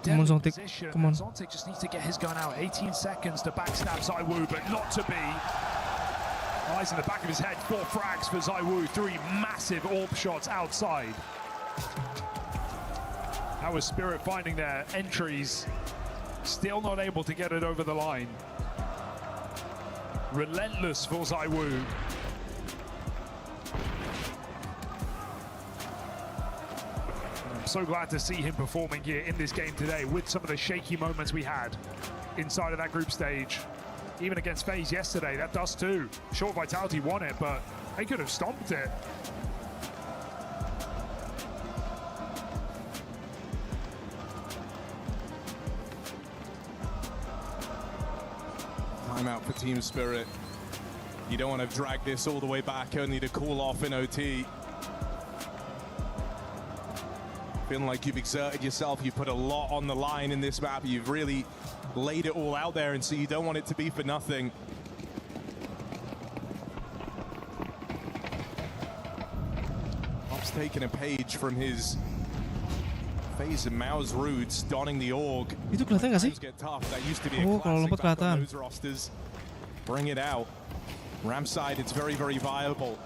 dead on, in Zontic. position. Come on. Zontic just needs to get his gun out. 18 seconds to backstab Zaiwu, but not to be. Eyes in the back of his head. 4 frags for Zaiwu. 3 massive AWP shots outside. That was Spirit finding their entries. Still not able to get it over the line. Relentless for Zaiwu. I'm so glad to see him performing here in this game today with some of the shaky moments we had inside of that group stage. Even against FaZe yesterday, that does too. Sure, Vitality won it, but they could have stomped it. Timeout for Team Spirit. You don't want to drag this all the way back, only to cool off in OT. Feeling like you've exerted yourself, you put a lot on the line in this map. You've really laid it all out there, and so you don't want it to be for nothing. Pop's taking a page from his FaZe and Mao's roots, donning the org. Itu kelihatan nggak sih? Get tough. That used to be a Oh, kalau lompat classic back on kelihatan. those rosters. Bring it out. Ram side, it's very, very viable.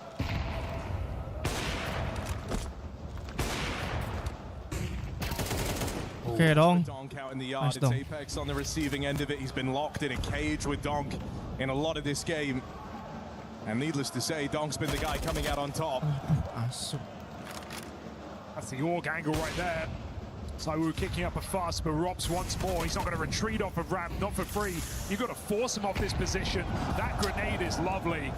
Oke dong. Donk out in the yard. Nice It's dong. Apex on the receiving end of it. He's been locked in a cage with Donk in a lot of this game. And needless to say, Donk's been the guy coming out on top. Asuk. That's the org angle right there. Zaiwu kicking up a fuss, but Rops once more. He's not going to retreat off of Ram, not for free. You've got to force him off this position. That grenade is lovely.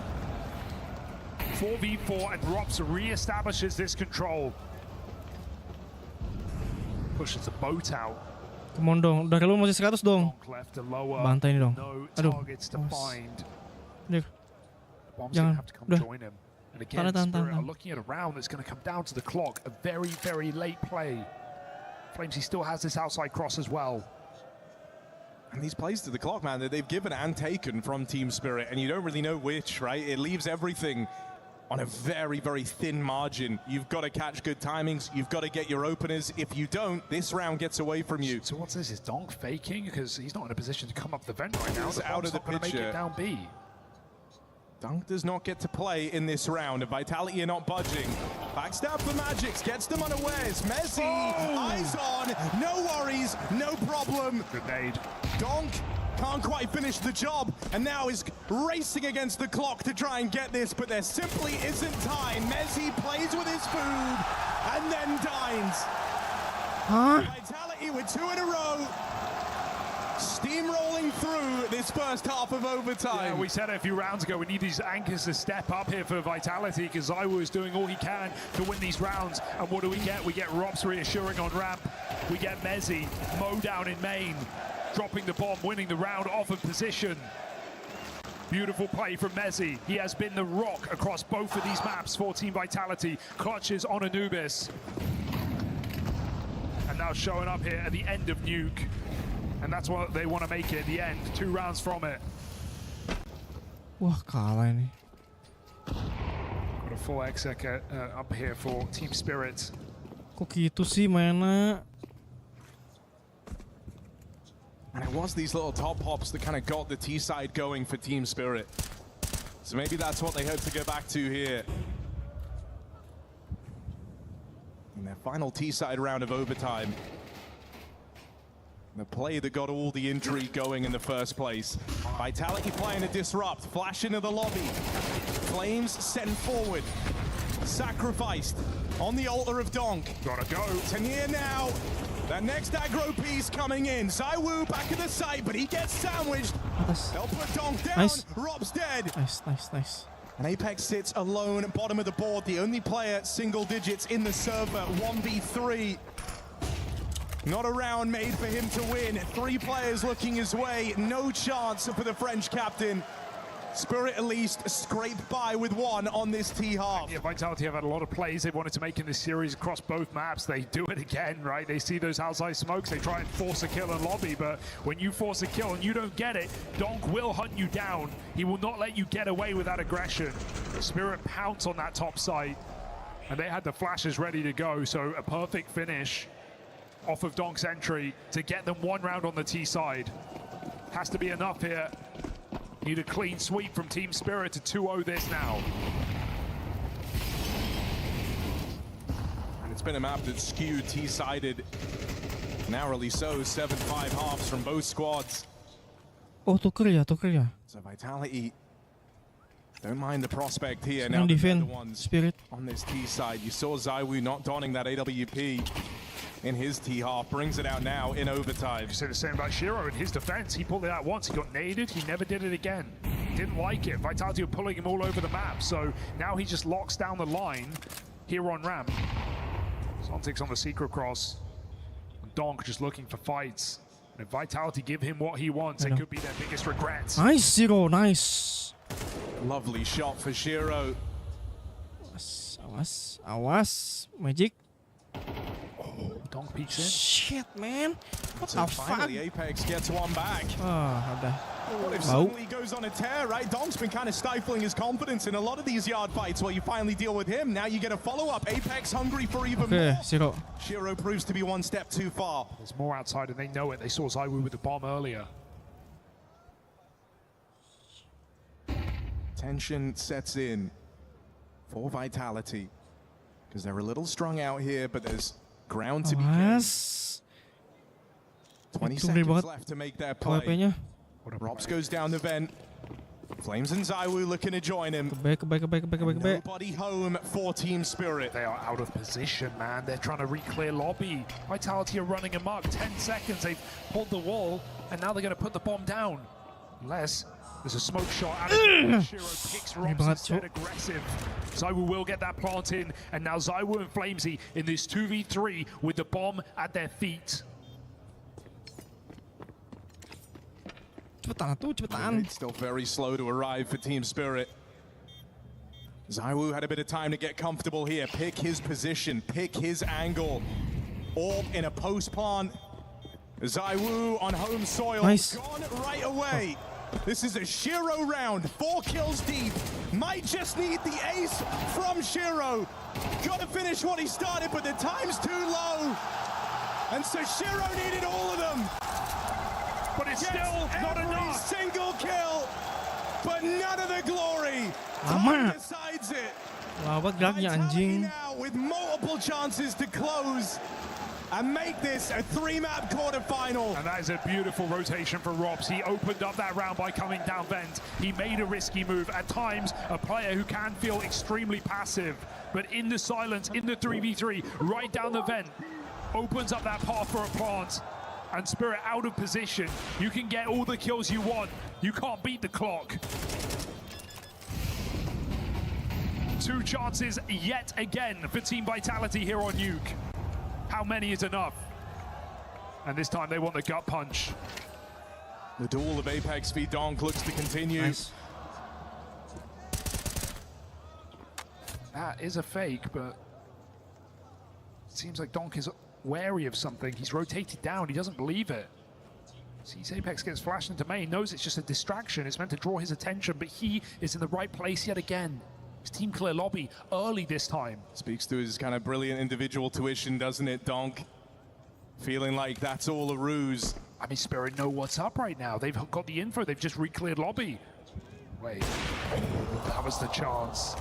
4v4, and Rops re-establishes this control. Pushes the boat out. Come on dong. Udah kalau masih 100 dong. Left to lower. Bantai ini dong. No Aduh. targets to find. Nir. Bomb's Jangan. going to have to come Udah. join him. And again, Tahan. Spirit are looking at a round that's going to come down to the clock. A very, very late play. Flames, he still has this outside cross as well. And these plays to the clock, man, that they've given and taken from Team Spirit, and you don't really know which, right? It leaves everything on a very, very thin margin. You've got to catch good timings. You've got to get your openers. If you don't, this round gets away from you. So what's this? Is Donk faking? Because he's not in a position to come up the vent right now. He's out of the going to make picture. it down B. Dunk does not get to play in this round. Vitality are not budging. Backstab for Magix, gets them unawares. Messi, eyes on, no worries, no problem. Grenade. Donk can't quite finish the job, and now is racing against the clock to try and get this, but there simply isn't time. Messi plays with his food, and then dines. Huh? Vitality with 2 in a row. Steamrolling through this first half of overtime. Yeah, we said it a few rounds ago, we need these anchors to step up here for Vitality, because Zaiwu is doing all he can to win these rounds. And what do we get? We get Rops reassuring on ramp. We get Mezzi, mow down in main, dropping the bomb, winning the round off of position. Beautiful play from Mezzi. He has been the rock across both of these maps for Team Vitality. Clutches on Anubis. And now showing up here at the end of Nuke. And that's what they want to make it at the end. 2 rounds from it. Wah, kalah ini. Got a full exec up here for Team Spirit. Kok gitu sih mainnya? And it was these little top hops that kind of got the T side going for Team Spirit. So maybe that's what they hope to go back to here. In their final T side round of overtime. The play that got all the intrigue going in the first place. Vitality playing a disrupt, flash into the lobby. Flames sent forward. Sacrificed on the altar of Donk. Gotta go. Tanir now. That next aggro piece coming in. ZywOo back at the site, but he gets sandwiched. They'll put Donk down. Nice. Rob's dead. Nice. And Apex sits alone at bottom of the board. The only player single digits in the server. 1v3. Not a round made for him to win. 3 players looking his way. No chance for the French captain. Spirit at least scraped by with 1 on this T-half. Yeah, Vitality have had a lot of plays they wanted to make in this series across both maps. They do it again, right? They see those outside smokes, they try and force a kill in lobby, but when you force a kill and you don't get it, Donk will hunt you down. He will not let you get away with that aggression. Spirit pounce on that top site, and they had the flashes ready to go, so a perfect finish off of Donk's entry to get them 1 round on the T side. Has to be enough here. Need a clean sweep from Team Spirit to 2-0 this now. And it's been a map that's skewed T-sided. Narrowly so, 7-5 halves from both squads. Oh, tuker ya. So Vitality don't mind the prospect here. Sekarang Now defend the ones Spirit. on this T side. You saw ZywOo not donning that AWP in his T-half, brings it out now in overtime. You say the same about Shiro in his defense. He pulled it out once, he got naded, he never did it again. Didn't like it. Vitality were pulling him all over the map, so now he just locks down the line here on ramp. Zontic's on the secret cross. Donk just looking for fights. And if Vitality give him what he wants, it could be their biggest regret. Nice, Zero, nice. Lovely shot for Shiro. Awas, Magic. Donk peeks in. Shit, man. What So the fuck? finally Apex gets 1 back. Udah. What if suddenly he goes on a tear, right? Donk's been kind of stifling his confidence in a lot of these yard fights while you finally deal with him. Now you get a follow-up. Apex hungry for even more. Zero. Shiro proves to be 1 step too far. There's more outside and they know it. They saw ZywOo with the bomb earlier. Tension sets in for Vitality because they're a little strung out here, but there's ground to be gained. 20 seconds left to make their play. Robs goes down the vent. Flames and ZywOo looking to join him. Nobody home for Team Spirit. They are out of position, man. They're trying to re-clear lobby. Vitality are running amok. 10 seconds, they've pulled the wall, and now they're going to put the bomb down. Unless there's a smoke shot out of Shiro picks Robs instead aggressive. ZywOo will get that plant in, and now ZywOo and Flamesy in this 2v3 with the bomb at their feet. It's still very slow to arrive for Team Spirit. ZywOo had a bit of time to get comfortable here, pick his position, pick his angle. Orb in a post plant. ZywOo on home soil, gone right away. This is a Shiro round, 4 kills deep. Might just need the ace from Shiro. Got to finish what he started, but the time's too low. And so Shiro needed all of them. But it's still not enough. Single kill, but none of the glory. Time decides it. Lawat geraknya anjing. Now with multiple chances to close and make this a 3-map quarterfinal. And that is a beautiful rotation for Robs. He opened up that round by coming down vent. He made a risky move. At times, a player who can feel extremely passive, but in the silence, in the 3v3, right down the vent, opens up that path for a plant. And Spirit out of position. You can get all the kills you want. You can't beat the clock. 2 chances yet again for Team Vitality here on Nuke. How many is enough? And this time they want the gut punch. The duel of Apex v Donk looks to continue. Nice. That is a fake, but it seems like Donk is wary of something. He's rotated down. He doesn't believe it. Sees Apex gets flashed into main, knows it's just a distraction. It's meant to draw his attention, but he is in the right place yet again. His team clear lobby early this time. Speaks to his kind of brilliant individual tuition, doesn't it, Donk? Feeling like that's all a ruse. I mean, Spirit know what's up right now. They've got the info. They've just re-cleared lobby. Wait, that was the chance.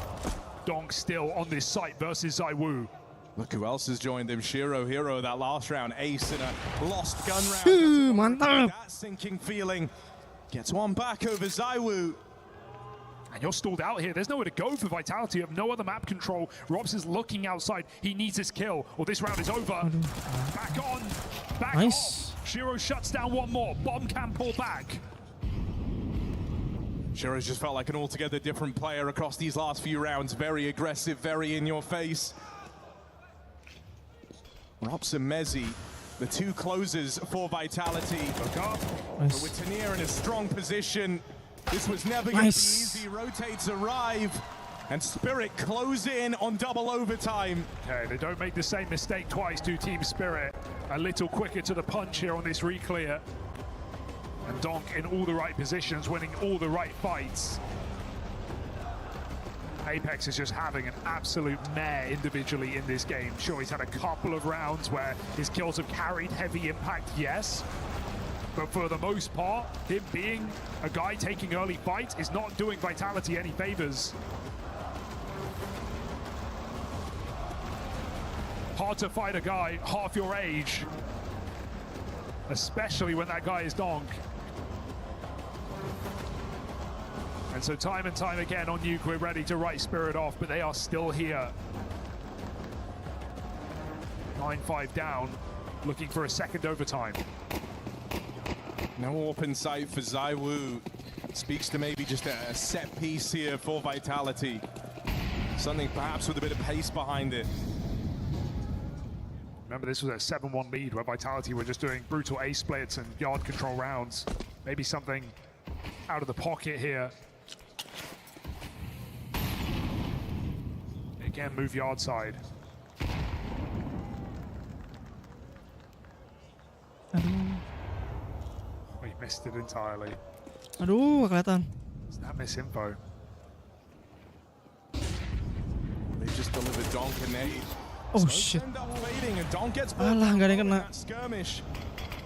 Donk still on this site versus ZywOo. Look who else has joined him. Shiro Hero that last round. Ace in a lost gun round. Mantap. That sinking feeling. Gets one back over ZywOo. And you're stalled out here. There's nowhere to go for Vitality. You have no other map control. Robs is looking outside. He needs his kill, or this round is over. Back on. Back Nice. off. Shiro shuts down one more. Bomb can pull back. Shiro's just felt like an altogether different player across these last few rounds. Very aggressive, very in your face. Rops and Mezzi, the two closers for Vitality. Look up. But with Tanir in a strong position, this was never going to be easy. Rotates arrive, and Spirit close in on double overtime. Okay, they don't make the same mistake twice, do Team Spirit. A little quicker to the punch here on this re-clear. And Donk in all the right positions, winning all the right fights. Apex is just having an absolute mare individually in this game. Sure, he's had a couple of rounds where his kills have carried heavy impact, yes. But for the most part, him being a guy taking early fights is not doing Vitality any favors. Hard to fight a guy half your age, especially when that guy is Donk. And so time and time again on Nuke, we're ready to write Spirit off, but they are still here. 9-5 down, looking for a second overtime. No open sight for ZywOo. Speaks to maybe just a set piece here for Vitality. Something perhaps with a bit of pace behind it. Remember, this was a 7-1 lead where Vitality were just doing brutal A splits and yard control rounds. Maybe something out of the pocket here. Again, move yard side. Oh, he missed it entirely. Aduh, kelihatan. Is that misinfo? They just delivered Donk and nade. Oh shit. And Donk gets Alah, nggak ada yang kena. skirmish.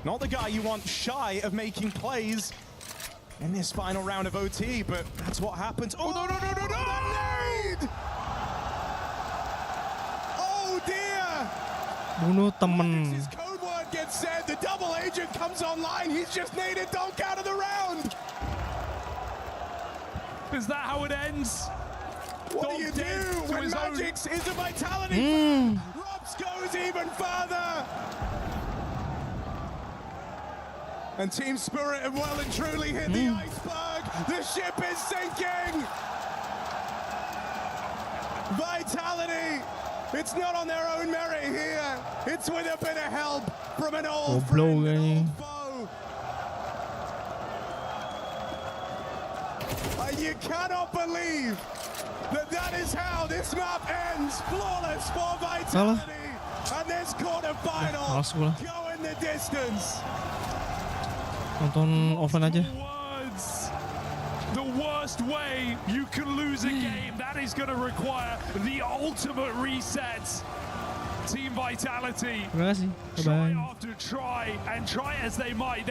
Not the guy you want shy of making plays in this final round of OT, but that's what happens. Oh, no, no, no, no, no! Nade! Oh, dear! Bunuh temen. His code word gets said. The double agent comes online. He's just naded Donk out of the round. Is that how it ends? What do you do when Magix is a Vitality? Robs goes even further. And Team Spirit have well and truly hit the iceberg. The ship is sinking. Vitality, it's not on their own merit here. It's with a bit of help from an old friend, an old foe. You cannot believe that is how this map ends. Flawless for Vitality. And this quarterfinal go in the distance. Nonton oven aja. The worst way you can lose a game, that is going to require the ultimate reset. Team Vitality. Terima kasih. Bye-bye. Try after try, and try as they might.